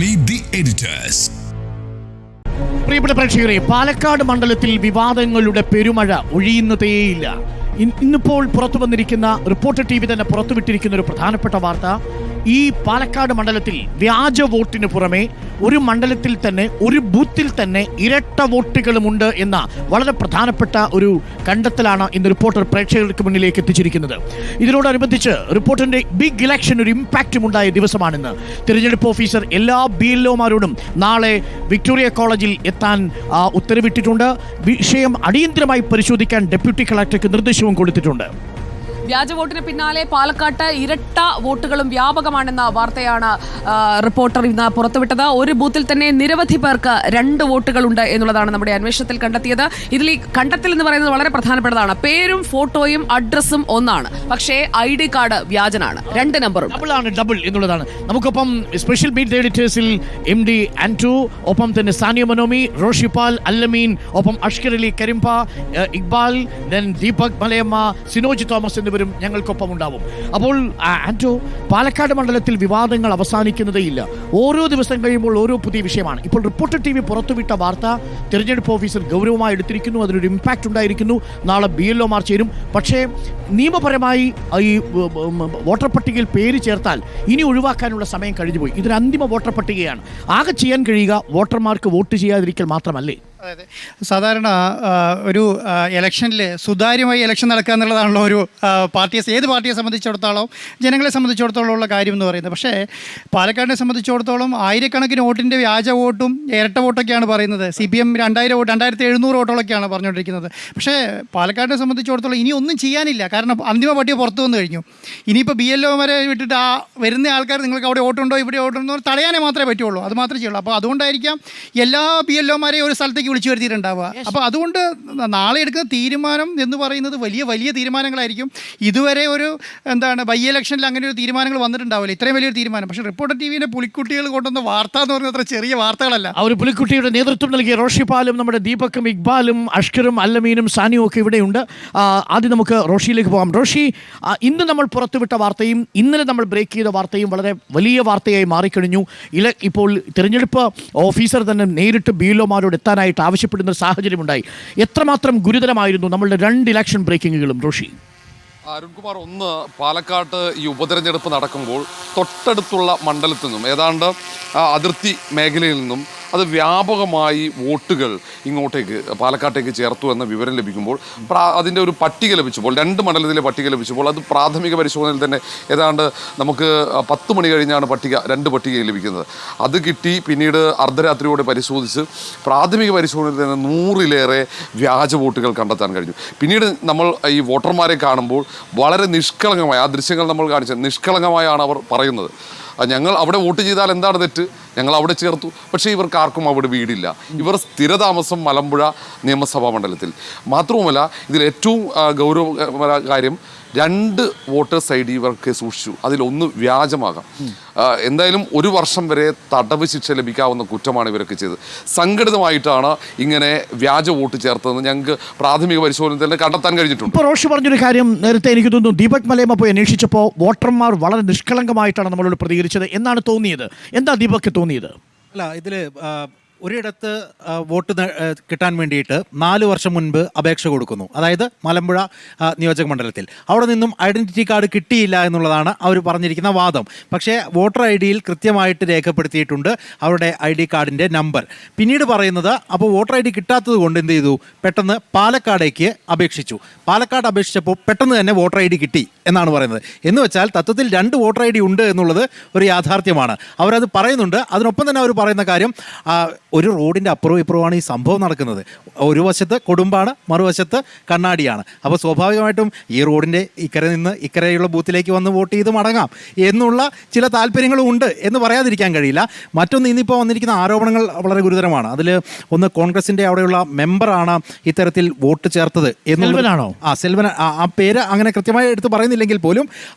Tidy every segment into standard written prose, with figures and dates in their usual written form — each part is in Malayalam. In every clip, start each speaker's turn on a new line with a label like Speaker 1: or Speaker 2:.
Speaker 1: Meet the editors.
Speaker 2: പ്രിയപ്പെട്ട പ്രേക്ഷകരെ, പാലക്കാട് മണ്ഡലത്തിൽ വിവാദങ്ങളുടെ പെരുമഴ ഒഴിയുന്നതേയില്ല. ഇന്നിപ്പോൾ പുറത്തു വന്നിരിക്കുന്ന റിപ്പോർട്ടർ TV തന്നെ പുറത്തുവിട്ടിരിക്കുന്ന ഒരു പ്രധാനപ്പെട്ട വാർത്ത, ഈ പാലക്കാട് മണ്ഡലത്തിൽ വ്യാജ വോട്ടിന് പുറമെ ഒരു മണ്ഡലത്തിൽ തന്നെ ഒരു ബൂത്തിൽ തന്നെ ഇരട്ട വോട്ടുകളുമുണ്ട് എന്ന വളരെ പ്രധാനപ്പെട്ട ഒരു കണ്ടെത്തലാണ് ഇന്ന് റിപ്പോർട്ടർ പ്രേക്ഷകർക്ക് മുന്നിലേക്ക് എത്തിച്ചിരിക്കുന്നത്. ഇതിനോടനുബന്ധിച്ച് റിപ്പോർട്ടറിന്റെ ബിഗ് ഇലക്ഷൻ ഒരു ഇമ്പാക്റ്റും ഉണ്ടായ ദിവസമാണിന്ന്. തിരഞ്ഞെടുപ്പ് ഓഫീസർ എല്ലാ BLOമാരോടും നാളെ വിക്ടോറിയ കോളേജിൽ എത്താൻ ഉത്തരവിട്ടിട്ടുണ്ട്. വിഷയം അടിയന്തരമായി പരിശോധിക്കാൻ ഡെപ്യൂട്ടി കളക്ടർക്ക് നിർദ്ദേശവും കൊടുത്തിട്ടുണ്ട്.
Speaker 3: വ്യാജ വോട്ടിന് പിന്നാലെ പാലക്കാട്ട് ഇരട്ട വോട്ടുകളും വ്യാപകമാണെന്ന വാർത്തയാണ് റിപ്പോർട്ടർ ഇന്ന് പുറത്തുവിട്ടത്. ഒരു ബൂത്തിൽ തന്നെ നിരവധി പേർക്ക് 2 വോട്ടുകളുണ്ട് എന്നുള്ളതാണ് നമ്മുടെ അന്വേഷണത്തിൽ കണ്ടെത്തിയത്. ഇതിൽ ഈ കണ്ടെത്തൽ എന്ന് പറയുന്നത് വളരെ പ്രധാനപ്പെട്ടതാണ്. പേരും ഫോട്ടോയും അഡ്രസ്സും ഒന്നാണ്, പക്ഷേ ID കാർഡ് വ്യാജനാണ്. 2 നമ്പറും
Speaker 2: ഡബിൾ എന്നുള്ളതാണ്. നമുക്കൊപ്പം സ്പെഷ്യൽ ബീറ്റ് എഡിറ്റേഴ്സിൽ MD ആൻറ്റു, ഒപ്പം തന്നെ സാനിയ മനോമി, റോഷിപാൽ, അല്ലമീൻ, ഒപ്പം അഷ്കർ അലി കരിമ്പ, ഇക്ബാൽ, ദീപക് മലയമ്മ, സിനോജ് തോമസ് എന്നിവരും ഞങ്ങൾക്കൊപ്പം ഉണ്ടാവും. അപ്പോൾ ആൻറ്റോ, പാലക്കാട് മണ്ഡലത്തിൽ വിവാദങ്ങൾ അവസാനിക്കുന്നതേയില്ല. ഓരോ ദിവസം കഴിയുമ്പോൾ ഓരോ പുതിയ വിഷയമാണ്. ഇപ്പോൾ റിപ്പോർട്ടർ TV പുറത്തുവിട്ട വാർത്ത തിരഞ്ഞെടുപ്പ് ഓഫീസർ ഗൗരവമായി എടുത്തിരിക്കുന്നു. അതിനൊരു ഇമ്പാക്റ്റ് ഉണ്ടായിരിക്കുന്നു. നാളെ BLOമാർ ചേരും. പക്ഷേ നിയമപരമായി ഈ വോട്ടർ പട്ടികയിൽ പേര് ചേർത്താൽ ഇനി ഒഴിവാക്കാനുള്ള സമയം കഴിഞ്ഞുപോയി. ഇതൊരു അന്തിമ വോട്ടർ പട്ടികയാണ്. ആകെ ചെയ്യാൻ കഴിയുക വോട്ടർമാർക്ക് വോട്ട് ചെയ്യാതിരിക്കൽ മാത്രമല്ലേ?
Speaker 4: അതെ, സാധാരണ ഒരു ഇലക്ഷനിൽ സുതാര്യമായി ഇലക്ഷൻ നടക്കുക എന്നുള്ളതാണല്ലോ ഒരു ഏത് പാർട്ടിയെ സംബന്ധിച്ചിടത്തോളം, ജനങ്ങളെ സംബന്ധിച്ചിടത്തോളം ഉള്ള കാര്യം എന്ന് പറയുന്നത്. പക്ഷേ പാലക്കാടിനെ സംബന്ധിച്ചിടത്തോളം ആയിരക്കണക്കിന് വോട്ടിൻ്റെ വ്യാജ വോട്ടും ഇരട്ട വോട്ടൊക്കെയാണ് പറയുന്നത്. CPM 2000 വോട്ട്, 2700 വോട്ടോളൊക്കെയാണ് പറഞ്ഞുകൊണ്ടിരിക്കുന്നത്. പക്ഷേ പാലക്കാടിനെ സംബന്ധിച്ചിടത്തോളം ഇനി ഒന്നും ചെയ്യാനില്ല. കാരണം അന്തിമ പട്ടിക പുറത്തു വന്നു കഴിഞ്ഞു. ഇനിയിപ്പോൾ BLOമാരെ വിട്ടിട്ട് വരുന്ന ആൾക്കാർ നിങ്ങൾക്ക് അവിടെ വോട്ടുണ്ടോ ഇവിടെ വോട്ടുണ്ടോ തടയാനേ മാത്രമേ പറ്റുള്ളൂ. അത് മാത്രമേ ചെയ്യുള്ളൂ. അപ്പോൾ അതുകൊണ്ടായിരിക്കാം എല്ലാ BLOമാരെയും ഒരു സ്ഥലത്തേക്ക് വിളിച്ചു വരുത്തിയിട്ടുണ്ടാവുക. അപ്പോൾ അതുകൊണ്ട് നാളെ എടുക്കുന്ന തീരുമാനം എന്ന് പറയുന്നത് വലിയ വലിയ തീരുമാനങ്ങളായിരിക്കും. ഇതുവരെ ഒരു ബൈ ഇലക്ഷനിൽ അങ്ങനെ ഒരു തീരുമാനങ്ങൾ വന്നിട്ടുണ്ടാവില്ല, ഇത്രയും വലിയൊരു തീരുമാനം. പക്ഷേ റിപ്പോർട്ടർ TVയുടെ പുലിക്കുട്ടികൾ കൊണ്ടുവന്ന വാർത്ത എന്ന് പറയുന്നത് അത്ര ചെറിയ വാർത്തകളല്ല.
Speaker 2: ആ ഒരു പുലിക്കുട്ടിയുടെ നേതൃത്വം നൽകിയ റോഷിപാലും നമ്മുടെ ദീപക്കും ഇക്ബാലും അഷ്കറും അല്ലമീനും സാനിയും ഒക്കെ ഇവിടെയുണ്ട്. ആദ്യം നമുക്ക് റോഷിയിലേക്ക് പോകാം. റോഷി, ഇന്ന് നമ്മൾ പുറത്തുവിട്ട വാർത്തയും ഇന്നലെ നമ്മൾ ബ്രേക്ക് ചെയ്ത വാർത്തയും വളരെ വലിയ വാർത്തയായി മാറിക്കഴിഞ്ഞു. ഇപ്പോൾ തിരഞ്ഞെടുപ്പ് ഓഫീസർ തന്നെ നേരിട്ട് BLOമാരോട് എത്താനായിട്ട് ആവശ്യപ്പെടുന്ന സാഹചര്യമുണ്ടായി. എത്രമാത്രം ഗുരുതരമായിരുന്നു നമ്മളുടെ 2 ഇലക്ഷൻ ബ്രേക്കിങ്ങുകളും റോഷി?
Speaker 5: അരുൺകുമാർ, ഒന്ന്, പാലക്കാട്ട് ഈ ഉപതെരഞ്ഞെടുപ്പ് നടക്കുമ്പോൾ തൊട്ടടുത്തുള്ള മണ്ഡലത്തിൽ നിന്നും ഏതാണ്ട് അതിർത്തി മേഖലയിൽ നിന്നും അത് വ്യാപകമായി വോട്ടുകൾ ഇങ്ങോട്ടേക്ക് പാലക്കാട്ടേക്ക് ചേർത്തു എന്ന വിവരം ലഭിക്കുമ്പോൾ അതിൻ്റെ ഒരു പട്ടിക ലഭിച്ചപ്പോൾ 2 മണ്ഡലത്തിലെ പട്ടിക ലഭിച്ചപ്പോൾ അത് പ്രാഥമിക പരിശോധനയിൽ തന്നെ ഏതാണ്ട് നമുക്ക് 10 മണി കഴിഞ്ഞാണ് 2 പട്ടികയും ലഭിക്കുന്നത്. അത് കിട്ടി. പിന്നീട് അർദ്ധരാത്രിയോടെ പരിശോധിച്ച് പ്രാഥമിക പരിശോധനയിൽ തന്നെ 100-ലേറെ വ്യാജ വോട്ടുകൾ കണ്ടെത്താൻ കഴിഞ്ഞു. പിന്നീട് നമ്മൾ ഈ വോട്ടർമാരെ കാണുമ്പോൾ വളരെ നിഷ്കളങ്കമായി, ആ ദൃശ്യങ്ങൾ നമ്മൾ കാണിച്ചത് നിഷ്കളങ്കമായാണ് അവർ പറയുന്നത്. ഞങ്ങൾ അവിടെ വോട്ട് ചെയ്താൽ എന്താണ് തെറ്റ്, ഞങ്ങൾ അവിടെ ചേർത്തു. പക്ഷേ ഇവർക്ക് ആർക്കും അവിടെ വീടില്ല. ഇവർ സ്ഥിരതാമസം മലമ്പുഴ നിയമസഭാ മണ്ഡലത്തിൽ. മാത്രവുമല്ല, ഇതിൽ ഏറ്റവും ഗൗരവകരമായ കാര്യം 2 വോട്ടേഴ്സ് ID ഇവർക്ക് സൂക്ഷിച്ചു. അതിലൊന്ന് വ്യാജമാകാം. എന്തായാലും 1 വർഷം വരെ തടവ് ശിക്ഷ ലഭിക്കാവുന്ന കുറ്റമാണ് ഇവരൊക്കെ ചെയ്തത്. സംഘടിതമായിട്ടാണ് ഇങ്ങനെ വ്യാജ വോട്ട് ചേർത്തതെന്ന് ഞങ്ങൾക്ക് പ്രാഥമിക പരിശോധനയിൽ തന്നെ കണ്ടെത്താൻ കഴിഞ്ഞിട്ടുണ്ട്.
Speaker 2: ഇപ്പോൾ റോഷി പറഞ്ഞൊരു കാര്യം നേരത്തെ എനിക്ക് തോന്നുന്നു ദീപക് മലയമ്മ പോയി അന്വേഷിച്ചപ്പോൾ വോട്ടർമാർ വളരെ നിഷ്കളങ്കമായിട്ടാണ് നമ്മളോട് പ്രതികരിച്ചത് എന്നാണ് തോന്നിയത്. എന്താ ദീപക് തോന്നിയത്?
Speaker 6: അല്ല, ഇതിൽ ഒരിടത്ത് വോട്ട് കിട്ടാൻ വേണ്ടിയിട്ട് 4 വർഷം മുൻപ് അപേക്ഷ കൊടുക്കുന്നു. അതായത് മലമ്പുഴ നിയോജക മണ്ഡലത്തിൽ. അവിടെ നിന്നും ഐഡൻറ്റിറ്റി കാർഡ് കിട്ടിയില്ല എന്നുള്ളതാണ് അവർ പറഞ്ഞിരിക്കുന്ന വാദം. പക്ഷേ വോട്ടർ ID-യിൽ കൃത്യമായിട്ട് രേഖപ്പെടുത്തിയിട്ടുണ്ട് അവരുടെ ID കാർഡിൻ്റെ നമ്പർ. പിന്നീട് പറയുന്നത് അപ്പോൾ വോട്ടർ ID കിട്ടാത്തത് കൊണ്ട് എന്ത് ചെയ്തു, പെട്ടെന്ന് പാലക്കാടേക്ക് അപേക്ഷിച്ചു. പാലക്കാട് അപേക്ഷിച്ചപ്പോൾ പെട്ടെന്ന് തന്നെ വോട്ടർ ID കിട്ടി എന്നാണ് പറയുന്നത്. എന്ന് വെച്ചാൽ തത്വത്തിൽ 2 വോട്ടർ ID ഉണ്ട് എന്നുള്ളത് ഒരു യാഥാർത്ഥ്യമാണ്. അവരത് പറയുന്നുണ്ട്. അതിനൊപ്പം തന്നെ അവർ പറയുന്ന കാര്യം, ഒരു റോഡിൻ്റെ അപ്പുറവും ഇപ്പുറമാണ് ഈ സംഭവം നടക്കുന്നത്. ഒരു വശത്ത് കൊടുമ്പാണ്, മറുവശത്ത് കണ്ണാടിയാണ്. അപ്പോൾ സ്വാഭാവികമായിട്ടും ഈ റോഡിൻ്റെ ഇക്കരെ നിന്ന് ഇക്കരെയുള്ള ബൂത്തിലേക്ക് വന്ന് വോട്ട് ചെയ്ത് മടങ്ങാം എന്നുള്ള ചില താല്പര്യങ്ങളും ഉണ്ട് എന്ന് പറയാതിരിക്കാൻ കഴിയില്ല. മറ്റൊന്ന്, ഇന്നിപ്പോൾ വന്നിരിക്കുന്ന ആരോപണങ്ങൾ വളരെ ഗുരുതരമാണ്. അതിൽ ഒന്ന്, കോൺഗ്രസിൻ്റെ അവിടെയുള്ള മെമ്പറാണ് ഇത്തരത്തിൽ വോട്ട് ചേർത്തത് എന്നുള്ളതാണോ? സെൽവൻ, ആ പേര് അങ്ങനെ കൃത്യമായി എടുത്ത് പറയുന്നില്ലെങ്കിൽ പോലും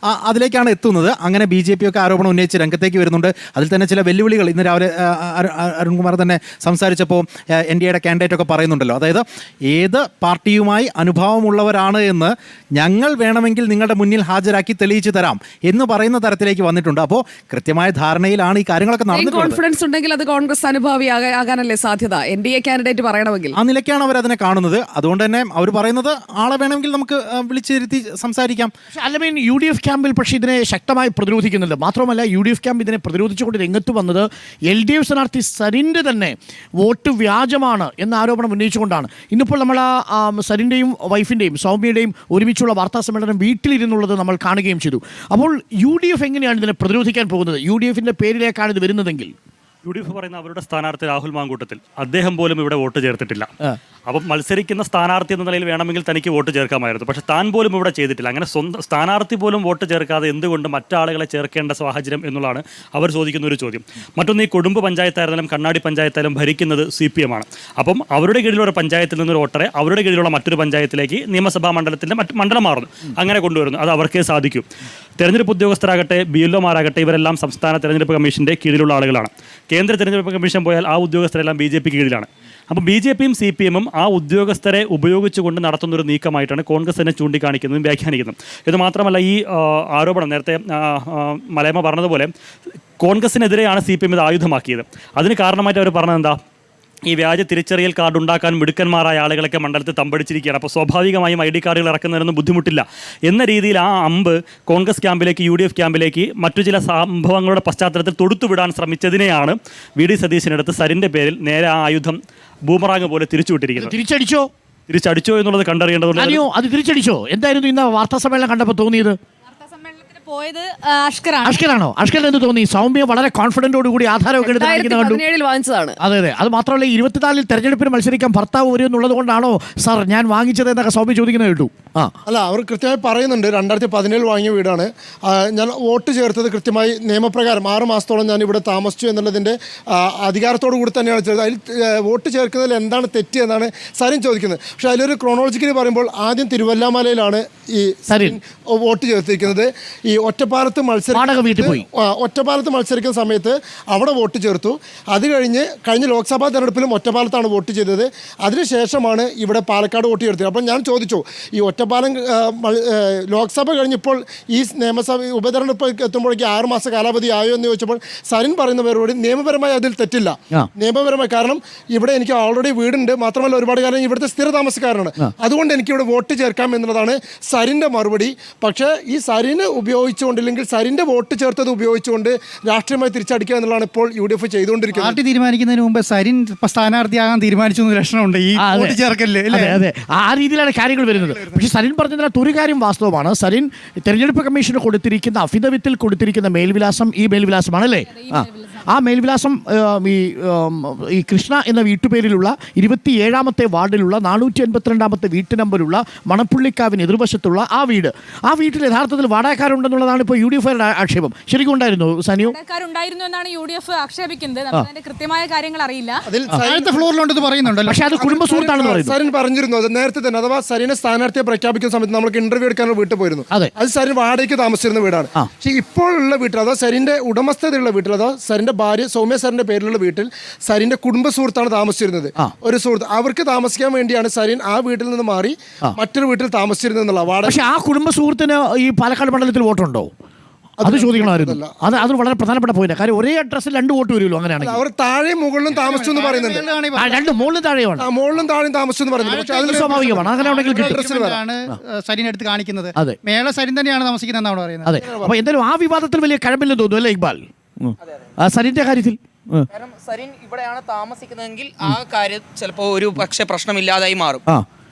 Speaker 6: അതിലേക്കാണ് എത്തുന്നത്. അങ്ങനെ BJP ഒക്കെ ആരോപണം ഉന്നയിച്ച് രംഗത്തേക്ക് വരുന്നുണ്ട്. അതിൽ തന്നെ ചില വെല്ലുവിളികൾ ഇന്ന് രാവിലെ അരുൺകുമാർ തന്നെ സംസാരിച്ചപ്പോൾ NDAയുടെ കാൻഡിഡേറ്റ് ഒക്കെ പറയുന്നുണ്ടല്ലോ. ഉണ്ടല്ലോ, അതായത് ഏത് പാർട്ടിയുമായി അനുഭാവമുള്ളവരാണ് എന്ന് ഞങ്ങൾ വേണമെങ്കിൽ നിങ്ങളുടെ മുന്നിൽ ഹാജരാക്കി തെളിയിച്ചു തരാം എന്ന് പറയുന്ന തരത്തിലേക്ക് വന്നിട്ടുണ്ട്. അപ്പോൾ കൃത്യമായ ധാരണയിലാണ് ഈ കാര്യങ്ങളൊക്കെ നടന്നിട്ടുള്ളത്.
Speaker 3: കോൺഫിഡൻസ് ഉണ്ടെങ്കിൽ അത് കോൺഗ്രസ് അനുഭാവി ആകാനല്ലേ സാധ്യത, NDA കാൻഡിഡേറ്റ് പറയണമെങ്കിൽ.
Speaker 6: ആ നിലയ്ക്കാണ് അവർ അതിനെ കാണുന്നത്. അതുകൊണ്ട് തന്നെ അവർ പറയുന്നത് ആളെ വേണമെങ്കിൽ നമുക്ക് വിളിച്ചിരുത്തി സംസാരിക്കാം.
Speaker 2: അല്ല, UDF ക്യാമ്പിൽ പക്ഷേ ഇതിനെ ശക്തമായി പ്രതിരോധിക്കുന്നുണ്ട്. മാത്രമല്ല UDF ക്യാമ്പ് ഇതിനെ പ്രതിരോധിച്ചുകൊണ്ട് രംഗത്ത് വന്നത് LDF സ്ഥാനാർത്ഥി സരിൻ്റെ തന്നെ വോട്ട് വ്യാജമാണ് എന്ന ആരോപണം ഉന്നയിച്ചുകൊണ്ടാണ്. ഇന്നിപ്പോൾ നമ്മൾ ആ സരിൻ്റെയും വൈഫിൻ്റെയും സൗമ്യയുടെയും ഒരുമിച്ചുള്ള വാർത്താ സമ്മേളനം വീട്ടിലിരുന്നുള്ളത് നമ്മൾ കാണുകയും ചെയ്തു. അപ്പോൾ UDF എങ്ങനെയാണ് ഇതിനെ പ്രതിരോധിക്കാൻ പോകുന്നത്? UDFിൻ്റെ പേരിലേക്കാണ് ഇത് വരുന്നതെങ്കിൽ
Speaker 1: UDF പറയുന്ന അവരുടെ സ്ഥാനാർത്ഥി രാഹുൽ മാങ്കൂട്ടത്തിൽ, അദ്ദേഹം പോലും ഇവിടെ വോട്ട് ചേർത്തിട്ടില്ല. അപ്പം മത്സരിക്കുന്ന സ്ഥാനാർത്ഥി എന്ന നിലയിൽ വേണമെങ്കിൽ തനിക്ക് വോട്ട് ചേർക്കാമായിരുന്നു. പക്ഷെ താൻ പോലും ഇവിടെ ചെയ്തിട്ടില്ല. അങ്ങനെ സ്വന്തം സ്ഥാനാർത്ഥി പോലും വോട്ട് ചേർക്കാതെ എന്തുകൊണ്ട് മറ്റാളുകളെ ചേർക്കേണ്ട സാഹചര്യം എന്നുള്ളതാണ് അവർ ചോദിക്കുന്ന ഒരു ചോദ്യം. മറ്റൊന്ന്, ഈ കുടുംബ പഞ്ചായത്തായിരുന്നാലും കണ്ണാടി പഞ്ചായത്തായാലും ഭരിക്കുന്നത് CPM ആണ്. അപ്പം അവരുടെ കീഴിലുള്ള പഞ്ചായത്തിൽ നിന്നൊരു വോട്ടറെ അവരുടെ കീഴിലുള്ള മറ്റൊരു പഞ്ചായത്തിലേക്ക് നിയമസഭാ മണ്ഡലത്തിൻ്റെ മണ്ഡലം മാറുന്നു, അങ്ങനെ കൊണ്ടുവരുന്നു. അത് അവർക്കേ സാധിക്കും. തെരഞ്ഞെടുപ്പ് ഉദ്യോഗസ്ഥരാകട്ടെ BLOമാരാകട്ടെ ഇവരെല്ലാം സംസ്ഥാന തെരഞ്ഞെടുപ്പ് കമ്മീഷൻ്റെ കീഴിലുള്ള ആളുകളാണ്. കേന്ദ്ര തെരഞ്ഞെടുപ്പ് കമ്മീഷൻ പോയാൽ ആ ഉദ്യോഗസ്ഥരെല്ലാം BJP കീഴിലാണ്. അപ്പോൾ BJPയും CPMും ആ ഉദ്യോഗസ്ഥരെ ഉപയോഗിച്ചുകൊണ്ട് നടത്തുന്നൊരു നീക്കമായിട്ടാണ് കോൺഗ്രസ് തന്നെ ചൂണ്ടിക്കാണിക്കുന്നതും വ്യാഖ്യാനിക്കുന്നതും. ഇത് മാത്രമല്ല, ഈ ആരോപണം നേരത്തെ മലയമ്മ പറഞ്ഞതുപോലെ കോൺഗ്രസിനെതിരെയാണ് CPM ഇത് ആയുധമാക്കിയത്. അതിന് കാരണമായിട്ട് അവർ പറഞ്ഞത് എന്താ, ഈ വ്യാജ തിരിച്ചറിയൽ കാർഡ് ഉണ്ടാക്കാൻ മിടുക്കന്മാരായ ആളുകളൊക്കെ മണ്ഡലത്തിൽ തമ്പടിച്ചിരിക്കുകയാണ്. അപ്പോൾ സ്വാഭാവികമായും ID കാർഡുകൾ ഇറക്കുന്നതിനൊന്നും ബുദ്ധിമുട്ടില്ല എന്ന രീതിയിൽ ആ അമ്പ് കോൺഗ്രസ് ക്യാമ്പിലേക്ക് UDF ക്യാമ്പിലേക്ക് മറ്റു ചില സംഭവങ്ങളുടെ പശ്ചാത്തലത്തിൽ തൊടുത്തുവിടാൻ ശ്രമിച്ചതിനെയാണ് VD സതീശനെടുത്ത് സരിൻ്റെ പേരിൽ നേരെ ആ ആയുധം ബൂമറാങ് പോലെ തിരിച്ചുവിട്ടിരിക്കുന്നത്. തിരിച്ചടിച്ചോ എന്നുള്ളത് കണ്ടറിയേണ്ടതുണ്ട്.
Speaker 2: അത് തിരിച്ചടിച്ചോ? എന്തായിരുന്നു ഇന്ന് വാർത്താ സമ്മേളനം കണ്ടപ്പോൾ തോന്നിയത്?
Speaker 7: പോയത്
Speaker 2: അഷ്കറാണോ? അഷ്കർ എന്ത് തോന്നി? സൗമ്യ വളരെ കോൺഫിഡന്റോട് കൂടി ആധാരമൊക്കെ എടുത്ത്
Speaker 3: വാങ്ങിച്ചതാണ്.
Speaker 2: അതെ. അത് മാത്രമല്ല 24 തെരഞ്ഞെടുപ്പിന് മത്സരിക്കാൻ ഭർത്താവ് വരും എന്നുള്ളത് കൊണ്ടാണോ സാർ ഞാൻ വാങ്ങിച്ചത് എന്നൊക്കെ സൗമ്യ ചോദിക്കുന്നത് കേട്ടു.
Speaker 8: അല്ല, അവർ കൃത്യമായി പറയുന്നുണ്ട് 2017 വാങ്ങിയ വീടാണ്. ഞാൻ വോട്ട് ചേർത്തത് കൃത്യമായി നിയമപ്രകാരം 6 മാസത്തോളം ഞാൻ ഇവിടെ താമസിച്ചു എന്നുള്ളതിൻ്റെ അധികാരത്തോടു കൂടി തന്നെയാണ് ചേർത്തത്. അതിൽ വോട്ട് ചേർക്കുന്നതിൽ എന്താണ് തെറ്റ് എന്നാണ് സരിൻ ചോദിക്കുന്നത്. പക്ഷേ അതിലൊരു ക്രോണോളജിക്കലി പറയുമ്പോൾ ആദ്യം തിരുവല്ലാമലയിലാണ് ഈ സരിൻ വോട്ട് ചേർത്തിരിക്കുന്നത്. ഈ ഒറ്റപ്പാലത്ത് മത്സരിക്കുന്ന സമയത്ത് അവിടെ വോട്ട് ചേർത്തു. അത് കഴിഞ്ഞ ലോക്സഭാ തെരഞ്ഞെടുപ്പിലും ഒറ്റപ്പാലത്താണ് വോട്ട് ചെയ്തത്. അതിനുശേഷമാണ് ഇവിടെ പാലക്കാട് വോട്ട് ചേർത്തത്. അപ്പോൾ ഞാൻ ചോദിച്ചു, ഈ ഒറ്റപ്പാലം ലോക്സഭ കഴിഞ്ഞപ്പോൾ ഈ നിയമസഭ ഉപതെരഞ്ഞെടുപ്പ് എത്തുമ്പോഴേക്ക് 6 മാസ കാലാവധി ആയോ എന്ന് ചോദിച്ചപ്പോൾ സരിൻ പറയുന്ന മറുപടി നിയമപരമായി അതിൽ തെറ്റില്ല. നിയമപരമായി, കാരണം ഇവിടെ എനിക്ക് ഓൾറെഡി വീടുണ്ട്, മാത്രമല്ല ഒരുപാട് കാലം ഇവിടുത്തെ സ്ഥിര താമസക്കാരനാണ്, അതുകൊണ്ട് എനിക്കിവിടെ വോട്ട് ചേർക്കാം എന്നുള്ളതാണ് സരിൻ്റെ മറുപടി. പക്ഷേ ഈ സരിന് ഉപയോഗിച്ചുകൊണ്ടില്ലെങ്കിൽ സരിൻ്റെ വോട്ട് ചേർത്തത് ഉപയോഗിച്ചുകൊണ്ട് രാഷ്ട്രീയമായി തിരിച്ചടിക്കുക എന്നുള്ളതാണ് ഇപ്പോൾ UDF ചെയ്തുകൊണ്ടിരിക്കുന്നത്.
Speaker 4: പാർട്ടി തീരുമാനിക്കുന്നതിന് മുമ്പ് സരിൻ സ്ഥാനാർത്ഥിയാകാൻ തീരുമാനിച്ചു ലക്ഷണമുണ്ട് ഈ വോട്ട് ചേർക്കല്.
Speaker 2: അതെ, ആ രീതിയിലാണ് കാര്യങ്ങൾ വരുന്നത്. പക്ഷേ സരിൻ പറഞ്ഞതിനകത്ത് ഒരു കാര്യം വാസ്തവമാണ്. സരിൻ തെരഞ്ഞെടുപ്പ് കമ്മീഷന് കൊടുത്തിരിക്കുന്ന അഫിഡവിറ്റിൽ കൊടുത്തിരിക്കുന്ന മേൽവിലാസം ഈ മേൽവിലാസമാണ് അല്ലേ? ആ മേൽവിലാസം ഈ കൃഷ്ണ എന്ന വീട്ടുപേരിലുള്ള 27ാമത്തെ വാർഡിലുള്ള 482ാമത്തെ വീട്ടു നമ്പറുള്ള മണപ്പുള്ളിക്കാവിന് എതിർവശത്തുള്ള ആ വീട്ടിൽ യഥാർത്ഥത്തിൽ വാടകക്കാരുണ്ടെന്നുള്ളതാണ് ഇപ്പോൾ UDF ആക്ഷേപം. ശരിക്കും ഉണ്ടായിരുന്നു സനിയോ?
Speaker 7: ഉണ്ടായിരുന്നു എന്നാണ് UDF ആക്ഷേപിക്കുന്നത്. അതിന്റെ കൃത്യമായ കാര്യങ്ങൾ അറിയില്ല.
Speaker 4: ഫ്ലോറിലുണ്ടെന്ന് പറയുന്നുണ്ടല്ലോ.
Speaker 2: പക്ഷേ അത് കുടുംബ സുഹൃത്താണെന്ന് പറയുന്നു.
Speaker 8: സരിൻ പറഞ്ഞിരുന്നു അത് നേരത്തെ തന്നെ. അഥവാ സരിനെ സ്ഥാനാർത്ഥിയെ പ്രഖ്യാപിക്കുന്ന സമയത്ത് നമുക്ക് ഇന്റർവ്യൂ എടുക്കാനുള്ള വീട്ടിൽ പോയിരുന്നു. അത് സരിൻ വാടകയ്ക്ക് താമസിച്ചിരുന്ന വീടാണ്. പക്ഷേ ഇപ്പോഴുള്ള വീട്ടിൽ, അഥവാ സരിന്റെ ഉടമസ്ഥതയുള്ള വീട്ടിൽ, അഥവാ സരിന്റെ ഭാര്യ സൗമ്യ സരിന്റെ പേരിലുള്ള വീട്ടിൽ സരിന്റെ കുടുംബ സുഹൃത്താണ് താമസിച്ചിരുന്നത്. ഒരു സുഹൃത്ത്, അവർക്ക് താമസിക്കാൻ വേണ്ടിയാണ് സരിൻ ആ വീട്ടിൽ നിന്ന് മാറി മറ്റൊരു വീട്ടിൽ താമസിച്ചിരുന്നത് എന്നുള്ള വാടക.
Speaker 2: പക്ഷേ ആ കുടുംബ സുഹൃത്തിന് ഈ പാലക്കാട് മണ്ഡലത്തിൽ വോട്ടുണ്ടോ? അത് ചോദിക്കണമായിരുന്നു. അത് വളരെ പ്രധാനപ്പെട്ട പോയിന്റ്. കാര്യം ഒരേ അഡ്രസ്സിൽ 2 വോട്ട് വരുമല്ലോ. അങ്ങനെയാണെങ്കിൽ
Speaker 8: അവർ താഴെ മുകളിലും താമസിച്ചു എന്ന് പറയുന്നുണ്ട്.
Speaker 2: 2 മുകളിലും താഴെയാണ്.
Speaker 8: മുകളിലും താഴെയും താമസിച്ചു എന്ന് പറയുന്നത്. പക്ഷേ അത്
Speaker 2: സ്വാഭാവികമാണ്. അങ്ങനെ ഉണ്ടെങ്കിൽ
Speaker 4: സരിൻ എടുത്ത് കാണിക്കുന്നത് മേള സരിൻ തന്നെയാണ് താമസിക്കുന്നത് എന്നാണ് പറയുന്നത്.
Speaker 2: അതെ. അപ്പോൾ എന്തായാലും ആ വിവാദത്തിൽ വലിയ കഴമ്പില്ലെന്ന് തോന്നുന്നു അല്ലേ ഇക്ബാൽ? സരിന്റെ കാര്യത്തിൽ
Speaker 9: കാരണം സരിൻ ഇവിടെയാണ് താമസിക്കുന്നതെങ്കിൽ ആ കാര്യം ചിലപ്പോൾ ഒരു പക്ഷേ പ്രശ്നമില്ലാതായി മാറും.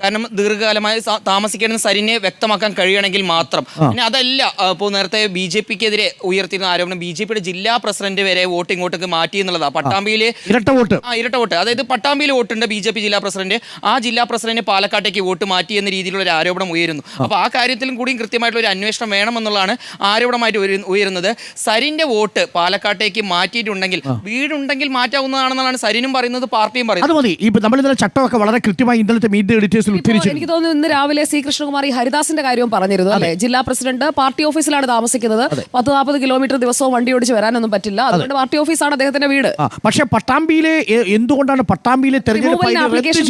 Speaker 9: കാരണം ദീർഘകാലമായി താമസിക്കേണ്ട സരിനെ വ്യക്തമാക്കാൻ കഴിയണമെങ്കിൽ മാത്രം. പിന്നെ അതല്ല, ഇപ്പോൾ നേരത്തെ BJPക്കെതിരെ ഉയർത്തിയിരുന്ന ആരോപണം BJPയുടെ ജില്ലാ പ്രസിഡന്റ് വരെ വോട്ട് ഇങ്ങോട്ടേക്ക് മാറ്റി എന്നുള്ളതാണ്. പട്ടാമ്പിയിലെ ഇരട്ട വോട്ട്, അതായത് പട്ടാമ്പിയിൽ വോട്ടുണ്ട് BJP ജില്ലാ പ്രസിഡന്റ്, ആ ജില്ലാ പ്രസിഡന്റ് പാലക്കാട്ടേക്ക് വോട്ട് മാറ്റി എന്ന രീതിയിലുള്ള ഒരു ആരോപണം ഉയരുന്നു. അപ്പോൾ ആ കാര്യത്തിലും കൂടി കൃത്യമായിട്ടുള്ള ഒരു അന്വേഷണം വേണമെന്നുള്ളതാണ് ആരോപണമായിട്ട് ഉയരുന്നത്. സരിന്റെ വോട്ട് പാലക്കാട്ടേക്ക് മാറ്റിയിട്ടുണ്ടെങ്കിൽ വീടുണ്ടെങ്കിൽ മാറ്റാവുന്നതാണെന്നാണ് സരിനും പറയുന്നത്, പാർട്ടിയും പറയുന്നത്.
Speaker 2: അത് മതി. ഇപ്പം നമ്മളിന്നലെ ചട്ടമൊക്കെ വളരെ കൃത്യമായി ഇന്നലത്തെ മീറ്റ് ദി എഡിറ്റേഴ്സിൽ ഉദ്ധരിച്ചു.
Speaker 3: എനിക്ക് തോന്നുന്നു ഇന്ന് രാവിലെ സി കൃഷ്ണകുമാർ ഈ ഹരിദാസിന്റെ കാര്യവും പറഞ്ഞിരുന്നു അല്ലെ. ജില്ലാ പ്രസിഡന്റ് പാർട്ടി ഓഫീസിലാണ് താമസിക്കുന്നത്. 10-40 കിലോമീറ്റർ ദിവസവും വണ്ടി ഓടിച്ച് വരാനൊന്നും പറ്റില്ല. അതുകൊണ്ട് പാർട്ടി ഓഫീസാണ് അദ്ദേഹത്തിന്റെ വീട്.
Speaker 2: പക്ഷേ പട്ടാമ്പിയിലെ എന്തുകൊണ്ടാണ് പട്ടാമ്പിയിലെ തെരഞ്ഞെടുപ്പ്
Speaker 3: ആപ്ലിക്കേഷൻ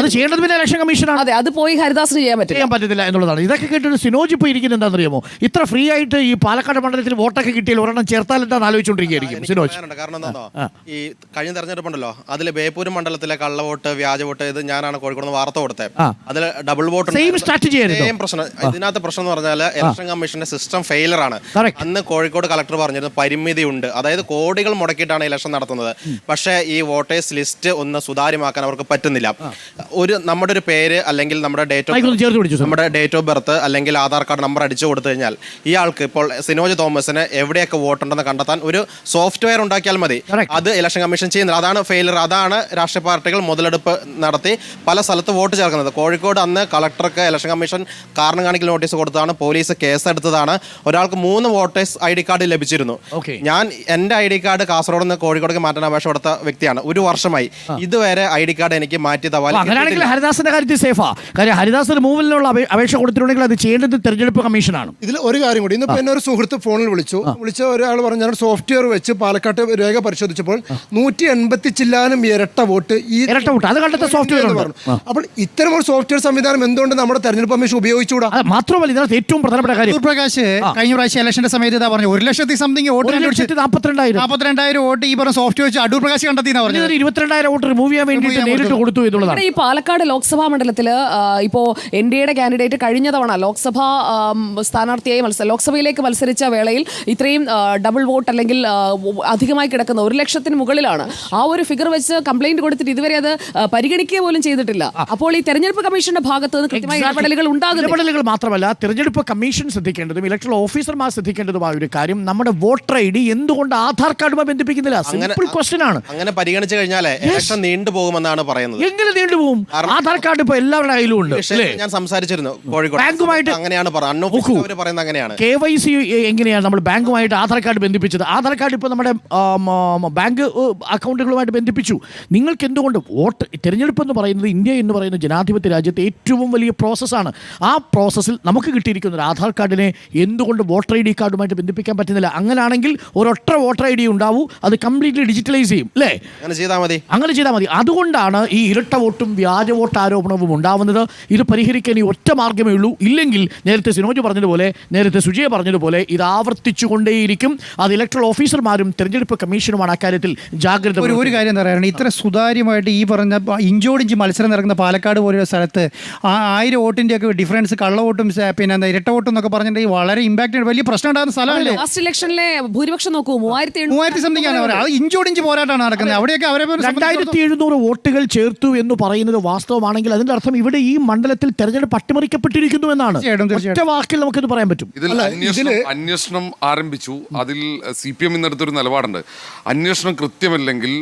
Speaker 2: അത് ചെയ്യേണ്ടത് പിന്നെ ഇലക്ഷൻ കമ്മീഷനാണ്.
Speaker 3: അതെ, അത് പോയി ഹരിദാസിന് ചെയ്യാൻ
Speaker 2: പറ്റത്തില്ല എന്നുള്ളതാണ്. ഇതൊക്കെ കേട്ടിട്ട് സിനോജ് ഇപ്പോൾ ഇരിക്കുന്നത് എന്താണെന്നറിയാമോ? ഇത്ര ഫ്രീ ആയിട്ട് ഈ പാലക്കാട് മണ്ഡലത്തിൽ വോട്ടൊക്കെ കിട്ടിയാൽ ഒരെണ്ണം ചേർത്താൽ എന്താണെന്ന് ആലോചിച്ചുകൊണ്ടിരിക്കുകയായിരിക്കും സിനോജ്.
Speaker 10: കാരണം എന്താണോ, ഈ കഴിഞ്ഞ തെരഞ്ഞെടുപ്പുണ്ടല്ലോ അതിൽ ബേപ്പൂരും മണ്ഡലത്തിലെ കള്ളവോട്ട്, വ്യാജ വോട്ട്, ഇത് ഞാനാണ് കോഴിക്കോട് വാർത്ത കൊടുത്തത്. അതിൽ double vote
Speaker 2: same strategy
Speaker 10: same പ്രശ്നം. ഇതിനകത്ത് പ്രശ്നം എന്ന് പറഞ്ഞാൽ ഇലക്ഷൻ കമ്മീഷന്റെ സിസ്റ്റം ഫെയിലർ ആണ്. അന്ന് കോഴിക്കോട് കളക്ടർ പറഞ്ഞിരുന്നു പരിമിതി ഉണ്ട്, അതായത് കോടികൾ മുടക്കിയിട്ടാണ് ഇലക്ഷൻ നടത്തുന്നത്. പക്ഷേ ഈ വോട്ടേഴ്സ് ലിസ്റ്റ് ഒന്ന് സുതാര്യമാക്കാൻ അവർക്ക് പറ്റുന്നില്ല. നമ്മുടെ ഒരു പേര് അല്ലെങ്കിൽ നമ്മുടെ ഡേറ്റ് ഓഫ് ബർത്ത് അല്ലെങ്കിൽ ആധാർ കാർഡ് നമ്പർ അടിച്ചു കൊടുത്തു കഴിഞ്ഞാൽ ഇയാൾക്ക് ഇപ്പോൾ സിനോജ് തോമസിന് എവിടെയൊക്കെ വോട്ടുണ്ടെന്ന് കണ്ടെത്താൻ ഒരു സോഫ്റ്റ്വെയർ ഉണ്ടാക്കിയാൽ മതി. അത് ഇലക്ഷൻ കമ്മീഷൻ ചെയ്യുന്നത്. അതാണ് ഫെയിലർ. അതാണ് രാഷ്ട്രീയ പാർട്ടികൾ മുതലെടുപ്പ് നടത്തി പല സ്ഥലത്ത് വോട്ട് ചേർക്കുന്നത്. കോഴിക്കോട് അന്ന് കളക്ടർക്ക് ഇലക്ഷൻ കമ്മീഷൻ കാരണം കാണിക്കൽ നോട്ടീസ് കൊടുത്തതാണ്, പോലീസ് കേസെടുത്തതാണ്. ഒരാൾക്ക് 3 വോട്ടേഴ്സ് ID കാർഡ് ലഭിച്ചിരുന്നു. ഞാൻ എൻ്റെ ID കാർഡ് കാസർഗോഡ് നിന്ന് കോഴിക്കോടേക്ക് മാറ്റാൻ അപേക്ഷ കൊടുത്ത വ്യക്തിയാണ്. 1 വർഷമായി ഇതുവരെ ID കാർഡ് എനിക്ക് മാറ്റി തവാൽ.
Speaker 2: ഹരിദാസിന്റെ കാര്യത്തിൽ സേഫാ. കാര്യം ഹരിദാസ് റിമൂവലിനുള്ള അപേക്ഷ കൊടുത്തിട്ടുണ്ടെങ്കിൽ അത് ചെയ്യേണ്ടത് തെരഞ്ഞെടുപ്പ് കമ്മീഷനാണ്.
Speaker 8: ഇതിൽ ഒരു കാര്യം കൂടി, ഇന്നിപ്പോൾ എന്നെ ഒരു സുഹൃത്ത് ഫോണിൽ വിളിച്ച ഒരാൾ പറഞ്ഞു, ഞാൻ സോഫ്റ്റ്വെയർ വെച്ച് പാലക്കാട്ട് രേഖ പരിശോധിച്ചപ്പോൾ 180 ചില്ലാനും ഇരട്ട വോട്ട്
Speaker 2: അത് കണ്ടെത്ത സോഫ്റ്റ്വെയർ
Speaker 8: പറഞ്ഞു. അപ്പോൾ ഇത്തരം ഒരു സോഫ്റ്റ്വെയർ സംവിധാനം എന്തുകൊണ്ട് നമ്മുടെ തെരഞ്ഞെടുപ്പ് കമ്മീഷൻ ഉപയോഗിച്ചുകൂടാ?
Speaker 2: മാത്രമല്ല ഇതിനകത്ത് ഏറ്റവും പ്രധാനപ്പെട്ട കാര്യം,
Speaker 4: പ്രകാശ് കഴിഞ്ഞ പ്രാവശ്യം ഇലക്ഷന്റെ സമയത്ത് ഇതാ പറഞ്ഞു 1,00,000 സംതിങ് വോട്ട് 42,000 വോട്ട് ഈ പറഞ്ഞ സോഫ്റ്റ്വെയർ വെച്ച് അടൂർ പ്രകാശ് കണ്ടെത്തി
Speaker 2: 22,000 വോട്ട് റിമൂവ് ചെയ്യാൻ വേണ്ടിയിട്ട് നേരിട്ട് കൊടുത്തു എന്നുള്ളതാണ്.
Speaker 3: ഈ പാലക്കാട് ലോക്സഭാ മണ്ഡലത്തില് ഇപ്പോ NDAയുടെ കാൻഡിഡേറ്റ് കഴിഞ്ഞ തവണ ലോക്സഭാ സ്ഥാനാർത്ഥിയായി ലോക്സഭയിലേക്ക് മത്സരിച്ച വേളയിൽ ഇത്രയും ഡബിൾ വോട്ട് അല്ലെങ്കിൽ അധികമായി കിടക്കുന്ന 1,00,000 മുകളിലാണ്. ആ ഒരു ഫിഗർ വെച്ച് കംപ്ലൈന്റ് കൊടുത്തിട്ട് ഇതുവരെ അത് പരിഗണിക്കുക പോലും ചെയ്തിട്ടില്ല. അപ്പോൾ ഈ തെരഞ്ഞെടുപ്പ് കമ്മീഷന്റെ ഭാഗത്ത് നിന്ന് കൃത്യമായ ഇടപെടലുകൾ ഉണ്ടാകുന്നു.
Speaker 2: ഇടപെടലുകൾ മാത്രമല്ല, തെരഞ്ഞെടുപ്പ് കമ്മീഷൻ ശ്രദ്ധിക്കേണ്ടതും ഇലക്ട്രൽ ഓഫീസർമാർ ശ്രദ്ധിക്കേണ്ടതുമായ ഒരു കാര്യം, നമ്മുടെ വോട്ടർ ID എന്തുകൊണ്ട് ആധാർ കാർഡുമായി ബന്ധിപ്പിക്കുന്നില്ല? സിമ്പിൾ ക്വസ്റ്റ്യൻ ആണ്.
Speaker 10: അങ്ങനെ പരിഗണിച്ചു കഴിഞ്ഞാൽ ഇലക്ഷൻ നീണ്ടുപോകുമെന്നാണ് പറയുന്നത്.
Speaker 2: എങ്ങനെ നീണ്ടുപോകും? ആധാർ കാർഡ് ഇപ്പൊ എല്ലാവരുടെ കയ്യിലും ഉണ്ട്.
Speaker 10: ഞാൻ സംസാരിച്ചിരുന്നു കോഴിക്കോട് ബാങ്കുമായിട്ട്, അങ്ങനെയാണ് പറയുന്നത്. അങ്ങനെയാണ്
Speaker 2: KYC എങ്ങനെയാണ് നമ്മൾ ബാങ്കുമായിട്ട് ആധാർ കാർഡ് ബന്ധിപ്പിച്ചത്? ആധാർ കാർഡ് ഇപ്പോൾ നമ്മുടെ ബാങ്ക് അക്കൗണ്ടുകളുമായിട്ട് ബന്ധിപ്പിച്ചു. നിങ്ങൾക്ക് എന്തുകൊണ്ട് വോട്ട് തെരഞ്ഞെടുപ്പ് എന്ന് പറയുന്നത്, ഇന്ത്യ എന്ന് പറയുന്ന ജനാധിപത്യ രാജ്യത്തെ ഏറ്റവും വലിയ പ്രോസസ്സാണ്. ആ പ്രോസസ്സിൽ നമുക്ക് കിട്ടിയിരിക്കുന്ന ഒരു ആധാർ കാർഡിനെ എന്തുകൊണ്ട് വോട്ടർ ID കാർഡുമായിട്ട് ബന്ധിപ്പിക്കാൻ പറ്റുന്നില്ല? അങ്ങനെയാണെങ്കിൽ ഒരൊറ്റ വോട്ടർ ID ഉണ്ടാവൂ, അത് കംപ്ലീറ്റ്ലി ഡിജിറ്റലൈസ് ചെയ്യും അല്ലേ? അങ്ങനെ ചെയ്താൽ മതി. അതുകൊണ്ടാണ് ഈ ഇരട്ട വോട്ടും വ്യാജ വോട്ട് ആരോപണവും ഉണ്ടാവുന്നത്. ഇത് പരിഹരിക്കാൻ ഈ ഒറ്റ മാർഗ്ഗമേ ഉള്ളൂ. ഇല്ലെങ്കിൽ നേരത്തെ സിനോജ് പറഞ്ഞതുപോലെ, നേരത്തെ സുജയ പറഞ്ഞതുപോലെ ഇത് ആവർത്തിച്ചുകൊണ്ടേയിരിക്കും. അത് ഇലക്ട്രൽ ഓഫീസർമാരും തെരഞ്ഞെടുപ്പ് കമ്മീഷനുമാണ് അക്കാര്യത്തിൽ ജാഗ്രത.
Speaker 4: ഒരു കാര്യം എന്താ പറയുക, ഇത്ര സുതാര്യമായിട്ട് ഈ പറഞ്ഞ ഇഞ്ചോടിഞ്ച് മത്സരം നടക്കുന്ന പാലക്കാട് പോലുള്ള സ്ഥലത്ത് 1000 വോട്ടിന്റെ ഒക്കെ ഡിഫറൻസ്, കള്ളവോട്ടും പിന്നെ എന്താ ഇരട്ട വോട്ടും എന്നൊക്കെ പറഞ്ഞിട്ടുണ്ടെങ്കിൽ വളരെ ഇമ്പാക്ട്, വലിയ പ്രശ്നം ഉണ്ടാകുന്ന സ്ഥലമല്ലേ?
Speaker 3: ലാസ്റ്റ് ഇലക്ഷനിലെ ഭൂരിപക്ഷം നോക്കൂ,
Speaker 4: 3000 സംതിങ് ആണ്. അത് ഇഞ്ചോടിഞ്ച് പോരാട്ടമാണ് നടക്കുന്നത്. അവിടെയൊക്കെ അവരെ
Speaker 2: 2700 വോട്ടുകൾ ചേർത്തു എന്ന് പറയുന്നത് വാസ്തവമാണെങ്കിൽ അതിന്റെ അർത്ഥം ഇവിടെ ഈ മണ്ഡലത്തിൽ തെരഞ്ഞെടുപ്പ് അട്ടിമറിക്കപ്പെട്ടിരിക്കുന്നു എന്നാണ്. ഒറ്റ വാക്കിൽ നമുക്കിത് പറയാൻ പറ്റും.
Speaker 5: അന്വേഷണം ആരംഭിച്ചു. അതിൽ CPM ഇന്നെടുത്തൊരു നിലപാടുണ്ട്. അന്വേഷണം കൃത്യമല്ലെങ്കിൽ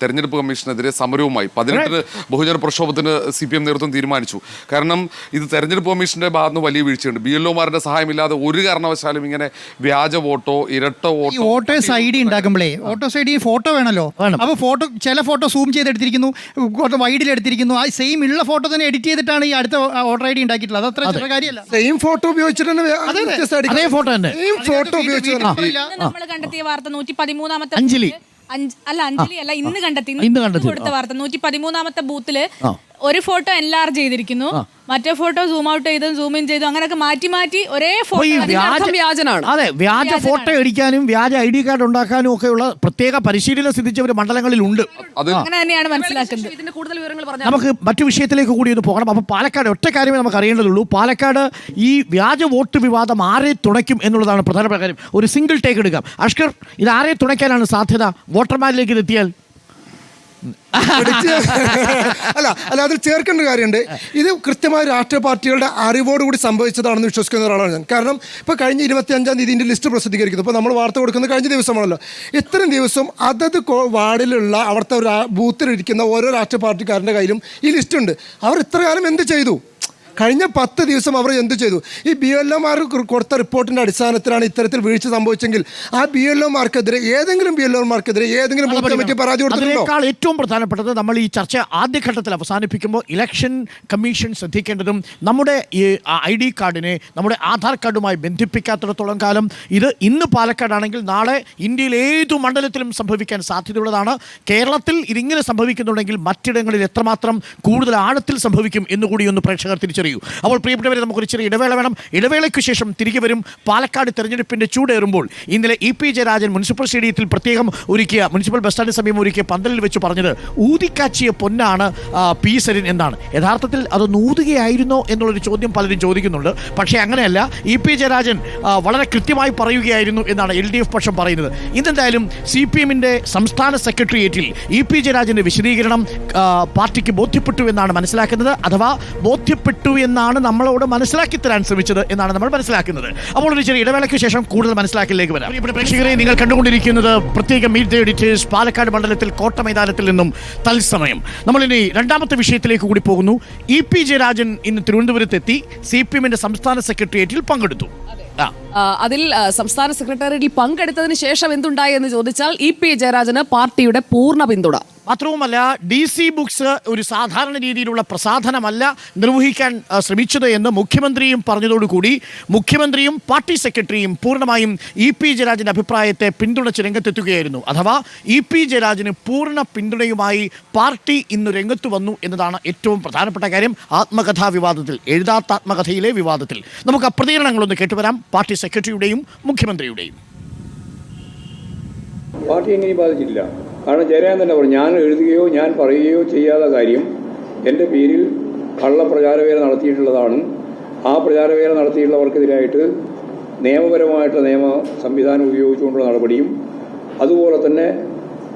Speaker 5: തെരഞ്ഞെടുപ്പ് കമ്മീഷനെതിരെ സമരവുമായി 18 ബഹുജന പ്രക്ഷോഭത്തിന് CPM നേതൃത്വം തീരുമാനിച്ചു. കാരണം ഇത് തെരഞ്ഞെടുപ്പ് കമ്മീഷന്റെ ഭാഗത്ത് വലിയ വീഴ്ചയുണ്ട്. BLOമാരുടെ സഹായമില്ലാതെ ഒരു കാരണവശാലും ഇങ്ങനെ വ്യാജ വോട്ടോ ഇരട്ട വോട്ടോ
Speaker 4: വോട്ടേഴ്സ് ID ഉണ്ടാക്കുമ്പോഴേ വോട്ടേഴ്സ് ID ഫോട്ടോ വേണമല്ലോ. അപ്പോൾ ഫോട്ടോ ചില ഫോട്ടോ സൂം ചെയ്തെടുത്തിരിക്കുന്നു, വൈഡിൽ എടുത്തിരിക്കുന്നു. ആ സെയിം ഉള്ള ഫോട്ടോ തന്നെ എഡിറ്റ് ചെയ്തിട്ടാണ് ഈ അടുത്ത വോട്ടർ ID ഉണ്ടാക്കിയിട്ടുള്ളത്. അത് അത്ര കാര്യമല്ല.
Speaker 8: സെയിം ഫോട്ടോ ഉപയോഗിച്ചിട്ട്
Speaker 2: അതേ ഫോട്ടോ തന്നെ
Speaker 7: നമ്മൾ കണ്ടെത്തിയ വാർത്ത 113-ാമത്തെ
Speaker 2: അഞ്ജലി
Speaker 7: അല്ല ഇന്ന് കണ്ടെത്തി കൊടുത്ത വാർത്ത 113-ാമത്തെ ബൂത്തില് ഒരു ഫോട്ടോ എൻലാർജ് ചെയ്തിരിക്കുന്നു, മറ്റേ ഫോട്ടോ സൂം ഔട്ട് ചെയ്തും സൂം ഇൻ ചെയ്തും അങ്ങനെയൊക്കെ മാറ്റി ഒരേ ഫോട്ടോ
Speaker 3: വ്യാജനാണ്.
Speaker 2: അതെ, വ്യാജ ഫോട്ടോ എടുക്കാനും വ്യാജ ID കാർഡ് ഉണ്ടാക്കാനും ഒക്കെയുള്ള പ്രത്യേക പരിശീലനം സിദ്ധിച്ചവർ മണ്ഡലങ്ങളിൽ ഉണ്ട്.
Speaker 7: അങ്ങനെ തന്നെയാണ് മനസ്സിലാക്കുന്നത്.
Speaker 3: ഇതിന്റെ കൂടുതൽ വിവരങ്ങൾ പറഞ്ഞു
Speaker 2: നമുക്ക് മറ്റു വിഷയത്തിലേക്ക് കൂടി ഒന്ന് പോകണം. അപ്പോൾ പാലക്കാട് ഒറ്റ കാര്യമേ നമുക്ക് അറിയേണ്ടതുള്ളൂ. പാലക്കാട് ഈ വ്യാജ വോട്ട് വിവാദം ആരെ തുണയ്ക്കും എന്നുള്ളതാണ് പ്രധാനപ്പെട്ട കാര്യം. ഒരു സിംഗിൾ ടേക്ക് എടുക്കാം. അഷ്കർ, ഇത് ആരെ തുണയ്ക്കാനാണ് സാധ്യത? വോട്ടർമാരിലേക്ക് ഇത് എത്തിയാൽ
Speaker 8: അല്ല അതിൽ ചേർക്കേണ്ട കാര്യമുണ്ട്. ഇത് കൃത്യമായ രാഷ്ട്രീയ പാർട്ടികളുടെ അറിവോടുകൂടി സംഭവിച്ചതാണെന്ന് വിശ്വസിക്കുന്ന ഒരാളാണ് ഞാൻ. കാരണം ഇപ്പോൾ കഴിഞ്ഞ 25-ാം തീയതി ഇതിൻ്റെ ലിസ്റ്റ് പ്രസിദ്ധീകരിക്കുന്നു. ഇപ്പോൾ നമ്മൾ വാർത്ത കൊടുക്കുന്നത് കഴിഞ്ഞ ദിവസമാണല്ലോ. ഇത്രയും ദിവസം അതത് വാർഡിലുള്ള അവിടുത്തെ ബൂത്തിലിരിക്കുന്ന ഓരോ രാഷ്ട്രീയ പാർട്ടിക്കാരൻ്റെ കയ്യിലും ഈ ലിസ്റ്റുണ്ട്. അവർ ഇത്ര കാലം എന്ത് ചെയ്തു? കഴിഞ്ഞ 10 ദിവസം അവർ എന്ത് ചെയ്തു? ഈ BLOമാർ കൊടുത്ത റിപ്പോർട്ടിൻ്റെ അടിസ്ഥാനത്തിലാണ് ഇത്തരത്തിൽ വീഴ്ച സംഭവിച്ചെങ്കിൽ ആ BLOമാർക്കെതിരെ ഏതെങ്കിലും ബൂത്ത് കമ്മിറ്റി പരാതി കൊടുത്തിട്ടുണ്ടോ?
Speaker 2: അതിനേക്കാൾ ഏറ്റവും പ്രധാനപ്പെട്ടത് നമ്മൾ ഈ ചർച്ച ആദ്യഘട്ടത്തിൽ അവസാനിപ്പിക്കുമ്പോൾ ഇലക്ഷൻ കമ്മീഷൻ ശ്രദ്ധിക്കേണ്ടതും നമ്മുടെ ഈ ID കാർഡിനെ നമ്മുടെ ആധാർ കാർഡുമായി ബന്ധിപ്പിക്കാത്തിടത്തോളം കാലം ഇത് ഇന്ന് പാലക്കാടാണെങ്കിൽ നാളെ ഇന്ത്യയിൽ ഏതു മണ്ഡലത്തിലും സംഭവിക്കാൻ സാധ്യതയുള്ളതാണ്. കേരളത്തിൽ ഇതിങ്ങനെ സംഭവിക്കുന്നുണ്ടെങ്കിൽ മറ്റിടങ്ങളിൽ എത്രമാത്രം കൂടുതൽ ആഴത്തിൽ സംഭവിക്കും എന്നുകൂടി ഒന്ന് പ്രേക്ഷകർ തിരിച്ചറിയൂ. അപ്പോൾ പ്രിയപ്പെട്ടവരെ, നമുക്കൊരു ചെറിയ ഇടവേള വേണം. ഇടവേളയ്ക്ക് ശേഷം തിരികെ വരും. പാലക്കാട് തെരഞ്ഞെടുപ്പിൻ്റെ ചൂടേറുമ്പോൾ ഇന്നലെ EP ജയരാജൻ മുനിസിപ്പൽ സ്റ്റേഡിയത്തിൽ പ്രത്യേകം ഒരുക്കിയ മുനിസിപ്പൽ ബസ് സ്റ്റാൻഡിന് സമീപം ഒരുക്കിയ പന്തലിൽ വെച്ച് പറഞ്ഞത് ഊതിക്കാച്ചിയ പൊന്നാണ് P സരിൻ എന്നാണ്. യഥാർത്ഥത്തിൽ അതൊന്ന് ഊതുകയായിരുന്നോ എന്നുള്ളൊരു ചോദ്യം പലരും ചോദിക്കുന്നുണ്ട്. പക്ഷേ അങ്ങനെയല്ല, EP ജയരാജൻ വളരെ കൃത്യമായി പറയുകയായിരുന്നു എന്നാണ് LDF പക്ഷം പറയുന്നത്. ഇതെന്തായാലും CPMൻ്റെ സംസ്ഥാന സെക്രട്ടേറിയറ്റിൽ EP ജയരാജൻ്റെ വിശദീകരണം പാർട്ടിക്ക് ബോധ്യപ്പെട്ടു എന്നാണ് മനസ്സിലാക്കുന്നത്. അഥവാ ബോധ്യപ്പെട്ടു എന്നാണ് നമ്മളോട് മനസ്സിലാക്കി തരാൻ ശ്രമിച്ചത് എന്നാണ് നമ്മൾ മനസ്സിലാക്കുന്നത്. അപ്പോൾ ഒരു ചെറിയ ഇടവേളയ്ക്ക് ശേഷം കൂടുതൽ മനസ്സിലാക്കലിലേക്ക് വരാം. പ്രിയപ്പെട്ട പ്രേക്ഷകരെ, നിങ്ങൾ കണ്ടുകൊണ്ടിരിക്കുന്നത് പ്രത്യേക മീറ്റ് ദി എഡിറ്റേഴ്സ് പാലക്കാട് മണ്ഡലത്തിൽ കോട്ട മൈതാനത്തിൽ നിന്നും തത്സമയം. നമ്മളിനി രണ്ടാമത്തെ വിഷയത്തിലേക്ക് കൂടി പോകുന്നു. EP ജയരാജൻ ഇന്ന് തിരുവനന്തപുരത്തെത്തി CPMൻ്റെ സംസ്ഥാന സെക്രട്ടേറിയറ്റിൽ പങ്കെടുത്തു.
Speaker 3: അതിൽ സംസ്ഥാന സെക്രട്ടേറിയറ്റിൽ പങ്കെടുത്തതിന് ശേഷം എന്തുണ്ടായി എന്ന് ചോദിച്ചാൽ EP ജയരാജന് പാർട്ടിയുടെ പൂർണ്ണ പിന്തുണ.
Speaker 2: മാത്രവുമല്ല, DC ബുക്സ് ഒരു സാധാരണ രീതിയിലുള്ള പ്രസാധനമല്ല നിർവഹിക്കാൻ ശ്രമിച്ചത് എന്ന് മുഖ്യമന്ത്രിയും പറഞ്ഞതോടുകൂടി മുഖ്യമന്ത്രിയും പാർട്ടി സെക്രട്ടറിയും പൂർണ്ണമായും EP ജയരാജൻ്റെ അഭിപ്രായത്തെ പിന്തുണച്ച് രംഗത്തെത്തുകയായിരുന്നു. അഥവാ EP ജയരാജന് പൂർണ്ണ പിന്തുണയുമായി പാർട്ടി ഇന്ന് രംഗത്ത് വന്നു എന്നതാണ് ഏറ്റവും പ്രധാനപ്പെട്ട കാര്യം. ആത്മകഥാ വിവാദത്തിൽ, എഴുതാത്ത ആത്മകഥയിലെ വിവാദത്തിൽ നമുക്ക് ആ പ്രതികരണങ്ങളൊന്ന് കേട്ടുവരാം, പാർട്ടി സെക്രട്ടറിയുടെയും മുഖ്യമന്ത്രിയുടെയും.
Speaker 11: പാർട്ടി എങ്ങനെയും ബാധിച്ചിട്ടില്ല. കാരണം ജയരാജൻ തന്നെ പറഞ്ഞു, ഞാൻ എഴുതുകയോ ഞാൻ പറയുകയോ ചെയ്യാത്ത കാര്യം എൻ്റെ പേരിൽ കള്ളപ്രചാരവേല നടത്തിയിട്ടുള്ളതാണ്. ആ പ്രചാരവേല നടത്തിയിട്ടുള്ളവർക്കെതിരായിട്ട് നിയമപരമായിട്ടുള്ള നിയമ സംവിധാനം ഉപയോഗിച്ചുകൊണ്ടുള്ള നടപടിയും അതുപോലെ തന്നെ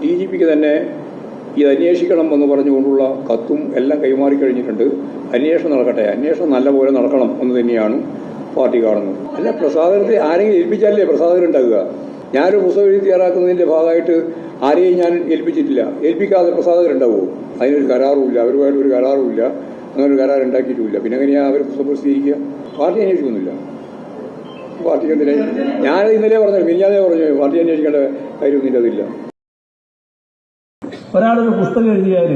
Speaker 11: DGPക്ക് തന്നെ ഇത് അന്വേഷിക്കണം എന്ന് പറഞ്ഞുകൊണ്ടുള്ള കത്തും എല്ലാം കൈമാറി കഴിഞ്ഞിട്ടുണ്ട്. അന്വേഷണം നടക്കട്ടെ, അന്വേഷണം നല്ലപോലെ നടക്കണം എന്ന് തന്നെയാണ് പാർട്ടി കാണുന്നത്. അല്ല, പ്രസാധനത്തെ ആരെങ്കിലും ഏൽപ്പിച്ചാലേ പ്രസാധകരുണ്ടാകുക. ഞാനൊരു പുസ്തകം എഴുതി തയ്യാറാക്കുന്നതിൻ്റെ ഭാഗമായിട്ട് ആരെയും ഞാൻ ഏൽപ്പിച്ചിട്ടില്ല. ഏൽപ്പിക്കാതെ പ്രസാധകരുണ്ടാവുമോ? അതിനൊരു കരാറുമില്ല, അവരുമായിട്ട് ഒരു കരാറുമില്ല, അങ്ങനെ ഒരു കരാർ ഉണ്ടാക്കിയിട്ടുമില്ല. പിന്നെ എങ്ങനെയാണ് അവർ പുസ്തകം പ്രസിദ്ധീകരിക്കുക? പാർട്ടി അന്വേഷിക്കുന്നില്ല. പാർട്ടിക്ക് എന്തിനാ? ഞാൻ ഇന്നലെ പറഞ്ഞു, മിനിഞ്ഞാതെ പറഞ്ഞു, പാർട്ടി അന്വേഷിക്കേണ്ട കാര്യമൊന്നും അതില്ല.
Speaker 12: ഒരാളൊരു പുസ്തകം എഴുതിയാൽ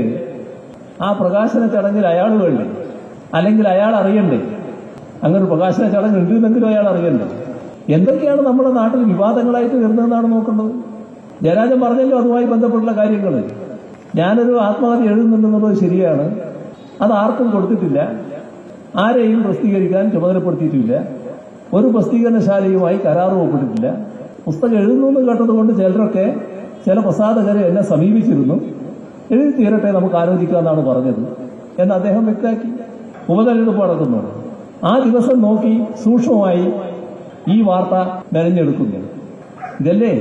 Speaker 12: ആ പ്രകാശന ചടങ്ങിൽ അയാൾ വേണ്ടേ? അല്ലെങ്കിൽ അയാൾ അറിയണ്ടേ? അങ്ങനെ ഒരു പ്രകാശന ചടങ്ങ് ഉണ്ടെന്നെങ്കിലും അയാൾ അറിയണ്ടേ? എന്തൊക്കെയാണ് നമ്മുടെ നാട്ടിൽ വിവാദങ്ങളായിട്ട് വരുന്നതെന്നാണ് നോക്കേണ്ടത്. ജയരാജൻ പറഞ്ഞല്ലോ അതുമായി ബന്ധപ്പെട്ടുള്ള കാര്യങ്ങൾ. ഞാനൊരു ആത്മകഥ എഴുതുന്നുണ്ടെന്നുള്ളത് ശരിയാണ്. അത് ആർക്കും കൊടുത്തിട്ടില്ല, ആരെയും പ്രസിദ്ധീകരിക്കാൻ ചുമതലപ്പെടുത്തിയിട്ടില്ല, ഒരു പ്രസിദ്ധീകരണശാലയുമായി കരാറും ഒപ്പിട്ടിട്ടില്ല. പുസ്തകം എഴുതുന്നു കേട്ടതുകൊണ്ട് ചില പ്രസാധകരെ എന്നെ സമീപിച്ചിരുന്നു. എഴുതി തീരട്ടെ, നമുക്ക് ആലോചിക്കാമെന്നാണ് പറഞ്ഞത് എന്ന് അദ്ദേഹം വ്യക്തമാക്കി. ഉപതെരഞ്ഞെടുപ്പ് നടക്കുന്നു. ആ ദിവസം നോക്കി സൂക്ഷ്മമായി ഈ വാർത്ത മെനഞ്ഞെടുക്കുന്നു. ഇതല്ലേ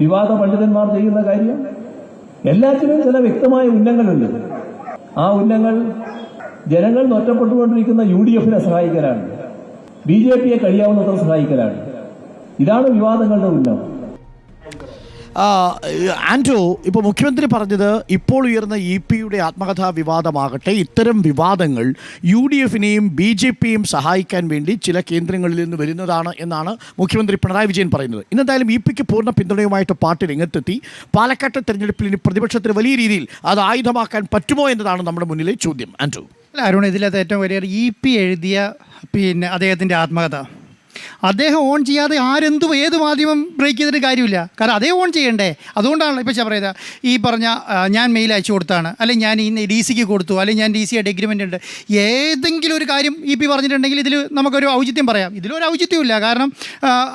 Speaker 12: വിവാദ പണ്ഡിതന്മാർ ചെയ്യുന്ന കാര്യം? എല്ലാറ്റിനും ചില വ്യക്തമായ ഉന്നങ്ങളുണ്ട്. ആ ഉന്നങ്ങൾ ജനങ്ങൾ ഒറ്റപ്പെട്ടുകൊണ്ടിരിക്കുന്ന UDFനെ സഹായിക്കലാണ്, BJPയെ കഴിയാവുന്നത്ര സഹായിക്കലാണ്. ഇതാണ് വിവാദങ്ങളുടെ ഉന്നം.
Speaker 2: ആൻഡ്രൂ, ഇപ്പോൾ മുഖ്യമന്ത്രി പറഞ്ഞത് ഇപ്പോൾ ഉയർന്ന EP-യുടെ ആത്മകഥാ വിവാദമാകട്ടെ, ഇത്തരം വിവാദങ്ങൾ UDFനെയും BJPയെയും സഹായിക്കാൻ വേണ്ടി ചില കേന്ദ്രങ്ങളിൽ നിന്ന് വരുന്നതാണ് എന്നാണ് മുഖ്യമന്ത്രി പിണറായി വിജയൻ പറയുന്നത്. ഇന്നെന്തായാലും EP-ക്ക് പൂർണ്ണ പിന്തുണയുമായിട്ട് പാർട്ടി രംഗത്തെത്തി. പാലക്കാട്ടെ തെരഞ്ഞെടുപ്പിൽ ഇനി പ്രതിപക്ഷത്തിന് വലിയ രീതിയിൽ അത് ആയുധമാക്കാൻ പറ്റുമോ എന്നതാണ് നമ്മുടെ മുന്നിലെ ചോദ്യം. ആൻഡ്രൂ,
Speaker 4: അല്ല അരുൺ, ഇതിലകത്ത് ഏറ്റവും വലിയ EP എഴുതിയ അദ്ദേഹത്തിൻ്റെ ആത്മകഥ അദ്ദേഹം ഓൺ ചെയ്യാതെ ഏത് മാധ്യമം ബ്രേക്ക് ചെയ്തിട്ട് കാര്യമില്ല. കാരണം അതേ ഓൺ ചെയ്യണ്ടേ. അതുകൊണ്ടാണല്ലോ ഇപ്പോൾ പറയുന്നത്, ഈ പറഞ്ഞ ഞാൻ മെയിൽ അയച്ചു കൊടുത്താണ്, അല്ലെങ്കിൽ ഞാൻ ഈ DCക്ക് കൊടുത്തു, അല്ലെങ്കിൽ ഞാൻ DC ആയിട്ട് എഗ്രിമെൻ്റ് ഉണ്ട്, ഏതെങ്കിലും ഒരു കാര്യം EP പറഞ്ഞിട്ടുണ്ടെങ്കിൽ ഇതിൽ നമുക്കൊരു ഔചിത്യം പറയാം. ഇതിലൊരു ഔചിത്യമില്ല. കാരണം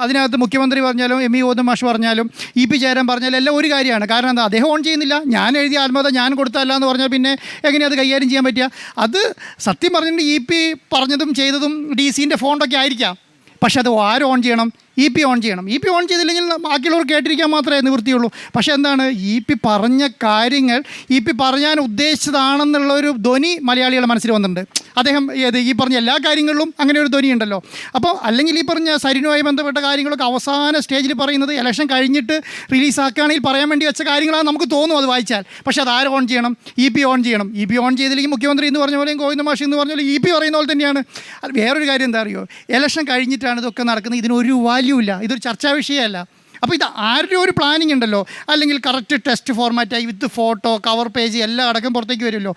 Speaker 4: അതിനകത്ത് മുഖ്യമന്ത്രി പറഞ്ഞാലും ME ഗോവിന്ദൻ മാഷ് പറഞ്ഞാലും EP ജയരാജൻ പറഞ്ഞാലും എല്ലാം ഒരു കാര്യമാണ്. കാരണം എന്താ, അദ്ദേഹം ഓൺ ചെയ്യുന്നില്ല. ഞാൻ എഴുതിയ ആത്മകഥ ഞാൻ കൊടുത്തല്ല എന്ന് പറഞ്ഞാൽ പിന്നെ എങ്ങനെയാണ് അത് കൈകാര്യം ചെയ്യാൻ പറ്റുക? അത് സത്യം പറഞ്ഞിട്ട് EP പറഞ്ഞതും ചെയ്തതും DCൻ്റെ ഫോണ്ടൊക്കെ ആയിരിക്കാം. പക്ഷെ അത് ആര് ഓൺ ചെയ്യണം? EP ഓൺ ചെയ്യണം. EP ഓൺ ചെയ്തില്ലെങ്കിൽ ബാക്കിയുള്ളവർ കേട്ടിരിക്കാൻ മാത്രമേ നിവൃത്തിയുള്ളൂ. പക്ഷേ എന്താണ്, EP പറഞ്ഞ കാര്യങ്ങൾ EP പറയാൻ ഉദ്ദേശിച്ചതാണെന്നുള്ളൊരു ധ്വനി മലയാളികളുടെ മനസ്സിൽ വന്നിട്ടുണ്ട്. അദ്ദേഹം ഈ പറഞ്ഞ എല്ലാ കാര്യങ്ങളിലും അങ്ങനെ ഒരു ധ്വനി ഉണ്ടല്ലോ. അപ്പോൾ അല്ലെങ്കിൽ ഈ പറഞ്ഞ സരിനുമായി ബന്ധപ്പെട്ട കാര്യങ്ങളൊക്കെ അവസാന സ്റ്റേജിൽ പറയുന്നത് ഇലക്ഷൻ കഴിഞ്ഞിട്ട് റിലീസാക്കുകയാണെങ്കിൽ പറയാൻ വേണ്ടി വെച്ച കാര്യങ്ങളാണ് നമുക്ക് തോന്നും അത് വായിച്ചാൽ. പക്ഷേ അത് ആര് ഓൺ ചെയ്യണം? EP ഓൺ ചെയ്യണം. EP ഓൺ ചെയ്തില്ലെങ്കിൽ മുഖ്യമന്ത്രി എന്ന് പറഞ്ഞ പോലെയും ഗോവിന്ദ മാഷി എന്ന് പറഞ്ഞ പോലെ EP പറയുന്ന പോലെ തന്നെയാണ്. അത് വേറൊരു കാര്യം എന്താ അറിയോ, ഇലക്ഷൻ കഴിഞ്ഞിട്ടാണ് ഇതൊക്കെ നടക്കുന്നത്. ഇതിനൊരു വാല്യൂ ഇല്ല, ഇതൊരു ചർച്ചാ വിഷയമല്ല. അപ്പോൾ ഇത് ആരുടെ ഒരു പ്ലാനിങ് ഉണ്ടല്ലോ, അല്ലെങ്കിൽ കറക്റ്റ് ടെസ്റ്റ് ഫോർമാറ്റായി വിത്ത് ഫോട്ടോ കവർ പേജ് എല്ലാം അടക്കം പുറത്തേക്ക് വരുമല്ലോ.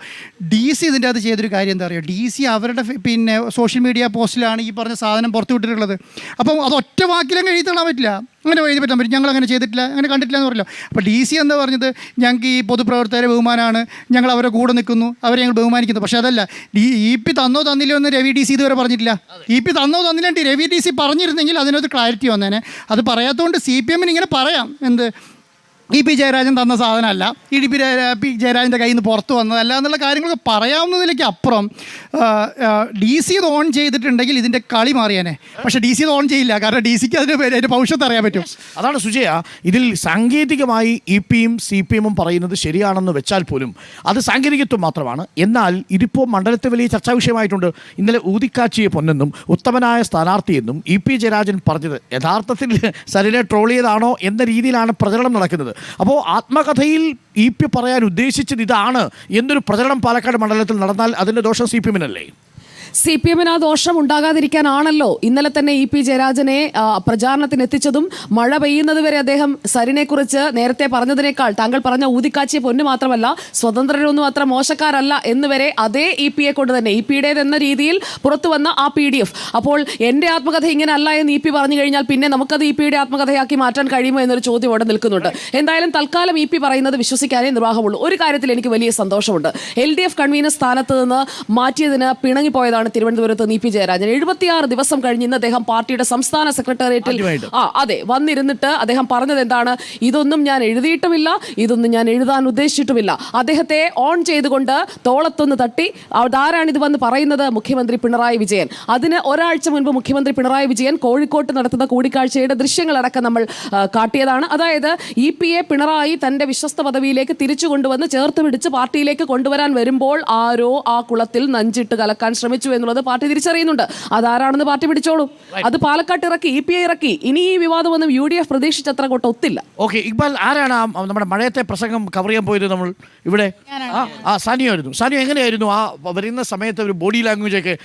Speaker 4: DC ഇതിൻ്റെ അത് ചെയ്തൊരു കാര്യം എന്താ പറയുക, DC അവരുടെ പിന്നെ സോഷ്യൽ മീഡിയ പോസ്റ്റിലാണ് ഈ പറഞ്ഞ സാധനം പുറത്തു വിട്ടിട്ടുള്ളത്. അപ്പം അത് ഒറ്റ വാക്കിലങ്ങ് എഴുതി തള്ളാൻ പറ്റില്ല, അങ്ങനെ എഴുതി പറ്റാൻ പറ്റും. ഞങ്ങൾ അങ്ങനെ ചെയ്തിട്ടില്ല, അങ്ങനെ കണ്ടിട്ടില്ല എന്ന് പറയില്ല. അപ്പോൾ DC എന്താ പറഞ്ഞത്, ഞങ്ങൾക്ക് ഈ പൊതുപ്രവർത്തകരെ ബഹുമാനമാണ്, ഞങ്ങൾ അവരെ കൂടെ നിൽക്കുന്നു, അവരെ ഞങ്ങൾ ബഹുമാനിക്കുന്നു. പക്ഷേ അതല്ല, EP തന്നോ തന്നില്ലോ എന്ന് രവി DC ഇതുവരെ പറഞ്ഞിട്ടില്ല. EP തന്നോ തന്നില്ല രവി DC പറഞ്ഞിരുന്നെങ്കിൽ അതിനകത്ത് ക്ലാരിറ്റി വന്നേനെ. അത് പറയാത്തതുകൊണ്ട് CPM ഇങ്ങനെ പറയാം, എന്ത് EP ജയരാജൻ തന്ന സാധനമല്ല, EP ജയരാജൻ്റെ കയ്യിൽ നിന്ന് പുറത്ത് വന്നതല്ല എന്നുള്ള കാര്യങ്ങളൊക്കെ പറയാവുന്നതിലേക്ക് അപ്പുറം DC ഇത് ഓൺ ചെയ്തിട്ടുണ്ടെങ്കിൽ ഇതിൻ്റെ കളി മാറിയാനെ. പക്ഷേ DC ഇത് ഓൺ ചെയ്യില്ല, കാരണം DCക്ക് അതിൻ്റെ ഭവിഷ്യത്ത് അറിയാൻ പറ്റും.
Speaker 2: അതാണ് സുജയ, ഇതിൽ സാങ്കേതികമായി EPയും CPMും പറയുന്നത് ശരിയാണെന്ന് വെച്ചാൽ പോലും അത് സാങ്കേതികത്വം മാത്രമാണ്. എന്നാൽ ഇതിപ്പോൾ മണ്ഡലത്തെ വലിയ ചർച്ചാ വിഷയമായിട്ടുണ്ട്. ഇന്നലെ ഊതിക്കാച്ചിയെ പൊന്നെന്നും ഉത്തമനായ സ്ഥാനാർത്ഥിയെന്നും EP ജയരാജൻ പറഞ്ഞത് യഥാർത്ഥത്തിൽ സരിനെ ട്രോൾ ചെയ്താണോ എന്ന രീതിയിലാണ് പ്രചരണം നടക്കുന്നത്. അപ്പോൾ ആത്മകഥയിൽ EP പറയാൻ ഉദ്ദേശിച്ചത് ഇതാണ് എന്നൊരു പ്രചരണം പാലക്കാട് മണ്ഡലത്തിൽ നടന്നാൽ അതിൻ്റെ ദോഷം CPMനല്ലേ?
Speaker 3: CPMന് ആ ദോഷം ഉണ്ടാകാതിരിക്കാനാണല്ലോ ഇന്നലെ തന്നെ EP ജയരാജനെ പ്രചാരണത്തിന് എത്തിച്ചതും. മഴ പെയ്യുന്നത് വരെ അദ്ദേഹം സരിനെക്കുറിച്ച് നേരത്തെ പറഞ്ഞതിനേക്കാൾ താങ്കൾ പറഞ്ഞ ഊതിക്കാച്ചിയ പൊന്നു മാത്രമല്ല, സ്വതന്ത്രരൊന്നും അത്ര മോശക്കാരല്ല എന്ന് വരെ അതേ EPയെ കൊണ്ട് തന്നെ EPയുടേതെന്ന രീതിയിൽ പുറത്തു വന്ന ആ PDF. അപ്പോൾ എൻ്റെ ആത്മകഥ ഇങ്ങനെ അല്ല എന്ന് EP പറഞ്ഞു കഴിഞ്ഞാൽ പിന്നെ നമുക്കത് EPയുടെ ആത്മകഥയാക്കി മാറ്റാൻ കഴിയുമോ എന്നൊരു ചോദ്യം അവിടെ നിൽക്കുന്നുണ്ട്. എന്തായാലും തൽക്കാലം EP പറയുന്നത് വിശ്വസിക്കാനേ നിർവാഹമുള്ളൂ. ഒരു കാര്യത്തിൽ എനിക്ക് വലിയ സന്തോഷമുണ്ട്, LDF കൺവീനർ സ്ഥാനത്ത് നിന്ന് മാറ്റിയതിന് പിണങ്ങിപ്പോയതാണ് തിരുവനന്തപുരത്ത് EP ജയരാജൻ. 76 ദിവസം കഴിഞ്ഞ് ഇന്ന് അദ്ദേഹം പാർട്ടിയുടെ സംസ്ഥാന സെക്രട്ടേറിയറ്റിൽ അതെ വന്നിരുന്നിട്ട് അദ്ദേഹം പറഞ്ഞത് എന്താണ്, ഇതൊന്നും ഞാൻ എഴുതിയിട്ടുമില്ല, ഇതൊന്നും ഞാൻ എഴുതാൻ ഉദ്ദേശിച്ചിട്ടുമില്ല. അദ്ദേഹത്തെ ഓൺ ചെയ്തുകൊണ്ട് തോളത്തൊന്ന് തട്ടി അതാരാണിത് വന്ന് പറയുന്നത്, മുഖ്യമന്ത്രി പിണറായി വിജയൻ. അതിന് ഒരാഴ്ച മുൻപ് മുഖ്യമന്ത്രി പിണറായി വിജയൻ കോഴിക്കോട്ട് നടത്തുന്ന കൂടിക്കാഴ്ചയുടെ ദൃശ്യങ്ങളടക്കം നമ്മൾ കാട്ടിയതാണ്. അതായത് EPയെ പിണറായി തന്റെ വിശ്വസ്ത പദവിയിലേക്ക് തിരിച്ചു കൊണ്ടുവന്ന് ചേർത്ത് പിടിച്ച് പാർട്ടിയിലേക്ക് കൊണ്ടുവരാൻ വരുമ്പോൾ ആരോ ആ കുളത്തിൽ നഞ്ചിട്ട് കലക്കാൻ ശ്രമിച്ചു എന്നുള്ളത് പാർട്ടി തിരിച്ചറിയുന്നുണ്ട്. അതാരാണെന്ന് പാർട്ടി പിടിച്ചോളും. അത് പാലക്കാട്ട് ഇറക്കി, EPയെ ഇറക്കി. ഇനി ഈ വിവാദമൊന്നും UDF പ്രതീക്ഷിച്ചത്ര കൊണ്ട് ഒത്തില്ല.
Speaker 2: ഓക്കെ, ഇക്ബാൽ, ആരാണ് നമ്മുടെ മഴയത്തെ പ്രസംഗം കവർ ചെയ്യാൻ പോയത് നമ്മൾ ഇവിടെ? സാനിയ ആയിരുന്നു. സാനിയ എങ്ങനെയായിരുന്നു ആ വരുന്ന സമയത്ത് ഒരു ബോഡി ലാംഗ്വേജ് ഒക്കെ?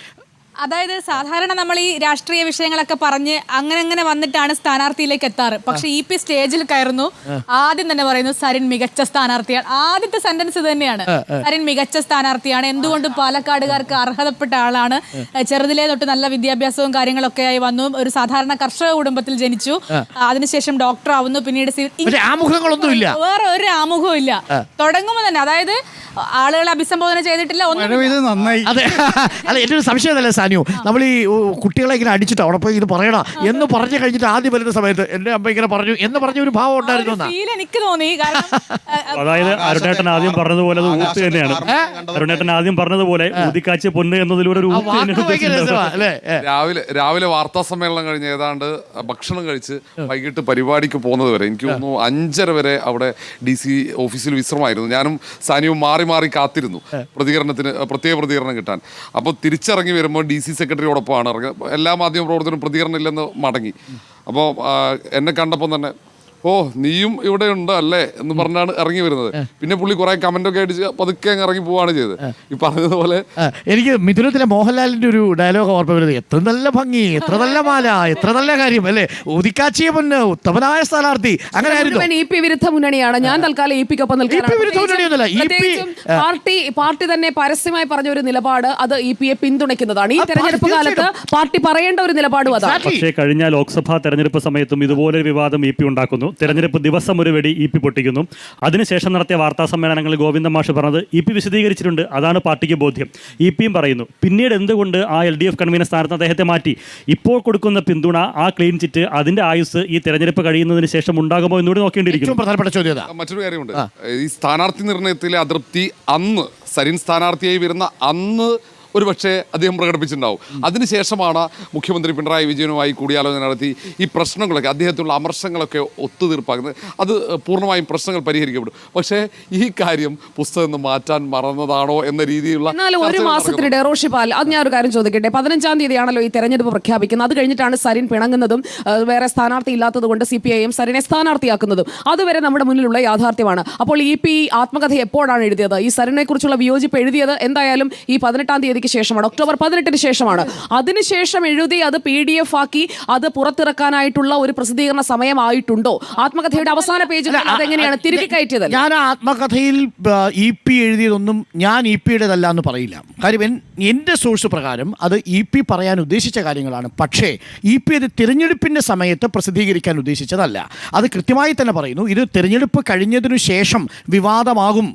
Speaker 7: അതായത് സാധാരണ നമ്മൾ ഈ രാഷ്ട്രീയ വിഷയങ്ങളൊക്കെ പറഞ്ഞ് അങ്ങനെ വന്നിട്ടാണ് സ്ഥാനാർത്ഥിയിലേക്ക് എത്താറ്. പക്ഷെ EP സ്റ്റേജിൽ കയറുന്നു, ആദ്യം തന്നെ പറയുന്നു സരിൻ മികച്ച സ്ഥാനാർത്ഥിയാണ്. ആദ്യത്തെ സെന്റൻസ് ഇത് തന്നെയാണ്, സരിൻ മികച്ച സ്ഥാനാർത്ഥിയാണ്, എന്തുകൊണ്ടും പാലക്കാടുകാർക്ക് അർഹതപ്പെട്ട ആളാണ്, ചെറുതിലേ തൊട്ട് നല്ല വിദ്യാഭ്യാസവും കാര്യങ്ങളൊക്കെ ആയി വന്നു, ഒരു സാധാരണ കർഷക കുടുംബത്തിൽ ജനിച്ചു, അതിനുശേഷം ഡോക്ടർ ആവുന്നു, പിന്നീട് വേറെ ഒരു ആമുഖവും ഇല്ല. തുടങ്ങുമ്പോൾ തന്നെ അതായത് ആളുകളെ അഭിസംബോധന ചെയ്തിട്ടില്ല,
Speaker 2: അതെ. അല്ല, എൻ്റെ ഒരു സംശയമല്ല സാനിയോ, നമ്മൾ ഈ കുട്ടികളെ ഇങ്ങനെ അടിച്ചിട്ട് അവിടെ പോയി ഇത് പറയണ എന്ന് പറഞ്ഞു കഴിഞ്ഞിട്ട് ആദ്യം വരുന്ന സമയത്ത് എൻ്റെ അമ്മ ഇങ്ങനെ പറഞ്ഞു എന്ന് പറഞ്ഞ ഒരു ഭാവം ഉണ്ടായിരുന്നു.
Speaker 7: എനിക്ക് തോന്നി,
Speaker 1: അതായത് അരുണേട്ടൻ ആദ്യം പറഞ്ഞതുപോലെ അത് ഊത്ത് തന്നെയാണ്. അരുണേട്ടൻ ആദ്യം പറഞ്ഞതുപോലെ ഊതിക്കാച്ചിയ പൊന്ന് എന്നതിലൂടെ ഒരു
Speaker 5: രാവിലെ വാർത്താ സമ്മേളനം കഴിഞ്ഞ് ഏതാണ്ട് ഭക്ഷണം കഴിച്ച് വൈകിട്ട് പരിപാടിക്ക് പോകുന്നത് വരെ എനിക്ക് തോന്നുന്നു 5:30 വരെ അവിടെ DC ഓഫീസിൽ വിശ്രമമായിരുന്നു. ഞാനും സാനിയും മാറി കാത്തിരുന്നു പ്രത്യേക പ്രതികരണം കിട്ടാൻ. അപ്പോൾ തിരിച്ചിറങ്ങി വരുമ്പോൾ DC സെക്രട്ടറിയോടൊപ്പമാണ് ഇറങ്ങുക. എല്ലാ മാധ്യമ പ്രവർത്തകരും പ്രതികരണം ഇല്ലെന്ന് മടങ്ങി. അപ്പോൾ എന്നെ കണ്ടപ്പോൾ തന്നെ ഓ നീയും ഇവിടെ ഉണ്ട് അല്ലേ എന്ന് പറഞ്ഞാണ് ഇറങ്ങി വരുന്നത്. പിന്നെ പുള്ളി കുറെ കമന്റൊക്കെ അടിച്ച് പതുക്കെ അങ്ങ് ഇറങ്ങി പോവാണ് ചെയ്തത്. ഈ പറഞ്ഞതുപോലെ
Speaker 2: എനിക്ക് മിഥുനത്തിലെ മോഹൻലാലിന്റെ ഒരു ഡയലോഗ് ഓർമ്മ വരുന്നത്, എത്ര നല്ല ഭംഗി, എത്ര നല്ല മാല, എത്ര നല്ല കാര്യം അല്ലേ, ഊതിക്കാച്ചിയ പൊന്ന്, ഉത്തമനായ സ്ഥാനാർത്ഥി. അങ്ങനെ
Speaker 3: EP വിരുദ്ധ മുന്നണിയാണ്. ഞാൻ തൽക്കാലം EPക്കൊപ്പം പാർട്ടി തന്നെ പരസ്യമായി പറഞ്ഞ ഒരു നിലപാട് അത് EPയെ പിന്തുണയ്ക്കുന്നതാണ്. ഈ തെരഞ്ഞെടുപ്പ് കാലത്ത് പാർട്ടി പറയേണ്ട ഒരു നിലപാടും അതാണ്.
Speaker 1: പക്ഷേ കഴിഞ്ഞ ലോക്സഭാ തെരഞ്ഞെടുപ്പ് സമയത്തും ഇതുപോലൊരു വിവാദം EP ഉണ്ടാക്കുന്നു. തെരഞ്ഞെടുപ്പ് ദിവസം ഒരു വെടി EP പൊട്ടിക്കുന്നു. അതിനുശേഷം നടത്തിയ വാർത്താ സമ്മേളനങ്ങളിൽ ഗോവിന്ദ മാഷ് പറഞ്ഞത് EP വിശദീകരിച്ചിട്ടുണ്ട്, അതാണ് പാർട്ടിക്ക് ബോധ്യം. EPയും പറയുന്നു പിന്നീട് എന്തുകൊണ്ട് ആ LDF കൺവീനർ സ്ഥാനത്ത് അദ്ദേഹത്തെ മാറ്റി. ഇപ്പോൾ കൊടുക്കുന്ന പിന്തുണ, ആ ക്ലീൻ ചിറ്റ്, അതിന്റെ ആയുസ് ഈ തെരഞ്ഞെടുപ്പ് കഴിയുന്നതിന് ശേഷം ഉണ്ടാകുമോ എന്നൂടെ നോക്കേണ്ടിയിരിക്കുന്നു.
Speaker 2: പ്രധാനപ്പെട്ട ചോദ്യം
Speaker 5: മറ്റൊരു കാര്യമുണ്ട്, ഈ സ്ഥാനാർത്ഥി നിർണയത്തിലെ അതൃപ്തി അന്ന് സരിൻ സ്ഥാനാർത്ഥിയായി വരുന്ന അന്ന് ഒരുപക്ഷെ അദ്ദേഹം പ്രകടിപ്പിച്ചിട്ടുണ്ടാവും. അതിനുശേഷമാണ് മുഖ്യമന്ത്രി പിണറായി വിജയനുമായി കൂടിയാലോചന നടത്തി ഈ പ്രശ്നങ്ങളൊക്കെ അദ്ദേഹത്തിനുള്ള അമർഷങ്ങളൊക്കെ ഒത്തുതീർപ്പാക്കുന്നത്. അത് പൂർണ്ണമായും പ്രശ്നങ്ങൾ പരിഹരിക്കപ്പെടും. പക്ഷേ ഈ കാര്യം പുസ്തകം നിന്ന് മാറ്റാൻ മറന്നതാണോ എന്ന രീതിയിലുള്ള
Speaker 3: എന്നാലും ഒരു മാസത്തിനിടെ റോഷിപാൽ, അത് ഞാൻ ഒരു കാര്യം ചോദിക്കട്ടെ, 15-ാം തീയതിയാണല്ലോ ഈ തെരഞ്ഞെടുപ്പ് പ്രഖ്യാപിക്കുന്നത്. അത് കഴിഞ്ഞിട്ടാണ് സരിൻ പിണങ്ങുന്നതും വേറെ സ്ഥാനാർത്ഥി ഇല്ലാത്തത് കൊണ്ട് CPIM സരിനെ സ്ഥാനാർത്ഥിയാക്കുന്നതും. അതുവരെ നമ്മുടെ മുന്നിലുള്ള യാഥാർത്ഥ്യമാണ്. അപ്പോൾ EP ആത്മകഥ എപ്പോഴാണ് എഴുതിയത്? ഈ സരിനെ കുറിച്ചുള്ള വിയോജിപ്പ് എഴുതിയത് എന്തായാലും ഈ 18-ാം തീയതിക്ക് ശേഷമാണ്, ഒക്ടോബർ 18-ന് ശേഷമാണ്. അതിനുശേഷം എഴുതി അത് PDF ആക്കി അത് പുറത്തിറക്കാനായിട്ടുള്ള ഒരു പ്രസിദ്ധീകരണ സമയമായിട്ടുണ്ടോ? ആത്മകഥയുടെ അവസാന പേജിൽ അതെങ്ങനെയാണ് തിരികെ കയറ്റിയത്?
Speaker 2: ഞാൻ ആ ആത്മകഥയിൽ EP എഴുതിയതൊന്നും ഞാൻ EP-യുടേതല്ല എന്ന് പറയില്ല. കാര്യം എൻ്റെ സോഴ്സ് പ്രകാരം അത് EP പറയാൻ ഉദ്ദേശിച്ച കാര്യങ്ങളാണ്. പക്ഷേ EP അത് തിരഞ്ഞെടുപ്പിൻ്റെ സമയത്ത് പ്രസിദ്ധീകരിക്കാൻ ഉദ്ദേശിച്ചതല്ല. അത് കൃത്യമായി തന്നെ പറയുന്നു. ഇത് തിരഞ്ഞെടുപ്പ് കഴിഞ്ഞതിനു ശേഷം വിവാദമാകും,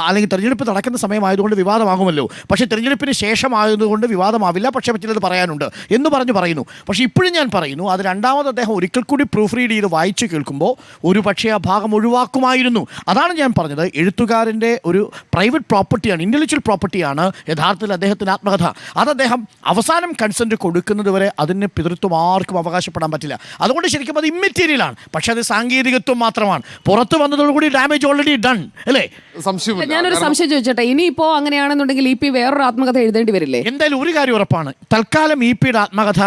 Speaker 2: അല്ലെങ്കിൽ തിരഞ്ഞെടുപ്പ് നടക്കുന്ന സമയമായതുകൊണ്ട് വിവാദമാകുമല്ലോ. പക്ഷേ തിരഞ്ഞെടുപ്പിന് ശേഷമായതുകൊണ്ട് വിവാദമാവില്ല, പക്ഷേ ചിലത് പറയാനുണ്ട് എന്ന് പറയുന്നു. പക്ഷേ ഇപ്പോഴും ഞാൻ പറയുന്നു, അത് രണ്ടാമത് അദ്ദേഹം ഒരിക്കൽ കൂടി പ്രൂഫ് റീഡ് ചെയ്ത് വായിച്ച് കേൾക്കുമ്പോൾ ഒരു പക്ഷേ ആ ഭാഗം ഒഴിവാക്കുമായിരുന്നു. അതാണ് ഞാൻ പറഞ്ഞത്. എഴുത്തുകാരൻ്റെ ഒരു പ്രൈവറ്റ് പ്രോപ്പർട്ടിയാണ്, ഇൻ്റലക്ച്വൽ പ്രോപ്പർട്ടിയാണ് യഥാർത്ഥത്തിൽ അദ്ദേഹത്തിൻ്റെ ആത്മകഥ. അത് അദ്ദേഹം അവസാനം കൺസെൻറ്റ് കൊടുക്കുന്നത് വരെ അതിന് പിതൃത്വം ആർക്കും അവകാശപ്പെടാൻ പറ്റില്ല. അതുകൊണ്ട് ശരിക്കും അത് ഇമ്മെറ്റീരിയലാണ്. പക്ഷേ അത് സാങ്കേതികത്വം മാത്രമാണ്. പുറത്ത് വന്നതോടുകൂടി ഡാമേജ് ഓൾറെഡി ഡൺ അല്ലേ?
Speaker 3: ഞാനൊരു സംശയം ചോദിച്ചോട്ടെ, ഇനിയിപ്പോ അങ്ങനെയാണെന്നുണ്ടെങ്കിൽ EP വേറൊരു ആത്മകഥ എഴുതേണ്ടി വരില്ലേ?
Speaker 2: എന്തായാലും ഒരു കാര്യം ഉറപ്പാണ്, തൽക്കാലം EP-യുടെ ആത്മകഥ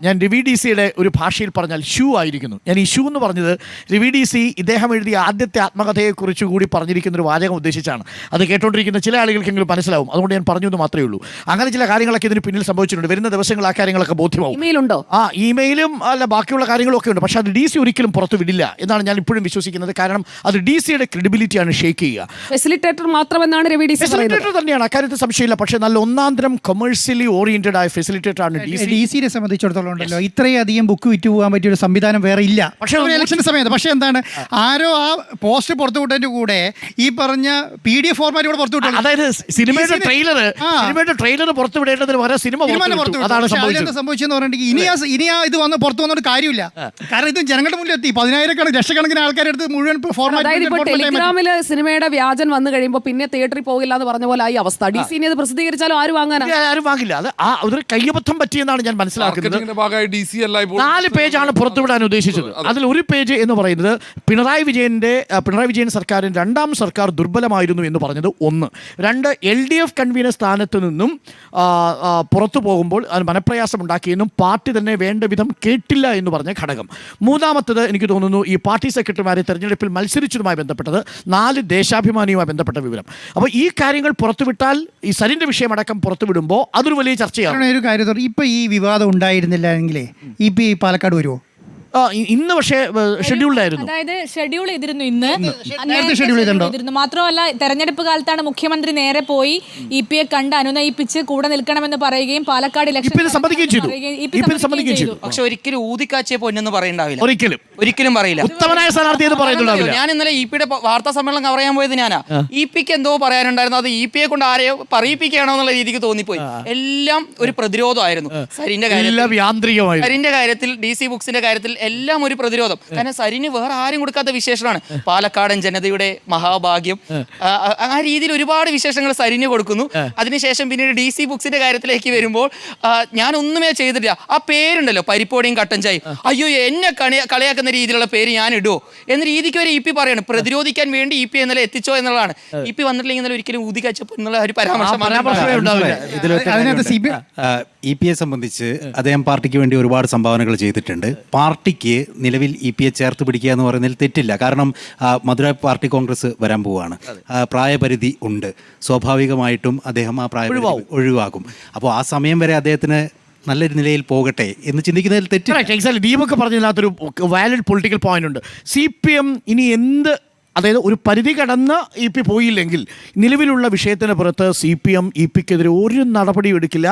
Speaker 2: ഞാൻ രവി DC-യുടെ ഒരു ഭാഷയിൽ പറഞ്ഞാൽ ഷൂ ആയിരിക്കുന്നു. ഞാൻ ഈ ഷൂ എന്ന് പറഞ്ഞത് രവി DC ഇദ്ദേഹം എഴുതിയ ആദ്യത്തെ ആത്മകഥയെക്കുറിച്ച് കൂടി പറഞ്ഞിരിക്കുന്ന ഒരു വാചകം ഉദ്ദേശിച്ചാണ്. അത് കേട്ടോണ്ടിരിക്കുന്ന ചില ആളുകൾക്കെങ്കിലും മനസ്സിലാവും. അതുകൊണ്ട് ഞാൻ പറഞ്ഞു എന്ന് മാത്രമേ ഉള്ളൂ. അങ്ങനെ ചില കാര്യങ്ങളൊക്കെ ഇതിന് പിന്നിൽ സംഭവിച്ചിട്ടുണ്ട്. വരുന്ന ദിവസങ്ങൾ ആ കാര്യങ്ങളൊക്കെ ബോധ്യമാവും.
Speaker 3: ഇമെയിലുണ്ടോ?
Speaker 2: ഇമെയിലും അല്ല ബാക്കിയുള്ള കാര്യങ്ങളൊക്കെ ഉണ്ട്. പക്ഷേ അത് DC ഒരിക്കലും പുറത്തു വിടില്ല എന്നാണ് ഞാൻ ഇപ്പോഴും വിശ്വസിക്കുന്നത്. കാരണം അത് DC-യുടെ ക്രെഡിബിലിറ്റിയാണ് ഷേക്ക് ചെയ്യുക.
Speaker 3: ഫെസിലിറ്റേറ്റർ മാത്രമെന്നാണ് രവി DC
Speaker 2: ഫെസിലിറ്റേറ്റർ തന്നെയാണ്, അക്കാര്യത്തിൽ സംശയമില്ല. പക്ഷേ നല്ല ഒന്നാന്തരം കൊമേഴ്സ്യലി ഓറിയന്റഡ് ആയ ഫെസിലിറ്റേറ്റർ ആണ്
Speaker 4: DC-യെ സംബന്ധിച്ചിടത്തോളം ഉണ്ടല്ലോ, ഇത്രയധികം ബുക്ക് വിറ്റ് പോകാൻ പറ്റിയ ഒരു സംവിധാനം വേറെ ഇല്ല. പക്ഷേ ഒരു ഇലക്ഷന്റെ സമയത്ത് പക്ഷേ എന്താണ്, ആരോ ആ പോസ്റ്റ് പുറത്തു വിട്ടതിന്റെ കൂടെ ഈ പറഞ്ഞ PDF ഫോർമാറ്റ് കൂടെ പുറത്തു വിട്ടു.
Speaker 2: അതായത് സിനിമയുടെ ട്രെയിലർ പുറത്തു വിടേണ്ടതിന് വരെ സിനിമ അതാണ്
Speaker 4: സംഭവിച്ചെന്ന് പറഞ്ഞിട്ടുണ്ടെങ്കിൽ ഇനി ഇത് വന്ന് പുറത്തു വന്നൊരു കാര്യമില്ല. കാരണം ഇത് ജനങ്ങളുടെ മുന്നിൽ എത്തി 10,000 ലക്ഷക്കണക്കിന് ആൾക്കാരെടുത്ത് മുഴുവൻ
Speaker 3: ഫോർമാറ്റ്. ടെലിഗ്രാമില് സിനിമയുടെ വ്യാജൻ വന്നു കഴിയുമ്പോൾ പിന്നെ തിയേറ്ററിൽ പോകില്ല എന്ന് പറഞ്ഞ പോലെ ആയി അവസ്ഥ. DC-നെ അത് പ്രസിദ്ധീകരിച്ചാലും ആരും
Speaker 2: വാങ്ങില്ല. അത് അതൊരു കയ്യബദ്ധം പറ്റിയെന്നാണ് ഞാൻ മനസ്സിലാക്കുന്നത്. 4 പേജാണ് പുറത്തുവിടാൻ ഉദ്ദേശിച്ചത്. അതിൽ ഒരു പേജ് എന്ന് പറയുന്നത് പിണറായി വിജയൻ സർക്കാരിൻ്റെ 2ാം സർക്കാർ ദുർബലമായിരുന്നു എന്ന് പറഞ്ഞത് 1. 2 LDF കൺവീനർ സ്ഥാനത്ത് നിന്നും പുറത്തു പോകുമ്പോൾ അത് മനപ്രയാസം ഉണ്ടാക്കിയെന്നും പാർട്ടി തന്നെ വേണ്ട വിധം കേട്ടില്ല എന്ന് പറഞ്ഞ ഘടകം. 3ാമത്തത് എനിക്ക് തോന്നുന്നു ഈ പാർട്ടി സെക്രട്ടറിമാരെ തെരഞ്ഞെടുപ്പിൽ മത്സരിച്ചതുമായി ബന്ധപ്പെട്ടത് 4 ദേശാഭിമാനിയുമായി ബന്ധപ്പെട്ട വിവരം. അപ്പോൾ ഈ കാര്യങ്ങൾ പുറത്തുവിട്ടാൽ ഈ സരിൻ്റെ വിഷയമടക്കം പുറത്തുവിടുമ്പോൾ അതൊരു വലിയ ചർച്ചയാണ്.
Speaker 4: ഒരു കാര്യം, ഇപ്പൊ ഈ വിവാദം ഉണ്ടായിരുന്നില്ല എങ്കിലേ EP പാലക്കാട് വരുമോ?
Speaker 2: ഇന്ന് പക്ഷേ ഷെഡ്യൂൾഡായിരുന്നു.
Speaker 7: അതായത് ഷെഡ്യൂൾ ചെയ്തിരുന്നു ഇന്ന്.
Speaker 4: ഷെഡ്യൂൾ ചെയ്തിരുന്നു.
Speaker 7: മാത്രമല്ല തെരഞ്ഞെടുപ്പ് കാലത്താണ് മുഖ്യമന്ത്രി നേരെ പോയി EP-യെ കണ്ട് അനുനയിപ്പിച്ച് കൂടെ നിൽക്കണമെന്ന് പറയുകയും പാലക്കാട് ഇലക്ഷൻ
Speaker 2: സമ്മതിക്കുകയും ചെയ്തു.
Speaker 9: പക്ഷെ ഒരിക്കലും ഊതിക്കാച്ചിയെ പൊന്നെന്ന് പറയണ്ടാവില്ല,
Speaker 2: ഒരിക്കലും പറയില്ല. ഉത്തമനായ സ്ഥാനാർത്ഥി എന്ന് പറയുന്നുണ്ടാവില്ല.
Speaker 9: ഞാൻ ഇന്നലെ EP-യുടെ വാർത്താ സമ്മേളനം കവർ ചെയ്യാൻ പോയത് ഞാനാ. EP-ക്ക് എന്തോ പറയാനുണ്ടായിരുന്നു, അത് EP-യെ കൊണ്ട് ആരെയോ പറയിപ്പിക്കുകയാണോ എന്നുള്ള രീതിക്ക് തോന്നിപ്പോയി. എല്ലാം ഒരു പ്രതിരോധമായിരുന്നു. സരിന്റെ കാര്യത്തിൽ DC ബുക്സിന്റെ കാര്യത്തിൽ എല്ലാം ഒരു പ്രതിരോധം. കാരണം സരിന് വേറെ ആരും കൊടുക്കാത്ത വിശേഷമാണ് പാലക്കാടൻ ജനതയുടെ മഹാഭാഗ്യം. ആ രീതിയിൽ ഒരുപാട് വിശേഷങ്ങൾ സരിന് കൊടുക്കുന്നു. അതിനുശേഷം പിന്നീട് DC ബുക്സിന്റെ കാര്യത്തിലേക്ക് വരുമ്പോൾ ഞാൻ ഒന്നുമേ ചെയ്തിട്ടില്ല. ആ പേരുണ്ടല്ലോ, പരിപ്പോടിയും കട്ടൻ ചായയും, അയ്യോ എന്നെ കളിയാക്കുന്ന രീതിയിലുള്ള പേര് ഞാൻ ഇടുവോ എന്ന രീതിക്ക് ഒരു EP പറയാണ്. പ്രതിരോധിക്കാൻ വേണ്ടി EP ഇന്നലെ എത്തിച്ചോ എന്നുള്ളതാണ്. EP വന്നിട്ടില്ലെങ്കിൽ ഇന്നലെ ഒരിക്കലും ഊതിക്കച്ചപ്പോ എന്നുള്ള ഒരു പരാമർശം.
Speaker 6: EP-യെ സംബന്ധിച്ച് അദ്ദേഹം പാർട്ടിക്ക് വേണ്ടി ഒരുപാട് സംഭാവനകൾ ചെയ്തിട്ടുണ്ട്. പാർട്ടിക്ക് നിലവിൽ EP-യെ ചേർത്ത് പിടിക്കുക എന്ന് പറയുന്നതിൽ തെറ്റില്ല. കാരണം മധുര പാർട്ടി കോൺഗ്രസ് വരാൻ പോവുകയാണ്. പ്രായപരിധി ഉണ്ട്. സ്വാഭാവികമായിട്ടും അദ്ദേഹം ആ പ്രായപരിധി ഒഴിവാക്കും. അപ്പോൾ ആ സമയം വരെ അദ്ദേഹത്തിന് നല്ലൊരു നിലയിൽ പോകട്ടെ എന്ന് ചിന്തിക്കുന്നതിൽ തെറ്റില്ല.
Speaker 2: ദീപക് പറഞ്ഞതിനകത്തൊരു വാലിഡ് പൊളിറ്റിക്കൽ പോയിന്റ് ഉണ്ട്. CPM ഇനി എന്ത്, അതായത് ഒരു പരിധി കടന്ന് EP പോയില്ലെങ്കിൽ നിലവിലുള്ള വിഷയത്തിന് പുറത്ത് CPM EP-ക്കെതിരെ ഒരു നടപടിയും എടുക്കില്ല.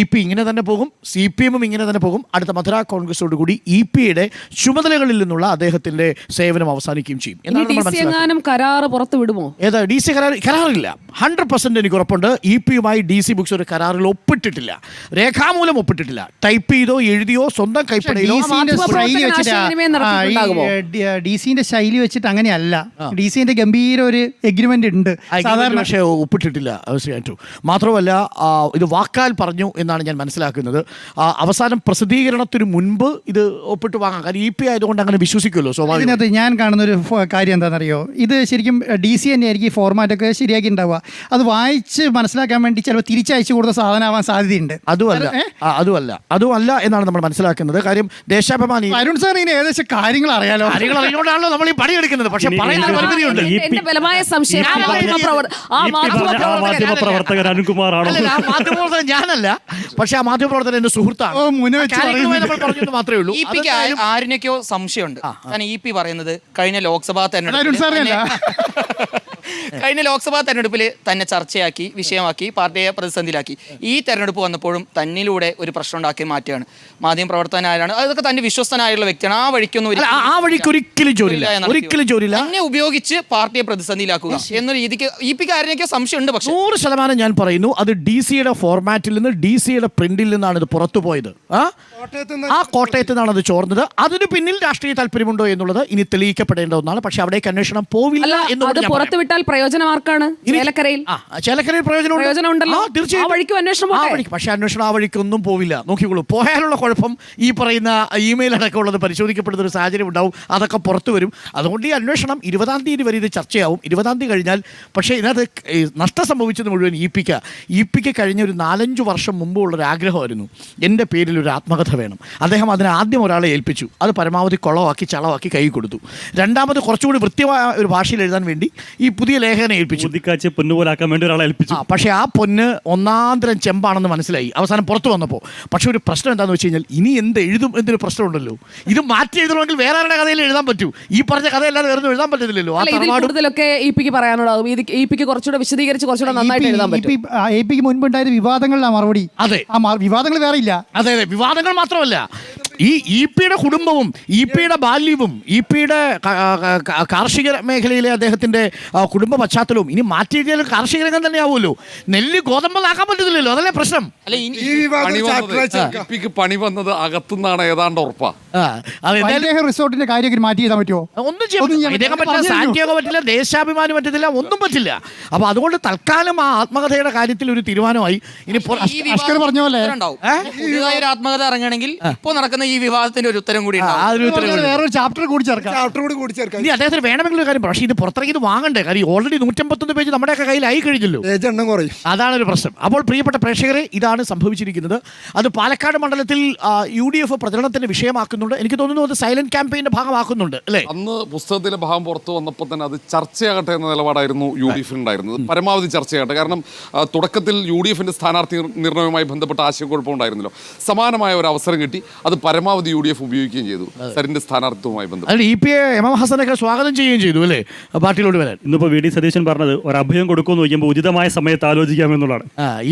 Speaker 2: EP ഇങ്ങനെ തന്നെ പോകും, CPM ഇങ്ങനെ തന്നെ പോകും. അടുത്ത മധുര കോൺഗ്രസോട് കൂടി EP-യുടെ ചുമതലകളിൽ നിന്നുള്ള അദ്ദേഹത്തിന്റെ സേവനം അവസാനിക്കുകയും ചെയ്യും.
Speaker 3: കരാർ പുറത്തു വിടുമോ?
Speaker 2: ഏതാ DC കരാറില്ല. 100% എനിക്ക് ഉറപ്പുണ്ട്. EP-യുമായി DC ബുക്സ് ഒരു കരാറിൽ ഒപ്പിട്ടിട്ടില്ല, രേഖാമൂലം ഒപ്പിട്ടിട്ടില്ല. ടൈപ്പ് ചെയ്തോ എഴുതിയോ സ്വന്തം കൈപ്പടയിലോ.
Speaker 4: DC-ന്റെ ശൈലി വെച്ചിട്ട് അങ്ങനെയല്ല. DCന്റെ ഗംഭീര ഒരു എഗ്രിമെന്റ് ഉണ്ട്.
Speaker 2: സാധാരണ പക്ഷേ ഒപ്പിട്ടിട്ടില്ല തീർച്ചയായിട്ടും. മാത്രമല്ല ഇത് വാക്കാൽ പറഞ്ഞു എന്നാണ് ഞാൻ മനസ്സിലാക്കുന്നത്. അവസാനം പ്രസിദ്ധീകരണത്തിന് മുൻപ് ഇത് ഒപ്പിട്ട് വാങ്ങാം. കാരണം EP ആയതുകൊണ്ട് അങ്ങനെ വിശ്വസിക്കുമല്ലോ സ്വാഭാവികം.
Speaker 4: ഇതിനകത്ത് ഞാൻ കാണുന്ന ഒരു കാര്യം എന്താണെന്നറിയോ, ഇത് ശരിക്കും DC തന്നെയായിരിക്കും ഈ ഫോർമാറ്റൊക്കെ ശരിയാക്കി ഉണ്ടാവുക. അത് വായിച്ച് മനസ്സിലാക്കാൻ വേണ്ടി ചിലപ്പോൾ തിരിച്ചയച്ചു കൊടുത്ത സാധനമാവാൻ സാധ്യതയുണ്ട്.
Speaker 2: അതുമല്ല എന്നാണ് നമ്മൾ മനസ്സിലാക്കുന്നത്. കാര്യം ദേശാഭിമാനി
Speaker 4: അരുൺ സാർ ഇങ്ങനെ ഏകദേശം കാര്യങ്ങൾ അറിയാലോ.
Speaker 2: കാര്യങ്ങൾ അറിയുകൊണ്ടാണല്ലോ നമ്മൾ ഈ പണിയെടുക്കുന്നത്. പക്ഷെ പറയുന്ന പരിമിതിയുണ്ട്.
Speaker 3: എന്റെ ബലമായ സംശയം
Speaker 1: മാധ്യമപ്രവർത്തകൻ അരുൺകുമാറാണോ?
Speaker 2: ആ മാധ്യമപ്രവർത്തകൻ ഞാനല്ല, പക്ഷെ ആ മാധ്യമപ്രവർത്തകൻ എന്റെ സുഹൃത്താണ്. നമ്മൾ പറഞ്ഞത് മാത്രമേ ഉള്ളൂ.
Speaker 9: EP-ക്ക് ആരിനൊക്കെയോ സംശയമുണ്ട്. കാരണം EP പറയുന്നത് കഴിഞ്ഞ ലോക്സഭാ തെരഞ്ഞെടുപ്പിൽ തന്നെ ചർച്ചയാക്കി, വിഷയമാക്കി, പാർട്ടിയെ പ്രതിസന്ധിയിലാക്കി. ഈ തെരഞ്ഞെടുപ്പ് വന്നപ്പോഴും തന്നിലൂടെ ഒരു പ്രശ്നം ഉണ്ടാക്കി മാറ്റുകയാണ്. മാധ്യമ പ്രവർത്തകനായാണ്, അതൊക്കെ തന്നെ വിശ്വസ്തനായുള്ള വ്യക്തിയാണ്. ആ വഴിക്കൊന്നും
Speaker 2: ഒരിക്കലും ജോലിയില്ല.
Speaker 9: തന്നെ ഉപയോഗിച്ച് പാർട്ടിയെ പ്രതിസന്ധിയിലാക്കുക എന്ന രീതിക്ക് EP-ക്ക് ആരിനൊക്കെ സംശയമുണ്ട്. പക്ഷേ
Speaker 2: 100% ഞാൻ പറയുന്നു, അത് DC-യുടെ ഫോർമാറ്റിൽ നിന്ന്, DC-യുടെ പ്രിന്റിൽ നിന്നാണ് ഇത് പുറത്തു പോയത്. കോട്ടയത്ത് നിന്നാണ് അത് ചോർന്നത്. അതിന് പിന്നിൽ രാഷ്ട്രീയ താല്പര്യമുണ്ടോ എന്നുള്ളത് ഇനി തെളിയിക്കപ്പെടേണ്ട ഒന്നാണ്. പക്ഷെ അവിടേക്ക് അന്വേഷണം പോവില്ല
Speaker 3: അത് പുറത്തുവിട്ടാൽ പ്രയോജനമാർക്കാണ്.
Speaker 2: ചേലക്കരയിൽ
Speaker 3: പ്രയോജനമുണ്ടല്ലോ.
Speaker 2: പക്ഷെ അന്വേഷണം ആ വഴിക്കൊന്നും പോവില്ല. നോക്കിക്കോളൂ, പോയാലുള്ള കുഴപ്പം ഈ പറയുന്ന ഇമെയിൽ അടക്കമുള്ളത് പരിശോധിക്കപ്പെടുന്ന ഒരു സാഹചര്യം ഉണ്ടാവും. അതൊക്കെ പുറത്തു വരും. അതുകൊണ്ട് ഈ അന്വേഷണം 20-ാം തീയതി വരെ ഇത് ചർച്ചയാവും. 20-ാം തീയതി കഴിഞ്ഞാൽ പക്ഷേ ഇതിനകത്ത് നഷ്ടം സംഭവിച്ചത് മുഴുവൻ EP-ക്ക് കഴിഞ്ഞ ഒരു 4-5 വർഷം മുമ്പുള്ളൊരു ആഗ്രഹമായിരുന്നു, എൻ്റെ പേരിൽ ഒരു ആത്മകഥ വേണം. അദ്ദേഹം അതിന് ആദ്യം ഒരാളെ ഏൽപ്പിച്ചു. അത് പരമാവധി കുളമാക്കി ചളവാക്കി കൈ കൊടുത്തു. രണ്ടാമത് കുറച്ചുകൂടി വൃത്യമായ ഒരു ഭാഷയിൽ എഴുതാൻ വേണ്ടി ഈ പുതിയ ലേഖകനെ ഏൽപ്പിച്ചു.
Speaker 1: പൊന്നുപോലാക്കാൻ വേണ്ടി ഒരാളെ ഏൽപ്പിച്ചു.
Speaker 2: പക്ഷേ ആ പൊന്ന് ഒന്നാന്തരം ചെമ്പാണെന്ന് മനസ്സിലായി അവസാനം പുറത്തു വന്നപ്പോൾ. പക്ഷെ ഒരു പ്രശ്നം എന്താണെന്ന് വെച്ച് കഴിഞ്ഞാൽ ഇനി എന്ത് എഴുതും എന്നൊരു പ്രശ്നമുണ്ടല്ലോ. ഇത് മാറ്റി എഴുതണമെങ്കിൽ വേറെ ആരുടെ കഥയിൽ എഴുതാൻ പറ്റൂ. ഈ പറഞ്ഞ കഥയല്ലാതെ വേറെ എഴുതാൻ പറ്റത്തില്ലല്ലോ.
Speaker 3: കൂടുതലൊക്കെ EP-ക്ക് പറയാനുണ്ടാവും. EP-ക്ക് കുറച്ചുകൂടെ വിശദീകരിച്ച് കുറച്ചുകൂടെ നന്നായിട്ട് എഴുതാൻ പറ്റും.
Speaker 4: EP-ക്ക് മുൻപുണ്ടായ വിവാദങ്ങളിലാണ് മറുപടി.
Speaker 2: അതെ,
Speaker 4: വിവാദങ്ങൾ വേറെ ഇല്ല.
Speaker 2: അതെ, വിവാദങ്ങൾ മാത്രമല്ല, ഈ EP-യുടെ കുടുംബവും EP-യുടെ ബാല്യവും EP-യുടെ കാർഷിക മേഖലയിലെ അദ്ദേഹത്തിന്റെ കുടുംബ പശ്ചാത്തലവും ഇനി മാറ്റി എഴുതിയാലും കാർഷിക രംഗം തന്നെ ആവുമല്ലോ. നെല്ല് ഗോതമ്പെന്നാക്കാൻ പറ്റത്തില്ലല്ലോ. അതല്ലേ പ്രശ്നം.
Speaker 5: EP-ക്ക് പണി വന്നത് അകത്തുനിന്നാണ് ഏതാണ്ട് ഉറപ്പാ.
Speaker 4: റിസോർട്ടിന്റെ കാര്യം മാറ്റി ചെയ്താൽ പറ്റുമോ?
Speaker 2: ഒന്നും ചെയ്യാൻ പറ്റില്ല. സാന്റിയാഗോ പറ്റില്ല, ദേശാഭിമാനി പറ്റത്തില്ല, ഒന്നും പറ്റില്ല. അപ്പൊ അതുകൊണ്ട് തൽക്കാലം ആ ആത്മകഥയുടെ കാര്യത്തിൽ ഒരു തീരുമാനമായി. ഇനി
Speaker 4: പറഞ്ഞ പോലെ
Speaker 9: ഒരു ആത്മകഥ ഇറങ്ങണമെങ്കിൽ ഇപ്പൊ നടക്കുന്ന ഈ വിവാദത്തിന്റെ ഒരു ഉത്തരം കൂടി
Speaker 4: വേറൊരു ചാപ്റ്റർ കൂടി ചേർക്കാം.
Speaker 2: ഇനി അദ്ദേഹത്തിന് വേണമെങ്കിൽ ഒരു കാര്യം, പക്ഷേ ഇത് പുറത്തിറങ്ങി ഇത് വാങ്ങണ്ടേ? കാര്യം ഓൾറെഡി 151 പേജ് നമ്മുടെയൊക്കെ കയ്യിലായി കഴിഞ്ഞല്ലോ. അതാണ് ഒരു പ്രശ്നം. അപ്പോൾ പ്രിയപ്പെട്ട പ്രേക്ഷകരെ, ഇതാണ് സംഭവിച്ചിരിക്കുന്നത്. അത് പാലക്കാട് മണ്ഡലത്തിൽ UDF പ്രചരണത്തിന്റെ വിഷയമാക്കുന്നുണ്ട്. എനിക്ക് തോന്നുന്നു അത് സൈലന്റ് ക്യാമ്പയിന്റെ ഭാഗമാക്കുന്നുണ്ട് അല്ലേ?
Speaker 5: അന്ന് പുസ്തകത്തിലെ ഭാഗം പുറത്തു വന്നപ്പോൾ തന്നെ അത് ചർച്ചയാകട്ടെ എന്ന നിലപാടായിരുന്നു UDF ഉണ്ടായിരുന്നത്. പരമാവധി ചർച്ചയാകട്ടെ. കാരണം തുടക്കത്തിൽ UDF-ന്റെ സ്ഥാനാർത്ഥി നിർണയവുമായി ബന്ധപ്പെട്ട ആശയക്കുഴപ്പമുണ്ടായിരുന്നല്ലോ. സമാനമായ ഒരു അവസരം കിട്ടി. അത് പരമാവധി UDF ഉപയോഗിക്കുകയും ചെയ്തു സരിന്റെ സ്ഥാനാർത്ഥിത്വവുമായി ബന്ധപ്പെട്ട്.
Speaker 2: EP ഹസനൊക്കെ സ്വാഗതം ചെയ്യുകയും ചെയ്തു അല്ലേ പാർട്ടിയിലോട്ട് വരാൻ.
Speaker 1: ഇന്നിപ്പോ VD സതീശൻ പറഞ്ഞത് ഒരു അഭയം കൊടുക്കുമെന്ന് നോക്കുമ്പോൾ ഉചിതമായ സമയത്ത് ആലോചിക്കാമെന്നുള്ളതാണ്.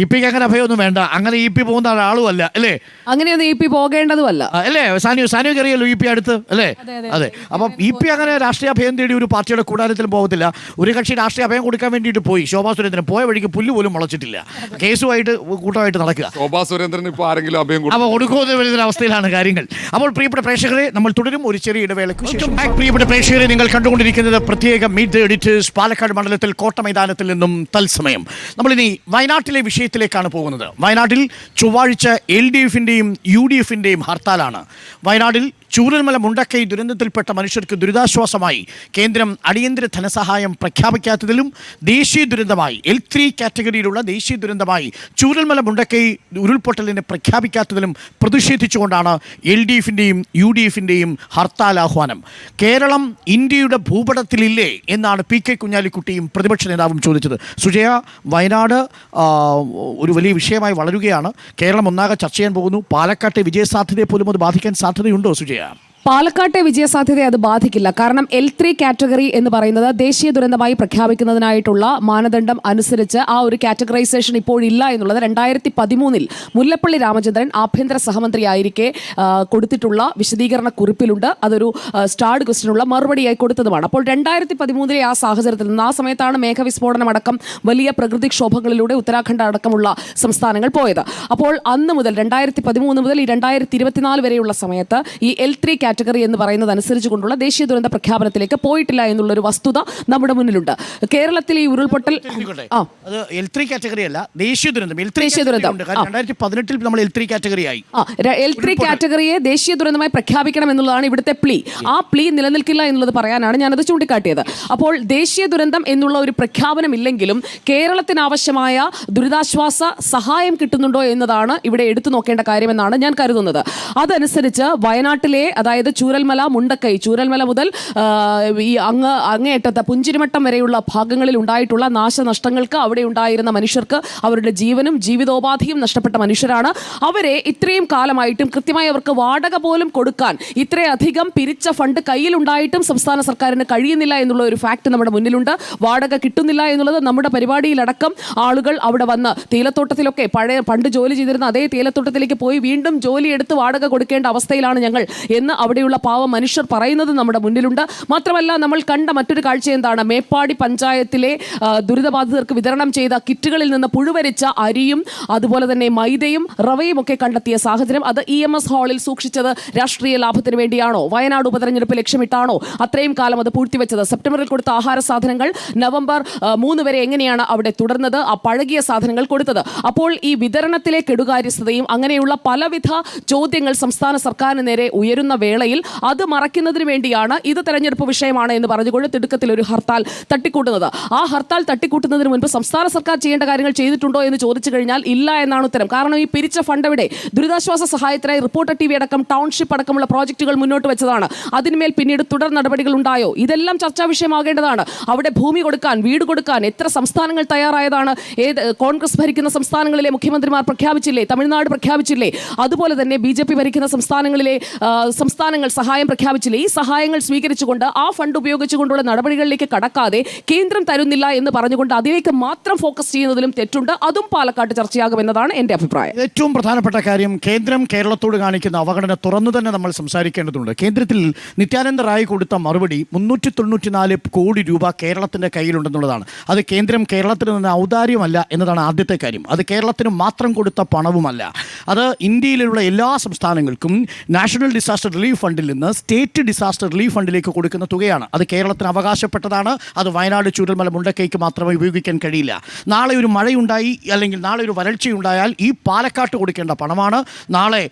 Speaker 2: EP-ക്ക് അങ്ങനെ അഭയമൊന്നും വേണ്ട. അങ്ങനെ EP പോകുന്ന ആളും അല്ല അല്ലേ?
Speaker 3: അങ്ങനെയൊന്നും EP പോകേണ്ടതുമല്ല
Speaker 2: അല്ലേ? സാനിയൊക്കെ അറിയാലോ EP അടുത്ത് അല്ലേ? അതെ. അപ്പം EP അങ്ങനെ രാഷ്ട്രീയ അഭയം തേടി ഒരു പാർട്ടിയുടെ കൂടാരത്തിലും പോകത്തില്ല. ഒരു കക്ഷി രാഷ്ട്രീയ അഭയം കൊടുക്കാൻ വേണ്ടിയിട്ട് പോയി. ശോഭാ സുരേന്ദ്രൻ പോയ വഴിക്ക് പുല്ല് പോലും മുളച്ചിട്ടില്ല. കേസുമായിട്ട് കൂട്ടമായിട്ട് നടക്കുക.
Speaker 5: ശോഭാ സുരേന്ദ്രൻ ഇപ്പോൾ ആരെങ്കിലും അഭയം
Speaker 2: കൊടുക്കുന്ന വരുന്ന അവസ്ഥയിലാണ് കാര്യങ്ങൾ. അപ്പോൾ പ്രിയപ്പെട്ട പ്രേക്ഷകരെ, നമ്മൾ തുടരും ഒരു ചെറിയ ഇടവേളയ്ക്ക് ശേഷം. പ്രിയപ്പെട്ട പ്രേക്ഷകരെ, നിങ്ങൾ കണ്ടുകൊണ്ടിരിക്കുന്നത് പ്രത്യേക മീറ്റ് ദി എഡിറ്റേഴ്സ് പാലക്കാട് മണ്ഡലത്തിൽ കോട്ട മൈതാനത്തിൽ നിന്നും തത്സമയം. നമ്മളിനി വയനാട്ടിലെ വിഷയത്തിലേക്കാണ് പോകുന്നത്. വയനാട്ടിൽ ചൊവ്വാഴ്ച LDF-ന്റെയും UDF-ന്റെയും ഹർത്താലാണ്. വയനാട്ടിൽ ചൂരൽമല മുണ്ടക്കൈ ദുരന്തത്തിൽപ്പെട്ട മനുഷ്യർക്ക് ദുരിതാശ്വാസമായി കേന്ദ്രം അടിയന്തര ധനസഹായം പ്രഖ്യാപിക്കാത്തതിലും ദേശീയ ദുരന്തമായി L3 കാറ്റഗറിയിലുള്ള ദേശീയ ദുരന്തമായി ചൂരൽമല മുണ്ടക്കൈ ഉരുൾപൊട്ടലിനെ പ്രഖ്യാപിക്കാത്തതിലും പ്രതിഷേധിച്ചുകൊണ്ടാണ് LDF-ന്റെയും UDF-ന്റെയും ഹർത്താൽ ആഹ്വാനം. കേരളം ഇന്ത്യയുടെ ഭൂപടത്തിലില്ലേ എന്നാണ് PK കുഞ്ഞാലിക്കുട്ടിയും പ്രതിപക്ഷ നേതാവും ചോദിച്ചത്. സുജയ, വയനാട് ഒരു വലിയ വിഷയമായി വളരുകയാണ്. കേരളം ഒന്നാകെ ചർച്ച ചെയ്യാൻ പോകുന്നു. പാലക്കാട്ടെ വിജയസാധ്യതയെ പോലും അത് ബാധിക്കാൻ സാധ്യതയുണ്ടോ സുജയ?
Speaker 3: പാലക്കാട്ടെ വിജയസാധ്യതയെ അത് ബാധിക്കില്ല. കാരണം L3 കാറ്റഗറി എന്ന് പറയുന്നത് ദേശീയ ദുരന്തമായി പ്രഖ്യാപിക്കുന്നതിനായിട്ടുള്ള മാനദണ്ഡം അനുസരിച്ച് ആ ഒരു കാറ്റഗറൈസേഷൻ ഇപ്പോഴില്ല എന്നുള്ളത് 2013 മുല്ലപ്പള്ളി രാമചന്ദ്രൻ ആഭ്യന്തര സഹമന്ത്രിയായിരിക്കെ കൊടുത്തിട്ടുള്ള വിശദീകരണ കുറിപ്പിലുണ്ട്. അതൊരു സ്റ്റാർഡ് ക്വസ്റ്റിനുള്ള മറുപടിയായി കൊടുത്തതുമാണ്. അപ്പോൾ 2013 ആ സാഹചര്യത്തിൽ നിന്ന്, ആ സമയത്താണ് മേഘവിസ്ഫോടനം അടക്കം വലിയ പ്രകൃതിക്ഷോഭങ്ങളിലൂടെ ഉത്തരാഖണ്ഡ് അടക്കമുള്ള സംസ്ഥാനങ്ങൾ പോയത്. അപ്പോൾ അന്ന് മുതൽ 2013 മുതൽ ഈ 2024 വരെയുള്ള സമയത്ത് ഈ L3 കാറ്റഗറി എന്ന് പറയുന്നത് അനുസരിച്ച് കൊണ്ടുള്ള ദേശീയ ദുരന്ത പ്രഖ്യാപനത്തിലേക്ക് പോയിട്ടില്ല എന്നുള്ളൊരു വസ്തുത നമ്മുടെ മുന്നിലുണ്ട്. കേരളത്തിൽ ഈ ഉരുൾപൊട്ടൽ
Speaker 2: അത് L3 കാറ്റഗറി അല്ല, ദേശീയ ദുരന്തം.
Speaker 3: ദേശീയ ദുരന്തം
Speaker 2: 2018 നമ്മൾ L3 കാറ്റഗറി ആയി.
Speaker 3: L3 കാറ്റഗറിയെ ദേശീയ ദുരന്തമായി പ്രഖ്യാപിക്കണം എന്നുള്ളതാണ് ഇവിടുത്തെ പ്ലീ. ആ പ്ലീ നിലനിൽക്കില്ല എന്നുള്ളത് പറയാനാണ് ഞാനത് ചൂണ്ടിക്കാട്ടിയത്. അപ്പോൾ ദേശീയ ദുരന്തം എന്നുള്ള ഒരു പ്രഖ്യാപനം ഇല്ലെങ്കിലും കേരളത്തിന് ആവശ്യമായ ദുരിതാശ്വാസ സഹായം കിട്ടുന്നുണ്ടോ എന്നതാണ് ഇവിടെ എടുത്തു നോക്കേണ്ട കാര്യമെന്നാണ് ഞാൻ കരുതുന്നത്. അതനുസരിച്ച് വയനാട്ടിലെ, അതായത് ചൂരൽമല, മുണ്ടക്കൈ, ചൂരൽമല മുതൽ ഈ അങ്ങേയറ്റത്തെ പുഞ്ചിരിമട്ടം വരെയുള്ള ഭാഗങ്ങളിൽ ഉണ്ടായിട്ടുള്ള നാശനഷ്ടങ്ങൾക്ക് അവിടെ ഉണ്ടായിരുന്ന മനുഷ്യർക്ക് അവരുടെ ജീവനും ജീവിതോപാധിയും നഷ്ടപ്പെട്ട മനുഷ്യരാണ്. അവരെ ഇത്രയും കാലമായിട്ടും കൃത്യമായി അവർക്ക് വാടക പോലും കൊടുക്കാൻ ഇത്രയധികം പിരിച്ച ഫണ്ട് കയ്യിലുണ്ടായിട്ടും സംസ്ഥാന സർക്കാരിന് കഴിയുന്നില്ല എന്നുള്ള ഒരു ഫാക്ട് നമ്മുടെ മുന്നിലുണ്ട്. വാടക കിട്ടുന്നില്ല എന്നുള്ളത് നമ്മുടെ പരിപാടിയിലടക്കം ആളുകൾ അവിടെ വന്ന് തേയിലത്തോട്ടത്തിലൊക്കെ പണ്ട് ജോലി ചെയ്തിരുന്ന അതേ തേയിലത്തോട്ടത്തിലേക്ക് പോയി വീണ്ടും ജോലിയെടുത്ത് വാടക കൊടുക്കേണ്ട അവസ്ഥയിലാണ് ഞങ്ങൾ എന്ന് അവിടെയുള്ള പാവ മനുഷ്യർ പറയുന്നത് നമ്മുടെ മുന്നിലുണ്ട്. മാത്രമല്ല, നമ്മൾ കണ്ട മറ്റൊരു കാഴ്ച എന്താണ്? മേപ്പാടി പഞ്ചായത്തിലെ ദുരിതബാധിതർക്ക് വിതരണം ചെയ്ത കിറ്റുകളിൽ നിന്ന് പുഴുവരിച്ച അരിയും അതുപോലെ തന്നെ മൈദയും റവയും ഒക്കെ കണ്ടെത്തിയ സാഹചര്യം. അത് EMS ഹാളിൽ സൂക്ഷിച്ചത് രാഷ്ട്രീയ ലാഭത്തിന് വേണ്ടിയാണോ? വയനാട് ഉപതെരഞ്ഞെടുപ്പ് ലക്ഷ്യമിട്ടാണോ അത്രയും കാലം അത് പൂഴ്ത്തിവെച്ചത്? സെപ്റ്റംബറിൽ കൊടുത്ത ആഹാര സാധനങ്ങൾ നവംബർ 3 വരെ എങ്ങനെയാണ് അവിടെ തുടർന്നത്? ആ പഴകിയ സാധനങ്ങൾ കൊടുത്തത്. അപ്പോൾ ഈ വിതരണത്തിലെ കെടുകാര്യസ്ഥതയും അങ്ങനെയുള്ള പലവിധ ചോദ്യങ്ങൾ സംസ്ഥാന സർക്കാരിന് നേരെ ഉയരുന്ന വേളയിൽ അത് മറയ്ക്കുന്നതിന് വേണ്ടിയാണ് ഇത് തെരഞ്ഞെടുപ്പ് വിഷയമാണ് എന്ന് പറഞ്ഞുകൊണ്ട് തിടുക്കത്തിൽ ഒരു ഹർത്താൽ തട്ടിക്കൂട്ടുന്നത്. ആ ഹർത്താൽ തട്ടിക്കൂട്ടുന്നതിന് മുൻപ് സംസ്ഥാന സർക്കാർ ചെയ്യേണ്ട കാര്യങ്ങൾ ചെയ്തിട്ടുണ്ടോ എന്ന് ചോദിച്ചു കഴിഞ്ഞാൽ ഇല്ല എന്നാണ് ഉത്തരം. കാരണം ഈ പിരിച്ച ഫണ്ട് എവിടെ? ദുരിതാശ്വാസ സഹായത്തിനായി റിപ്പോർട്ടർ TV അടക്കം ടൗൺഷിപ്പ് അടക്കമുള്ള പ്രോജക്റ്റുകൾ മുന്നോട്ട് വെച്ചതാണ്. അതിന്മേൽ പിന്നീട് തുടർ നടപടികൾ ഉണ്ടായോ? ഇതെല്ലാം ചർച്ചാ വിഷയമാകേണ്ടതാണ്. അവിടെ ഭൂമി കൊടുക്കാൻ, വീട് കൊടുക്കാൻ എത്ര സംസ്ഥാനങ്ങൾ തയ്യാറായതാണ്? കോൺഗ്രസ് ഭരിക്കുന്ന സംസ്ഥാനങ്ങളിലെ മുഖ്യമന്ത്രിമാർ പ്രഖ്യാപിച്ചില്ലേ? തമിഴ്നാട് പ്രഖ്യാപിച്ചില്ലേ? അതുപോലെ തന്നെ BJP ഭരിക്കുന്ന സംസ്ഥാനങ്ങൾ സഹായം പ്രഖ്യാപിച്ചില്ലേ? ഈ സഹായങ്ങൾ സ്വീകരിച്ചുകൊണ്ട് ആ ഫണ്ട് ഉപയോഗിച്ചുകൊണ്ടുള്ള നടപടികളിലേക്ക് കടക്കാതെ കേന്ദ്രം തരുന്നില്ല എന്ന് പറഞ്ഞുകൊണ്ട് അതിലേക്ക് മാത്രം ഫോക്കസ് ചെയ്യുന്നതിലും തെറ്റുണ്ട്. അതും പാലക്കാട്ട് ചർച്ചയാകുമെന്നതാണ് എൻ്റെ അഭിപ്രായം.
Speaker 2: ഏറ്റവും പ്രധാനപ്പെട്ട കാര്യം, കേന്ദ്രം കേരളത്തോട് കാണിക്കുന്ന അവഗണന തുറന്നു തന്നെ നമ്മൾ സംസാരിക്കേണ്ടതുണ്ട്. കേന്ദ്രത്തിൽ നിത്യാനന്ദ റായ് കൊടുത്ത മറുപടി 394 കോടി രൂപ കേരളത്തിൻ്റെ കയ്യിലുണ്ടെന്നുള്ളതാണ്. അത് കേന്ദ്രം കേരളത്തിന് നിന്ന് ഔദാര്യമല്ല എന്നതാണ് ആദ്യത്തെ കാര്യം. അത് കേരളത്തിന് മാത്രം കൊടുത്ത പണവുമല്ല. അത് ഇന്ത്യയിലുള്ള എല്ലാ സംസ്ഥാനങ്ങൾക്കും നാഷണൽ ഡിസാസ്റ്റർ റിലീഫ് ഫണ്ടിൽ നിന്ന് സ്റ്റേറ്റ് ഡിസാസ്റ്റർ റിലീഫ് ഫണ്ടിലേക്ക് കൊടുക്കുന്ന തുകയാണ്. അത് കേരളത്തിന് അവകാശപ്പെട്ടതാണ്. അത് വയനാട്, ചൂരൽമല, മുണ്ടക്കൈക്ക് മാത്രമേ ഉപയോഗിക്കാൻ കഴിയില്ല. നാളെ ഒരു മഴയുണ്ടായി അല്ലെങ്കിൽ നാളെ ഒരു വരൾച്ചയുണ്ടായാൽ ഈ പാലക്കാട്ട് കൊടുക്കേണ്ട പണമാണ്. നാളെ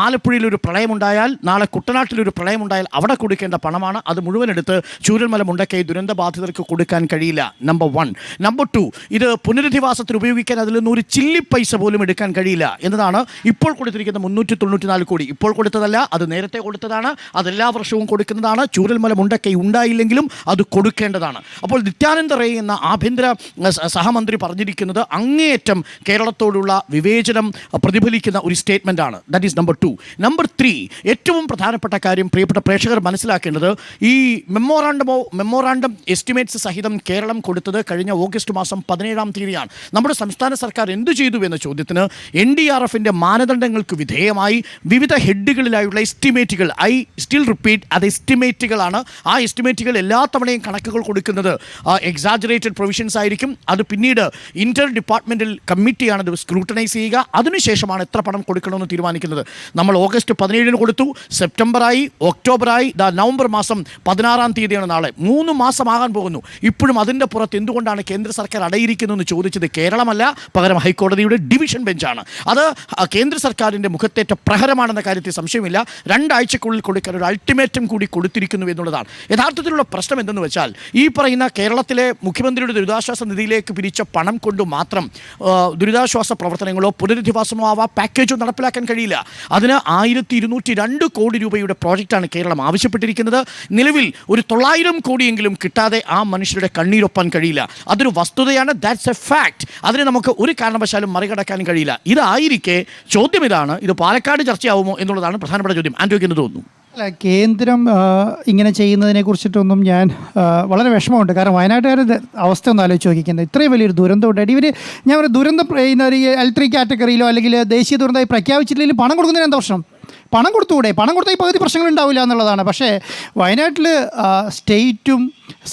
Speaker 2: ആലപ്പുഴയിൽ ഒരു പ്രളയമുണ്ടായാൽ, നാളെ കുട്ടനാട്ടിലൊരു പ്രളയമുണ്ടായാൽ അവിടെ കൊടുക്കേണ്ട പണമാണ്. അത് മുഴുവൻ എടുത്ത് ചൂരൽമല, മുണ്ടക്കൈ ദുരന്തബാധിതർക്ക് കൊടുക്കാൻ കഴിയില്ല. നമ്പർ 1. നമ്പർ 2, ഇത് പുനരധിവാസത്തിന് ഉപയോഗിക്കാൻ അതിൽ നിന്ന് ഒരു ചില്ലി പൈസ പോലും എടുക്കാൻ കഴിയില്ല എന്നതാണ് ഇപ്പോൾ കൊടുത്തിരിക്കുന്ന 394 കോടി. ഇപ്പോൾ കൊടുത്തതല്ല, അത് നേരത്തെ കൊടുത്തതാണ്. അതെല്ലാ വർഷവും കൊടുക്കുന്നതാണ്. ചൂരൽമല, മുണ്ടക്കൈ ഉണ്ടായില്ലെങ്കിലും അത് കൊടുക്കേണ്ടതാണ്. അപ്പോൾ നിത്യാനന്ദ റേ എന്ന ആഭ്യന്തര സഹമന്ത്രി പറഞ്ഞിരിക്കുന്നത് അങ്ങേയറ്റം കേരളത്തോടുള്ള വിവേചനം പ്രതിഫലിക്കുന്ന ഒരു സ്റ്റേറ്റ്മെൻറ്റാണ്. That is number 2. നമ്പർ 3, ഏറ്റവും പ്രധാനപ്പെട്ട കാര്യം പ്രിയപ്പെട്ട പ്രേക്ഷകർ മനസ്സിലാക്കേണ്ടത്, ഈ മെമ്മോറാണ്ടം എസ്റ്റിമേറ്റ്സ് സഹിതം കേരളം കൊടുത്തത് കഴിഞ്ഞ ഓഗസ്റ്റ് മാസം 17-ാം തീയതിയാണ്. നമ്മുടെ സംസ്ഥാന സർക്കാർ എന്തു ചെയ്തു എന്ന ചോദ്യത്തിന് NDRFൻ്റെ മാനദണ്ഡങ്ങൾക്ക് വിധേയമായി വിവിധ ഹെഡുകളിലായുള്ള എസ്റ്റിമേറ്റുകൾ, ഐ സ്റ്റിൽ റിപ്പീറ്റ്, അത് എസ്റ്റിമേറ്റുകളാണ്. ആ എസ്റ്റിമേറ്റുകൾ എല്ലാ തവണയും കണക്കുകൾ കൊടുക്കുന്നത് എക്സാജറേറ്റഡ് പ്രൊവിഷൻസ് ആയിരിക്കും. അത് പിന്നീട് ഇന്റർ ഡിപ്പാർട്ട്മെൻറ്റൽ കമ്മിറ്റിയാണ് അത് സ്ക്രൂട്ടനൈസ് ചെയ്യുക. അതിനുശേഷമാണ് എത്ര പണം കൊടുക്കണമെന്ന് തീരുമാനിക്കുന്നത്. നമ്മൾ ഓഗസ്റ്റ് 17-ന് കൊടുത്തു, സെപ്റ്റംബറായി, ഒക്ടോബറായി, നവംബർ മാസം 16-ാം തീയതിയാണ് നാളെ. 3 മാസമാകാൻ പോകുന്നു. ഇപ്പോഴും അതിൻ്റെ പുറത്ത് എന്തുകൊണ്ടാണ് കേന്ദ്ര സർക്കാർ അടയിരിക്കുന്നതെന്ന് ചോദിച്ചത് കേരളമല്ല, പകരം ഹൈക്കോടതിയുടെ ഡിവിഷൻ ബെഞ്ചാണ്. അത് കേന്ദ്ര സർക്കാരിൻ്റെ മുഖത്തേറ്റ പ്രഹരമാണെന്ന കാര്യത്തിൽ സംശയമില്ല. 2 ആഴ്ചക്കുള്ളിൽ കൊടുക്കാൻ ഒരു അൾട്ടിമേറ്റം കൂടി കൊടുത്തിരിക്കുന്നു എന്നുള്ളതാണ്. യഥാർത്ഥത്തിലുള്ള പ്രശ്നം എന്തെന്ന് വെച്ചാൽ, ഈ പറയുന്ന കേരളത്തിലെ മുഖ്യമന്ത്രിയുടെ ദുരിതാശ്വാസ നിധിയിലേക്ക് പിരിച്ച പണം കൊണ്ട് മാത്രം ദുരിതാശ്വാസ പ്രവർത്തനങ്ങളോ പുനരധിവാസമോ പാക്കേജോ നടപ്പിലാക്കാൻ കഴിയില്ല. അതിന് 1202 കോടി രൂപയുടെ പ്രോജക്റ്റാണ് കേരളം ആവശ്യപ്പെട്ടിരിക്കുന്നത്. നിലവിൽ ഒരു 900 കോടിയെങ്കിലും കിട്ടാതെ ആ മനുഷ്യരുടെ കണ്ണീരൊപ്പാൻ കഴിയില്ല. അതൊരു വസ്തുതയാണ്. That's A fact. അതിനെ നമുക്ക് ഒരു കാരണവശാലും മറികടക്കാനും കഴിയില്ല. ഇതായിരിക്കെ ചോദ്യം ഇതാണ്, ഇത് പാലക്കാട് ചർച്ചയാവുമോ എന്നുള്ളതാണ് പ്രധാനപ്പെട്ട ചോദ്യം. ആൻഡ്രോയ്ക്ക് എന്ത് തോന്നുന്നു?
Speaker 4: അല്ല, കേന്ദ്രം ഇങ്ങനെ ചെയ്യുന്നതിനെ കുറിച്ചിട്ടൊന്നും ഞാൻ വളരെ വിഷമമുണ്ട്. കാരണം വയനാട്ടുകാരുടെ അവസ്ഥ ഒന്ന് ആലോചിച്ച് നോക്കിക്കുന്നത്, ഇത്രയും വലിയൊരു ദുരന്തം ഉണ്ടായിട്ട് ഇവർ, ഞാൻ ഒരു ദുരന്തം L3 കാറ്റഗറിയിലോ അല്ലെങ്കിൽ ദേശീയ ദുരന്തമായി പ്രഖ്യാപിച്ചില്ലെങ്കിലും പണം കൊടുക്കുന്നതിന് എന്താ പ്രശ്നം? പണം കൊടുത്തുകൂടെ? പണം കൊടുത്താൽ ഈ പകുതി പ്രശ്നങ്ങൾ ഉണ്ടാവില്ല എന്നുള്ളതാണ്. പക്ഷേ വയനാട്ടിൽ സ്റ്റേറ്റും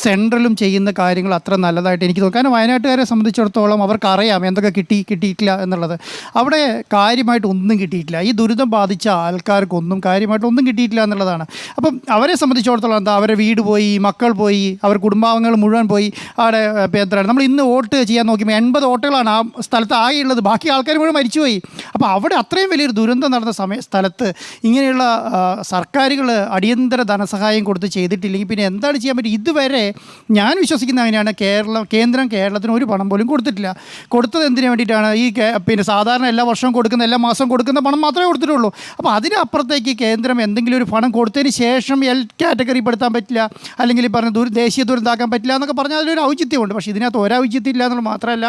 Speaker 4: സെൻട്രലും ചെയ്യുന്ന കാര്യങ്ങൾ അത്ര നല്ലതായിട്ട് എനിക്ക് തോന്നുന്നു. കാരണം വയനാട്ടുകാരെ സംബന്ധിച്ചിടത്തോളം അവർക്കറിയാം എന്തൊക്കെ കിട്ടിയിട്ടില്ല എന്നുള്ളത്. അവിടെ കാര്യമായിട്ട് ഒന്നും കിട്ടിയിട്ടില്ല. ഈ ദുരിതം ബാധിച്ച ആൾക്കാർക്കൊന്നും കാര്യമായിട്ടൊന്നും കിട്ടിയിട്ടില്ല എന്നുള്ളതാണ്. അപ്പം അവരെ സംബന്ധിച്ചിടത്തോളം എന്താ, അവരെ വീട് പോയി, മക്കൾ പോയി, അവർ കുടുംബാംഗങ്ങൾ മുഴുവൻ പോയി. അവിടെ എത്രയാണ് നമ്മൾ ഇന്ന് വോട്ട് ചെയ്യാൻ നോക്കിയപ്പോൾ 80 വോട്ടുകളാണ് ആ സ്ഥലത്ത് ആകെയുള്ളത്. ബാക്കി ആൾക്കാർ മുഴുവൻ മരിച്ചുപോയി. അപ്പോൾ അവിടെ അത്രയും വലിയൊരു ദുരന്തം നടന്ന സ്ഥലത്ത് ഇങ്ങനെയുള്ള സർക്കാരുകൾ അടിയന്തര ധനസഹായം കൊടുത്ത് ചെയ്തിട്ടില്ലെങ്കിൽ പിന്നെ എന്താണ് ചെയ്യാൻ പറ്റും? ഇതുവരെ ഞാൻ വിശ്വസിക്കുന്ന അങ്ങനെയാണ്, കേന്ദ്രം കേരളത്തിന് ഒരു പണം പോലും കൊടുത്തിട്ടില്ല. കൊടുത്തത് എന്തിനു വേണ്ടിയിട്ടാണ്? ഈ പിന്നെ സാധാരണ എല്ലാ വർഷവും കൊടുക്കുന്ന, എല്ലാ മാസവും കൊടുക്കുന്ന പണം മാത്രമേ കൊടുത്തിട്ടുള്ളൂ. അപ്പോൾ അതിനപ്പുറത്തേക്ക് കേന്ദ്രം എന്തെങ്കിലും ഒരു പണം കൊടുത്തതിന് ശേഷം എൽ കാറ്റഗറി പെടുത്താൻ പറ്റില്ല, അല്ലെങ്കിൽ ഈ പറഞ്ഞ ദേശീയ ദുരന്താക്കാൻ പറ്റില്ല എന്നൊക്കെ പറഞ്ഞാൽ അതിലൊരു ഔചിത്യമുണ്ട്. പക്ഷേ ഇതിനകത്ത് ഒരൗചിത്യം ഇല്ല എന്നുള്ളത് മാത്രമല്ല,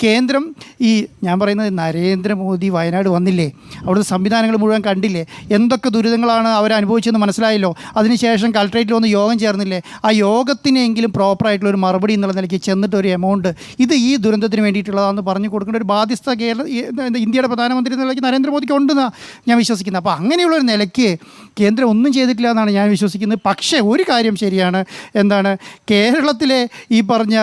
Speaker 4: കേന്ദ്രം ഈ ഞാൻ പറയുന്നത് നരേന്ദ്രമോദി വയനാട് വന്നില്ലേ, അവിടുത്തെ സംവിധാനങ്ങൾ മുഴുവൻ കണ്ടില്ലേ, എന്തൊക്കെ ദുരിതങ്ങളാണ് അവർ അനുഭവിച്ചെന്ന് മനസ്സിലായല്ലോ. അതിനുശേഷം കലക്ട്രേറ്റിൽ വന്ന് യോഗം ചേർന്നില്ലേ, ആ യോഗത്തിനെങ്കിലും പ്രോപ്പറായിട്ടുള്ള ഒരു മറുപടി എന്നുള്ള നിലയ്ക്ക് ചെന്നിട്ട് ഒരു എമൗണ്ട് ഇത് ഈ ദുരന്തത്തിന് വേണ്ടിയിട്ടുള്ളതാണെന്ന് പറഞ്ഞു കൊടുക്കേണ്ട ഒരു ബാധ്യസ്ഥ ഇന്ത്യയുടെ പ്രധാനമന്ത്രി എന്ന നിലയ്ക്ക് നരേന്ദ്രമോദിക്ക് ഉണ്ടെന്നാണ് ഞാൻ വിശ്വസിക്കുന്നത്. അപ്പോൾ അങ്ങനെയുള്ളൊരു നിലയ്ക്ക് കേന്ദ്രം ഒന്നും ചെയ്തിട്ടില്ല എന്നാണ് ഞാൻ വിശ്വസിക്കുന്നത്. പക്ഷേ ഒരു കാര്യം ശരിയാണ്, എന്താണ്, കേരളത്തിലെ ഈ പറഞ്ഞ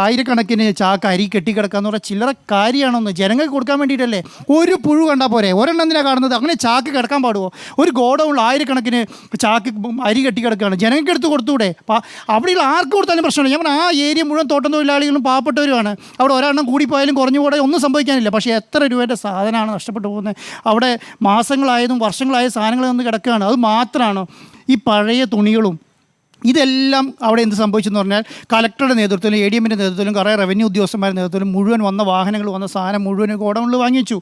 Speaker 4: ആയിരക്കണക്കിന് ചാക്ക് അരി കെട്ടിക്കിടക്കാന്ന് പറഞ്ഞാൽ ചില്ലറ കാര്യമാണോന്ന് ജനങ്ങൾക്ക് കൊടുക്കാൻ വേണ്ടിയിട്ടല്ലേ? ഒരു പുഴു കണ്ടാൽ പോരെ, ഒരെണ്ണം എന്തിനാണ് കാണുന്നത്? അങ്ങനെ ചാക്ക് കിടക്കാൻ പാടുമോ? ഒരു ഗോഡൗണിൽ ആയിരക്കണക്കിന് ചാക്ക് അരി കെട്ടിക്കിടക്കുകയാണ്, ജനങ്ങൾക്ക് എടുത്ത് കൊടുത്തൂടെ? അവിടെയുള്ള ആർക്ക് കൊടുത്താലും പ്രശ്നമില്ല. ഞാൻ ആ ഏരിയ മുഴുവൻ തോട്ടം തൊഴിലാളികളും പാവപ്പെട്ടവരുമാണ്. അവിടെ ഒരെണ്ണം കൂടിപ്പോയാലും കുറഞ്ഞു പോയാലും ഒന്നും സംഭവിക്കാനില്ല. പക്ഷേ എത്ര രൂപയുടെ സാധനമാണ് നഷ്ടപ്പെട്ടു പോകുന്നത്? അവിടെ മാസങ്ങളായതും വർഷങ്ങളായ സാധനങ്ങൾ വന്ന് കിടക്കുകയാണ്. അത് മാത്രമാണോ? ഈ പഴയ തുണികളും ഇതെല്ലാം അവിടെ എന്ത് സംഭവിച്ചെന്ന് പറഞ്ഞാൽ കലക്ടറുടെ നേതൃത്വത്തിലും എ ഡി എമ്മിൻ്റെ നേതൃത്വത്തിലും കുറേ റവന്യൂ ഉദ്യോഗസ്ഥന്മാരുടെ നേതൃത്വത്തിലും മുഴുവൻ വന്ന വാഹനങ്ങൾ വന്ന സാധനം മുഴുവൻ ഗോഡൗണിൽ വാങ്ങിച്ചു.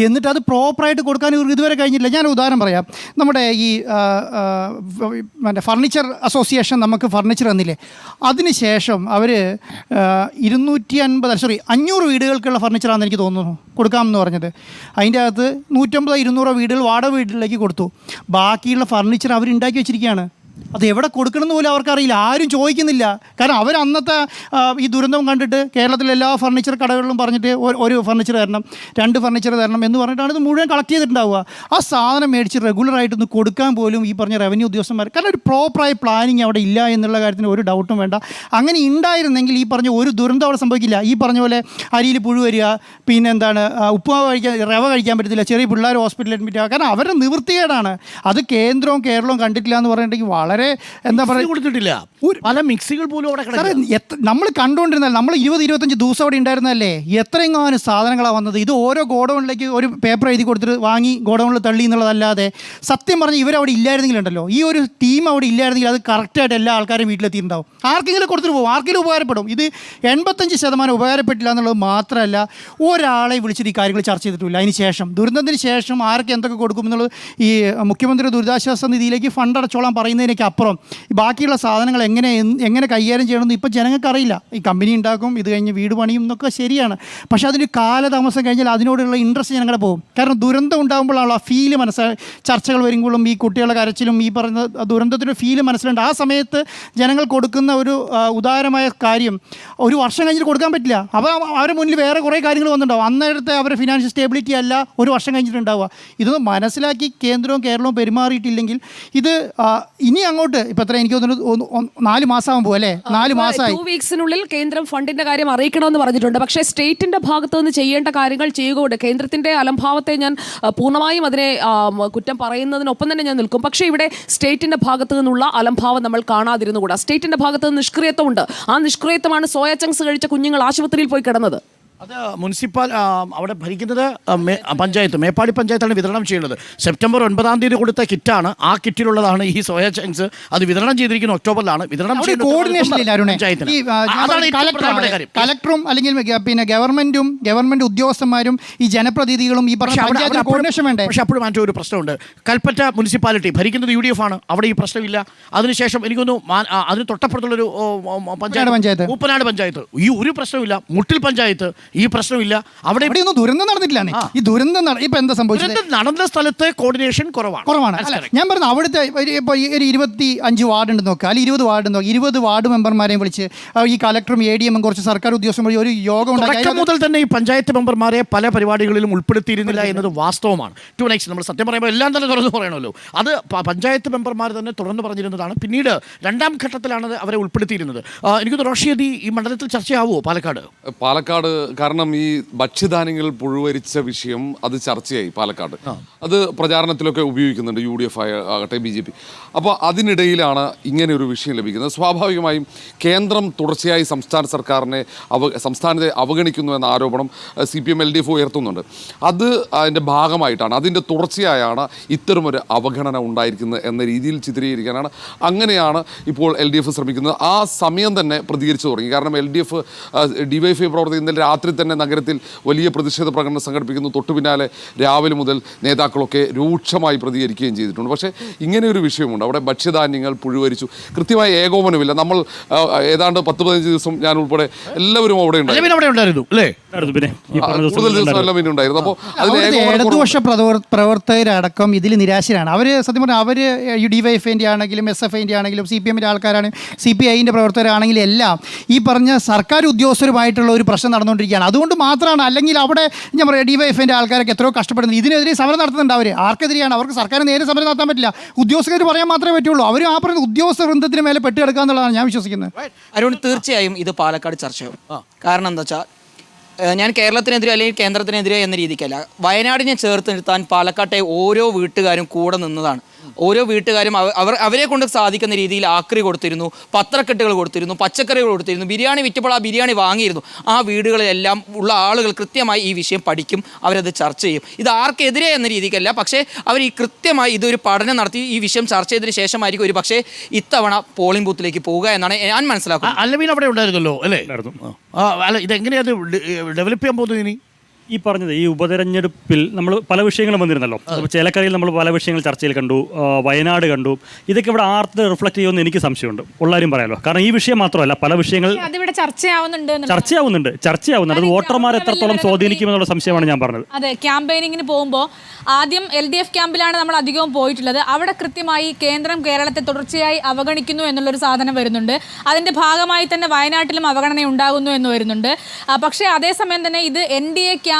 Speaker 4: എന്നിട്ട് അത് പ്രോപ്പറായിട്ട് കൊടുക്കാൻ ഇതുവരെ കഴിഞ്ഞില്ല. ഞാൻ ഉദാഹരണം പറയാം. നമ്മുടെ ഈ മറ്റേ ഫർണിച്ചർ അസോസിയേഷൻ നമുക്ക് ഫർണിച്ചർ തന്നില്ലേ, അതിനുശേഷം അവർ 500 വീടുകൾക്കുള്ള ഫർണിച്ചറാണെന്ന് എനിക്ക് തോന്നുന്നു കൊടുക്കാമെന്ന് പറഞ്ഞത്. അതിൻ്റെ അകത്ത് 150-200 വീടുകൾ വാടക വീട്ടിലേക്ക് കൊടുത്തു. ബാക്കിയുള്ള ഫർണിച്ചർ അവരുണ്ടാക്കി വെച്ചിരിക്കുകയാണ്. അത് എവിടെ കൊടുക്കണമെന്ന് പോലും അവർക്കറിയില്ല, ആരും ചോദിക്കുന്നില്ല. കാരണം അവർ അന്നത്തെ ഈ ദുരന്തം കണ്ടിട്ട് കേരളത്തിലെ എല്ലാ ഫർണിച്ചർ കടകളിലും പറഞ്ഞിട്ട് ഒരു ഫർണിച്ചർ തരണം, 2 ഫർണിച്ചർ തരണം എന്ന് പറഞ്ഞിട്ടാണ് ഇത് മുഴുവൻ കളക്ട് ചെയ്തിട്ടുണ്ടാവുക. ആ സാധനം മേടിച്ച് റെഗുലറായിട്ടൊന്ന് കൊടുക്കാൻ പോലും ഈ പറഞ്ഞ റവന്യൂ ഉദ്യോഗസ്ഥന്മാർ, കാരണം ഒരു പ്രോപ്പറായ പ്ലാനിങ് അവിടെ ഇല്ല എന്നുള്ള കാര്യത്തിന് ഒരു ഡൗട്ടും വേണ്ട. അങ്ങനെ ഉണ്ടായിരുന്നെങ്കിൽ ഈ പറഞ്ഞ ഒരു ദുരന്തം അവിടെ സംഭവിക്കില്ല. ഈ പറഞ്ഞ പോലെ അരിയിൽ പുഴു വരിക, പിന്നെ എന്താണ് ഉപ്പുമാവ് കഴിക്കാൻ, റവ കഴിക്കാൻ പറ്റത്തില്ല, ചെറിയ പിള്ളേർ ഹോസ്പിറ്റലിൽ അഡ്മിറ്റ് ആവുക. കാരണം അവരുടെ നിവൃത്തികേടാണ്. അത് കേന്ദ്രവും കേരളവും കണ്ടിട്ടില്ല എന്ന് പറഞ്ഞിട്ടുണ്ടെങ്കിൽ വളരെ എന്താ പറയുക, കൊടുത്തിട്ടില്ല.
Speaker 2: പല മിക്സികൾ പോലും അവിടെ
Speaker 4: നമ്മൾ കണ്ടുകൊണ്ടിരുന്നല്ല, നമ്മൾ 20-25 ദിവസം അവിടെ ഉണ്ടായിരുന്നല്ലേ, എത്രയെങ്ങാനും സാധനങ്ങളാണ് വന്നത്. ഇത് ഓരോ ഗോഡൗണിലേക്ക് ഒരു പേപ്പർ എഴുതി കൊടുത്തിട്ട് വാങ്ങി ഗോഡൗണിൽ തള്ളി എന്നുള്ളതല്ലാതെ സത്യം പറഞ്ഞാൽ ഇവരവിടെ ഇല്ലായിരുന്നെങ്കിലുണ്ടല്ലോ, ഈ ഒരു ടീം അവിടെ ഇല്ലായിരുന്നെങ്കിൽ അത് കറക്റ്റായിട്ട് എല്ലാ ആൾക്കാരും വീട്ടിലെത്തിയിട്ടുണ്ടാവും. ആർക്കെങ്കിലും കൊടുത്തിട്ട് പോകും, ആർക്കെങ്കിലും ഉപകാരപ്പെടും. ഇത് 85% ഉപകാരപ്പെട്ടില്ല എന്നുള്ളത് മാത്രമല്ല, ഒരാളെ വിളിച്ചിട്ട് ഈ കാര്യങ്ങൾ ചർച്ച ചെയ്തിട്ടില്ല. അതിന് ശേഷം ദുരന്തത്തിന് ശേഷം ആർക്ക് എന്തൊക്കെ കൊടുക്കും എന്നുള്ളത് ഈ മുഖ്യമന്ത്രി ദുരിതാശ്വാസ നിധിയിലേക്ക് ഫണ്ട് അടച്ചോളാൻ പറയുന്നതിനൊക്കെ അപ്പുറം ബാക്കിയുള്ള സാധനങ്ങൾ എങ്ങനെ കൈകാര്യം ചെയ്യണമെന്ന് ഇപ്പോൾ ജനങ്ങൾക്ക് അറിയില്ല. ഈ കമ്പനി ഉണ്ടാക്കും, ഇത് കഴിഞ്ഞ് വീട് പണിയും എന്നൊക്കെ ശരിയാണ്. പക്ഷേ അതിന് കാലതാമസം കഴിഞ്ഞാൽ അതിനോടുള്ള ഇൻട്രസ്റ്റ് ജനങ്ങളുടെ പോകും. കാരണം ദുരന്തം ഉണ്ടാകുമ്പോഴാണ് ആ ഫീല് ചർച്ചകൾ വരുമ്പോഴും ഈ കുട്ടികളുടെ കരച്ചിലും ഈ പറയുന്ന ദുരന്തത്തിൻ്റെ ഫീല് മനസ്സിലുണ്ട്. ആ സമയത്ത് ജനങ്ങൾ കൊടുക്കുന്ന ഒരു ഉദാരമായ കാര്യം ഒരു വർഷം കഴിഞ്ഞിട്ട് കൊടുക്കാൻ പറ്റില്ല. അപ്പോൾ അവരുടെ മുന്നിൽ വേറെ കുറേ കാര്യങ്ങൾ വന്നിട്ടുണ്ടാവും. അന്നേരത്തെ അവരുടെ ഫിനാൻഷ്യൽ സ്റ്റേബിലിറ്റി അല്ല ഒരു വർഷം കഴിഞ്ഞിട്ടുണ്ടാവുക. ഇതൊന്നും മനസ്സിലാക്കി കേന്ദ്രവും കേരളവും പെരുമാറിയിട്ടില്ലെങ്കിൽ ഇത് ഇനി അങ്ങോട്ട് ഇപ്പം എത്ര എനിക്ക് തോന്നുന്നു 4 മാസമാകുമ്പോൾ അല്ലേ, 4 മാസമായി
Speaker 3: 2 വീക്സിനുള്ളിൽ കേന്ദ്രം ഫണ്ടിന്റെ കാര്യം അറിയിക്കണമെന്ന് പറഞ്ഞിട്ടുണ്ട്. പക്ഷേ സ്റ്റേറ്റിന്റെ ഭാഗത്തു നിന്ന് ചെയ്യേണ്ട കാര്യങ്ങൾ ചെയ്യുകയുണ്ട്. കേന്ദ്രത്തിന്റെ അലംഭാവത്തെ ഞാൻ പൂർണ്ണമായും അതിനെ കുറ്റം പറയുന്നതിനൊപ്പം തന്നെ ഞാൻ നിൽക്കും. പക്ഷേ ഇവിടെ സ്റ്റേറ്റിന്റെ ഭാഗത്തു നിന്നുള്ള അലംഭാവം നമ്മൾ കാണാതിരുന്നുകൂടാ. സ്റ്റേറ്റിന്റെ ഭാഗത്തു നിന്ന് നിഷ്ക്രിയത്വമുണ്ട്. ആ നിഷ്ക്രിയത്വമാണ് സോയ ചങ്ക്സ് കഴിച്ച കുഞ്ഞുങ്ങൾ ആശുപത്രിയിൽ പോയി കിടന്നത്.
Speaker 2: അത് മുനിസിപ്പൽ അവിടെ ഭരിക്കുന്നത് പഞ്ചായത്ത്, മേപ്പാടി പഞ്ചായത്താണ് വിതരണം ചെയ്യുന്നത്. സെപ്റ്റംബർ 9 കൊടുത്ത കിറ്റാണ്, ആ കിറ്റിലുള്ളതാണ് ഈ സോയ ചങ്ക്സ്. അത് വിതരണം ചെയ്തിരിക്കുന്ന ഒക്ടോബറിലാണ്. വിതരണം
Speaker 4: കളക്ടറും അല്ലെങ്കിൽ പിന്നെ ഗവൺമെന്റ് ഉദ്യോഗസ്ഥന്മാരും ഈ ജനപ്രതിനിധികളും ഈ പറഞ്ഞ കോർഡിനേഷൻ വേണ്ടേ.
Speaker 2: പക്ഷേ അപ്പോഴും മറ്റൊരു ഒരു പ്രശ്നമുണ്ട്. കൽപ്പറ്റ മുനിസിപ്പാലിറ്റി ഭരിക്കുന്നത് UDF ആണ്, അവിടെ ഈ പ്രശ്നമില്ല. അതിനുശേഷം എനിക്കൊന്നു അതിന് തൊട്ടപ്പുറത്തുള്ളൊരു പഞ്ചായത്ത്, ഊപ്പനാട് പഞ്ചായത്ത്, ഈ ഒരു പ്രശ്നമില്ല. മുട്ടിൽ പഞ്ചായത്ത് ഈ പ്രശ്നമില്ല.
Speaker 4: അവിടെയൊന്നും ദുരന്തം നടന്നിട്ടില്ല. ഈ ദുരന്തം ഇപ്പൊ എന്താ സംഭവിച്ചത്?
Speaker 2: നടന്ന സ്ഥലത്ത് കോർഡിനേഷൻ കുറവാണ്.
Speaker 4: അല്ല, ഞാൻ പറഞ്ഞു അവിടുത്തെ ഇപ്പോൾ ഒരു 25 വാർഡ് ഉണ്ട് നോക്കുക, അല്ലെങ്കിൽ 20 വാർഡ് നോക്കുക, 20 വാർഡ് മെമ്പർമാരെയും വിളിച്ച് ഈ കളക്ടറും ADM കുറച്ച് സർക്കാർ ഉദ്യോഗസ്ഥരും വഴി ഒരു യോഗം
Speaker 2: തുടക്കം മുതൽ തന്നെ ഈ പഞ്ചായത്ത് മെമ്പർമാരെ പല പരിപാടികളിലും ഉൾപ്പെടുത്തിയിരുന്നില്ല എന്നത് വാസ്തവമാണ്. നമ്മൾ സത്യം പറയുമ്പോൾ എല്ലാം തന്നെ തുറന്നു പറയണമല്ലോ. അത് പഞ്ചായത്ത് മെമ്പർമാർ തന്നെ തുറന്നു പറഞ്ഞിരുന്നതാണ്. പിന്നീട് രണ്ടാം ഘട്ടത്തിലാണ് അവരെ ഉൾപ്പെടുത്തിയിരുന്നത്. എനിക്ക് റോഷിയതി ഈ മണ്ഡലത്തിൽ ചർച്ചയാവുമോ
Speaker 5: പാലക്കാട്? കാരണം ഈ ഭക്ഷ്യധാന്യങ്ങൾ പുഴുവരിച്ച വിഷയം അത് ചർച്ചയായി പാലക്കാട്. അത് പ്രചാരണത്തിലൊക്കെ ഉപയോഗിക്കുന്നുണ്ട് UDF ആകട്ടെ BJP. അപ്പോൾ അതിനിടയിലാണ് ഇങ്ങനെ ഒരു വിഷയം ലഭിക്കുന്നത്. സ്വാഭാവികമായും കേന്ദ്രം തുടർച്ചയായി സംസ്ഥാനത്തെ അവഗണിക്കുന്നു എന്ന ആരോപണം CPM LDF ഉയർത്തുന്നുണ്ട്. അത് അതിൻ്റെ ഭാഗമായിട്ടാണ്, അതിൻ്റെ തുടർച്ചയായാണ് ഇത്തരമൊരു അവഗണന ഉണ്ടായിരിക്കുന്നത് എന്ന രീതിയിൽ ചിത്രീകരിക്കാനാണ്. അങ്ങനെയാണ് ഇപ്പോൾ LDF ശ്രമിക്കുന്നത്. ആ സമയം തന്നെ പ്രതികരിച്ചു തുടങ്ങി. കാരണം LDF DYFI പ്രവർത്തകർ ഇന്നലെ രാത്രി തന്നെ നഗരത്തിൽ വലിയ പ്രതിഷേധ പ്രകടനം സംഘടിപ്പിക്കുന്നു. തൊട്ടു പിന്നാലെ രാവിലെ മുതൽ നേതാക്കളൊക്കെ രൂക്ഷമായി പ്രതികരിക്കുകയും ചെയ്തിട്ടുണ്ട്. പക്ഷേ ഇങ്ങനെ ഒരു വിഷയമുണ്ട്. അവിടെ ഭക്ഷ്യധാന്യങ്ങൾ പുഴുവരിച്ചു, കൃത്യമായ ഏകോപനമില്ല. നമ്മൾ ഏതാണ്ട് 10-15 ദിവസം ഞാൻ ഉൾപ്പെടെ എല്ലാവരും അവിടെ ഉണ്ടായിരുന്നു. കൂടുതൽ ദിവസം എല്ലാം പിന്നെ ഉണ്ടായിരുന്നു. അപ്പോൾ
Speaker 4: ഇടതുപക്ഷ പ്രവർത്തകരടക്കം ഇതിൽ നിരാശരാണ്. അവർ സത്യം പറഞ്ഞാൽ അവർ DYFIൻ്റെ ആണെങ്കിലും SFIൻ്റെ ആണെങ്കിലും CPMൻ്റെ ആൾക്കാരാണ്, CPIൻ്റെ പ്രവർത്തകരാണെങ്കിലും എല്ലാം ഈ പറഞ്ഞ സർക്കാർ ഉദ്യോഗസ്ഥരുമായിട്ടുള്ള ഒരു പ്രശ്നം നടന്നുകൊണ്ടിരിക്കുകയാണ്. അതുകൊണ്ട് മാത്രമാണ്. അല്ലെങ്കിൽ അവിടെ ഞാൻ പറയാം DYFIൻ്റെ ആൾക്കാരൊക്കെ എത്രയോ കഷ്ടപ്പെടുന്നത്. ഇതിനെതിരെ സമരം നടത്തുന്നുണ്ട്. അവർ ആർക്കെതിരെയാണ്? അവർക്ക് സർക്കാർ നേരെ സമരം നടത്താൻ പറ്റില്ല. ഉദ്യോഗസ്ഥർ പറയാൻ മാത്രമേ പറ്റുള്ളൂ. അവർ ആ പറയുന്ന ഉദ്യോഗസ്ഥ വൃന്ദത്തിന് മേലെ പെട്ടെടുക്കുക എന്നുള്ളതാണ് ഞാൻ വിശ്വസിക്കുന്നത്.
Speaker 9: അരുൺ, തീർച്ചയായും ഇത് പാലക്കാട് ചർച്ചയാവും. കാരണം എന്താ വെച്ചാൽ ഞാൻ കേരളത്തിനെതിരെ അല്ലെങ്കിൽ കേന്ദ്രത്തിനെതിരെ എന്ന രീതിക്കല്ല, വയനാടിനെ ചേർത്ത് നിർത്താൻ പാലക്കാട്ടെ ഓരോ വീട്ടുകാരും കൂടെ നിന്നതാണ്. ഓരോ വീട്ടുകാരും അവരെ കൊണ്ട് സാധിക്കുന്ന രീതിയിൽ ആക്രി കൊടുത്തിരുന്നു, പത്രക്കെട്ടുകൾ കൊടുത്തിരുന്നു, പച്ചക്കറികൾ കൊടുത്തിരുന്നു, ബിരിയാണി വിറ്റപ്പോൾ ആ ബിരിയാണി വാങ്ങിയിരുന്നു. ആ വീടുകളിലെല്ലാം ഉള്ള ആളുകൾ കൃത്യമായി ഈ വിഷയം പഠിക്കും, അവരത് ചർച്ച ചെയ്യും. ഇത് ആർക്കെതിരെ എന്ന രീതിക്കല്ല, പക്ഷേ അവർ ഈ കൃത്യമായി ഇതൊരു പഠനം നടത്തി ഈ വിഷയം ചർച്ച ചെയ്തതിന് ശേഷമായിരിക്കും ഒരു പക്ഷേ ഇത്തവണ പോളിംഗ് ബൂത്തിലേക്ക് പോവുക എന്നാണ് ഞാൻ മനസ്സിലാക്കുന്നത്.
Speaker 2: അല്ലമീൻ അവിടെ ഉണ്ടായിരുന്നല്ലോ അല്ലേ? ഇതെങ്ങനെയാണ് ഡെവലപ്പ് ചെയ്യാൻ പോകുന്നത് ഇനി?
Speaker 1: ഈ പറഞ്ഞത് ഈ ഉപതെരഞ്ഞെടുപ്പിൽ നമ്മൾ പല വിഷയങ്ങളും വന്നിരുന്നല്ലോ. ചേലക്കരയിൽ നമ്മൾ പല വിഷയങ്ങൾ ചർച്ചയിൽ കണ്ടു, വയനാട് കണ്ടു. ഇതൊക്കെ ഇവിടെ ആർത്ത് റിഫ്ലക്ട് ചെയ്യുമെന്ന് എനിക്ക് സംശയമുണ്ട്. ഉള്ളാരും പറയാലോ. കാരണം ഈ വിഷയം മാത്രമല്ല, പല വിഷയങ്ങൾ ചർച്ചയാവുന്നുണ്ട്. അത് വോട്ടർമാരെ എത്രത്തോളം സ്വാധീനിക്കുമെന്നുള്ള സംശയമാണ് ഞാൻ പറഞ്ഞത്.
Speaker 7: അതെ, ക്യാമ്പയിനിങ്ങിന് പോകുമ്പോൾ ആദ്യം LDF ക്യാമ്പിലാണ് നമ്മൾ അധികവും പോയിട്ടുള്ളത്. അവിടെ കൃത്യമായി കേന്ദ്രം കേരളത്തെ തുടർച്ചയായി അവഗണിക്കുന്നു എന്നുള്ളൊരു സാധനം വരുന്നുണ്ട്. അതിൻ്റെ ഭാഗമായി തന്നെ വയനാട്ടിലും അവഗണന ഉണ്ടാകുന്നു എന്ന് വരുന്നുണ്ട്. പക്ഷേ അതേസമയം തന്നെ ഇത് NDA ക്യാമ്പും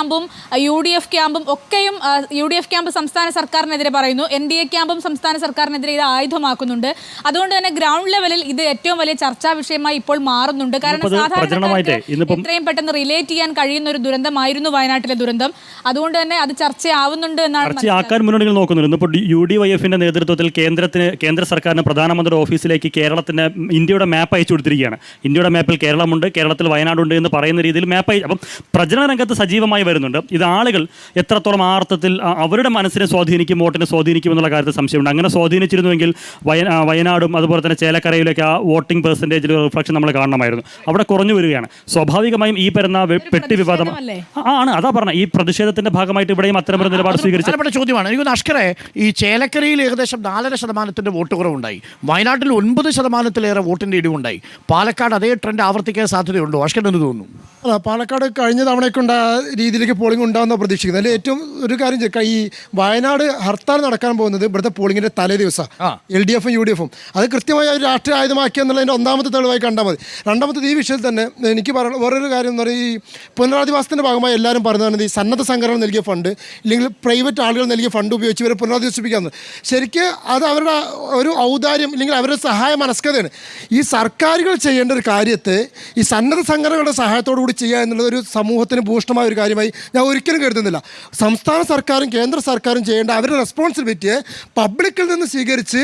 Speaker 7: UDF ക്യാമ്പും ഒക്കെയും UDF ക്യാമ്പ് സംസ്ഥാന സർക്കാരിനെതിരെ പറയുന്നു, NDA ക്യാമ്പും സംസ്ഥാന സർക്കാരിനെതിരെ ഇത് ആയുധമാക്കുന്നുണ്ട്. അതുകൊണ്ട് തന്നെ ഗ്രൗണ്ട് ലെവലിൽ ഇത് ഏറ്റവും വലിയ ചർച്ചാ വിഷയമായി ഇപ്പോൾ മാറുന്നുണ്ട്. കാരണം സാധാരണക്കാർക്ക് എത്രയും പെട്ടെന്ന് റിലേറ്റ് ചെയ്യാൻ കഴിയുന്ന ഒരു ദുരന്തമായിരുന്നു വയനാട്ടിലെ ദുരന്തം. അതുകൊണ്ട് തന്നെ അത് ചർച്ചയാവുന്നുണ്ട് എന്നാണ്
Speaker 1: ചർച്ചയാക്കാൻ മുന്നണികൾ നോക്കുന്നുണ്ട്. ഇപ്പോൾ UDYFിന്റെ നേതൃത്വത്തിൽ കേന്ദ്ര സർക്കാരിന് പ്രധാനമന്ത്രി ഓഫീസിലേക്ക് കേരളത്തിന്റെ ഇന്ത്യയുടെ മാപ്പ് അയച്ചു കൊടുത്തിരിക്കുകയാണ്. ഇന്ത്യയുടെ മാപ്പിൽ കേരളമുണ്ട്, കേരളത്തിൽ വയനാടുണ്ട് എന്ന് പറയുന്ന രീതിയിൽ മാപ്പ് അപ്പം പ്രചരണ രംഗത്ത് സജീവമായി വരുന്നുണ്ട്. ഇത് ആളുകൾ എത്രത്തോളം ആർത്ഥത്തിൽ അവരുടെ മനസ്സിനെ സ്വാധീനിക്കും, വോട്ടിനെ സ്വാധീനിക്കും എന്നുള്ള കാര്യത്തിൽ സംശയമുണ്ട്. അങ്ങനെ സ്വാധീനിച്ചിരുന്നുവെങ്കിൽ വയനാടും അതുപോലെ തന്നെ ചേലക്കരയിലൊക്കെ ആ വോട്ടിംഗ് പെർസെൻറ്റേജിൽ റിഫ്ലക്ഷൻ നമ്മൾ കാണണമായിരുന്നു. അവിടെ കുറഞ്ഞു വരികയാണ്. സ്വാഭാവികമായും ഈ വരുന്ന പെട്ടി വിവാദം ആണ്. അതാ പറഞ്ഞ ഈ പ്രതിഷേധത്തിന്റെ ഭാഗമായിട്ട് ഇവിടെയും അത്തരമൊരു നിലപാട് സ്വീകരിച്ചു.
Speaker 2: ചോദ്യമാണ് എനിക്ക് അഷ്കറെ, ഈ ചേലക്കരയിൽ ഏകദേശം 4.5% വോട്ട് കുറവുണ്ടായി, വയനാട്ടിൽ 9%-ലേറെ വോട്ടിന്റെ ഇടിവുണ്ടായി. പാലക്കാട് അതേ ട്രെൻഡ് ആവർത്തിക്കാൻ സാധ്യതയുണ്ടോ? അഷ്കർ എന്ന് തോന്നുന്നു.
Speaker 8: പാലക്കാട് കഴിഞ്ഞ തവണയൊക്കെ രീതിയിലേക്ക് പോളിംഗ് ഉണ്ടാകുന്ന പ്രതീക്ഷിക്കുന്നത്. അതിൽ ഏറ്റവും ഒരു കാര്യം ഈ വയനാട് ഹർത്താൽ നടക്കാൻ പോകുന്നത് ഇവിടുത്തെ പോളിംഗിന്റെ തലേ ദിവസം LDFും UDFും അത് കൃത്യമായി ഒരു രാഷ്ട്രീയ ആയുധമാക്കി എന്നുള്ളതിൻ്റെ ഒന്നാമത്തെ തെളിവായി കണ്ടാൽ മതി. രണ്ടാമത്തെ ഈ വിഷയത്തിൽ തന്നെ എനിക്ക് വേറൊരു കാര്യം എന്ന് പറയുന്നത്, ഈ പുനരധിവാസത്തിൻ്റെ ഭാഗമായി എല്ലാവരും പറയുന്നതാണ് ഈ സന്നദ്ധ സംഘടന നൽകിയ ഫണ്ട് ഇല്ലെങ്കിൽ പ്രൈവറ്റ് ആളുകൾ നൽകിയ ഫണ്ട് ഉപയോഗിച്ച് ഇവരെ പുനരധിവസിപ്പിക്കുന്നത്. ശരിക്കും അത് അവരുടെ ഒരു ഔദാര്യം അല്ലെങ്കിൽ അവരുടെ സഹായ മനസ്കതയാണ്. ഈ സർക്കാരുകൾ ചെയ്യേണ്ട ഒരു കാര്യത്തെ ഈ സന്നദ്ധ സംഘടനകളുടെ സഹായത്തോടു കൂടി ചെയ്യുക എന്നുള്ളത് ഒരു സമൂഹത്തിന് ഭൂഷണമായ ഒരു കാര്യമായി ഞാൻ ഒരിക്കലും കരുതുന്നില്ല. സംസ്ഥാന സർക്കാരും കേന്ദ്ര സർക്കാരും ചെയ്യേണ്ട അവരുടെ റെസ്പോൺസിബിലിറ്റിയെ പബ്ലിക്കിൽ നിന്ന് സ്വീകരിച്ച്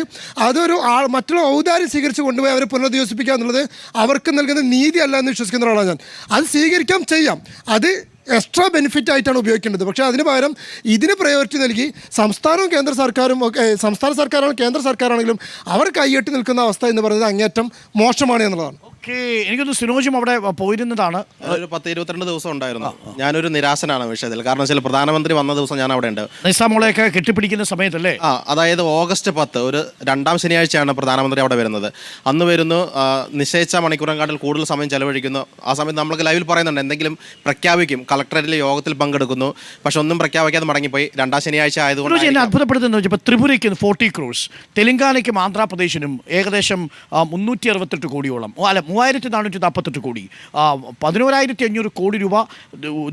Speaker 8: അതൊരു മറ്റുള്ള ഔദാര്യം സ്വീകരിച്ച് കൊണ്ടുപോയി അവരെ പുനരധിവസിപ്പിക്കുക എന്നുള്ളത് അവർക്ക് നൽകുന്ന നീതിയല്ല എന്ന് വിശ്വസിക്കുന്ന ഒരാളാണ് ഞാൻ. അത് സ്വീകരിക്കാം, ചെയ്യാം, അത് എക്സ്ട്രാ ബെനിഫിറ്റ് ആയിട്ടാണ് ഉപയോഗിക്കേണ്ടത്. പക്ഷേ അതിന് പകരം ഇതിന് പ്രയോറിറ്റി നൽകി സംസ്ഥാനവും കേന്ദ്ര സർക്കാരും ഒക്കെ, സംസ്ഥാന സർക്കാരാണെങ്കിലും കേന്ദ്ര സർക്കാരാണെങ്കിലും അവർ കൈയ്യെട്ടി നിൽക്കുന്ന അവസ്ഥ എന്ന് പറയുന്നത് അങ്ങേറ്റം മോശമാണ് എന്നുള്ളതാണ്.
Speaker 2: ഓക്കെ, എനിക്കൊന്ന് സിനോജും അവിടെ പോയിരുന്നതാണ്.
Speaker 10: ഒരു 10-22 ദിവസം ഉണ്ടായിരുന്നു. ഞാനൊരു നിരാശനാണ് വിഷയത്തിൽ. കാരണം വെച്ചാൽ പ്രധാനമന്ത്രി വന്ന ദിവസം ഞാൻ അവിടെ ഉണ്ട്.
Speaker 2: നിസാമോളെയൊക്കെ കെട്ടിപ്പിടിക്കുന്ന സമയത്തല്ലേ?
Speaker 10: അതായത് ഓഗസ്റ്റ് 10 ഒരു 2ാം ശനിയാഴ്ചയാണ് പ്രധാനമന്ത്രി അവിടെ വരുന്നത്. അന്ന് വരുന്നു, നിശ്ചയിച്ച മണിക്കൂറെക്കാട്ടിൽ കൂടുതൽ സമയം ചെലവഴിക്കുന്നു. ആ സമയത്ത് നമ്മൾക്ക് ലൈവിൽ പറയുന്നുണ്ട് എന്തെങ്കിലും പ്രഖ്യാപിക്കും, കളക്ടറേറ്റിലെ യോഗത്തിൽ പങ്കെടുക്കുന്നു. പക്ഷെ ഒന്നും പ്രഖ്യാപിക്കാതെ മടങ്ങിപ്പോയി. 2ാം ശനിയാഴ്ച ആയതുകൊണ്ട്
Speaker 2: എന്നെ അത്ഭുതപ്പെടുത്തുന്നത് ഇപ്പോൾ ത്രിപുരയ്ക്ക് 40 crores, തെലങ്കാനയ്ക്കും ആന്ധ്രാപ്രദേശിനും ഏകദേശം 368 കോടിയോളം, അല്ല 3448 കോടി, 11,500 കോടി രൂപ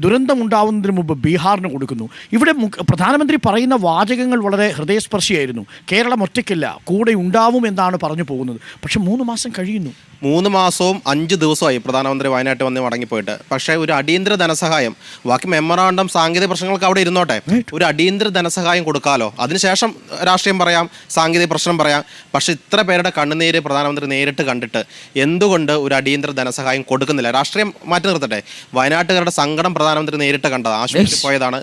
Speaker 2: ദുരന്തം ഉണ്ടാവുന്നതിന് മുമ്പ് ബീഹാറിന് കൊടുക്കുന്നു. ഇവിടെ പ്രധാനമന്ത്രി പറയുന്ന വാചകങ്ങൾ വളരെ ഹൃദയസ്പർശിയായിരുന്നു. കേരളം ഒറ്റയ്ക്കല്ല, കൂടെ ഉണ്ടാവും എന്നാണ് പറഞ്ഞു പോകുന്നത്. പക്ഷെ 3 മാസം കഴിയുന്നു.
Speaker 10: 3 മാസവും 5 ദിവസമായി പ്രധാനമന്ത്രി വയനാട്ടിൽ വന്ന് മടങ്ങിപ്പോയിട്ട്. പക്ഷേ ഒരു അടിയന്തര ധനസഹായം, ബാക്കി മെമ്മറാണ്ടം സാങ്കേതിക പ്രശ്നങ്ങൾക്ക് അവിടെ ഇരുന്നോട്ടെ, ഒരു അടിയന്തര ധനസഹായം കൊടുക്കാമല്ലോ. അതിനുശേഷം രാഷ്ട്രീയം പറയാം, സാങ്കേതിക പ്രശ്നം പറയാം. പക്ഷേ ഇത്ര പേരുടെ കണ്ണുനീര് പ്രധാനമന്ത്രി നേരിട്ട് കണ്ടിട്ട് എന്തുകൊണ്ട് ഒരു അടിയന്തര ധനസഹായം കൊടുക്കുന്നില്ല? രാഷ്ട്രീയം മാറ്റി നിർത്തട്ടെ, വയനാട്ടുകാരുടെ സങ്കടം പ്രധാനമന്ത്രി നേരിട്ട് കണ്ടത്, ആശുപത്രി പോയതാണ്,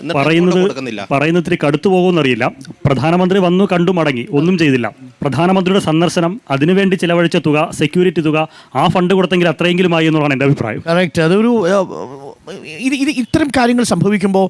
Speaker 10: കൊടുക്കുന്നില്ല.
Speaker 1: പറയുന്നത് ഇത്തിരി കടുത്തു പോകുമെന്നറിയില്ല. പ്രധാനമന്ത്രി വന്നു കണ്ടു മടങ്ങി, ഒന്നും ചെയ്തില്ല. പ്രധാനമന്ത്രിയുടെ സന്ദർശനം, അതിനുവേണ്ടി ചിലവഴിച്ച തുക, സെക്യൂരിറ്റി തുക, ആ ഫണ്ട് കൊടുത്തെങ്കിൽ അത്രയെങ്കിലുമായി എന്നുള്ളതാണ് എൻ്റെ അഭിപ്രായം.
Speaker 2: കറക്റ്റ്. അതൊരു ഇത്തരം കാര്യങ്ങൾ സംഭവിക്കുമ്പോൾ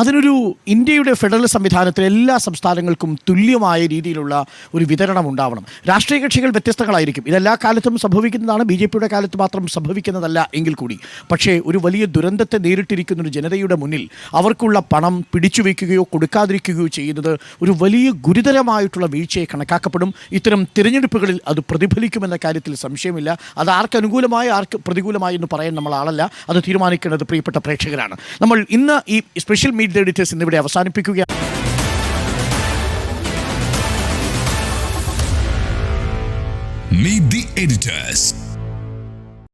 Speaker 2: അതിനൊരു ഇന്ത്യയുടെ ഫെഡറൽ സംവിധാനത്തിൽ എല്ലാ സംസ്ഥാനങ്ങൾക്കും തുല്യമായ രീതിയിലുള്ള ഒരു വിതരണം ഉണ്ടാവണം. രാഷ്ട്രീയ കക്ഷികൾ വ്യത്യസ്തങ്ങളായിരിക്കും, ഇതെല്ലാ കാലത്തും സംഭവിക്കുന്നതാണ്, BJPയുടെ കാലത്ത് മാത്രം സംഭവിക്കുന്നതല്ല എങ്കിൽ കൂടി. പക്ഷേ ഒരു വലിയ ദുരന്തത്തെ നേരിട്ടിരിക്കുന്ന ഒരു ജനതയുടെ മുന്നിൽ അവർക്കുള്ള പണം പിടിച്ചു വയ്ക്കുകയോ കൊടുക്കാതിരിക്കുകയോ ചെയ്യുന്നത് ഒരു വലിയ ഗുരുതരമായിട്ടുള്ള വീഴ്ചയെ കണക്കാക്കപ്പെടും. ഇത്തരം തിരഞ്ഞെടുപ്പുകളിൽ അത് പ്രതിഫലിക്കുമെന്ന കാര്യത്തിൽ സംശയമില്ല. അത് ആർക്ക് അനുകൂലമായി ആർക്ക് പ്രതികൂലമായി എന്ന് പറയാൻ നമ്മൾ ആളല്ല, അത് തീരുമാനിക്കേണ്ടത് പ്രിയപ്പെട്ട പ്രേക്ഷകരാണ്. നമ്മൾ ഇന്ന് ഈ സ്പെഷ്യൽ മീറ്റ് ദി എഡിറ്റേഴ്സ് ഇന്നിവിടെ അവസാനിപ്പിക്കുകയാണ്.
Speaker 13: Meet the editors.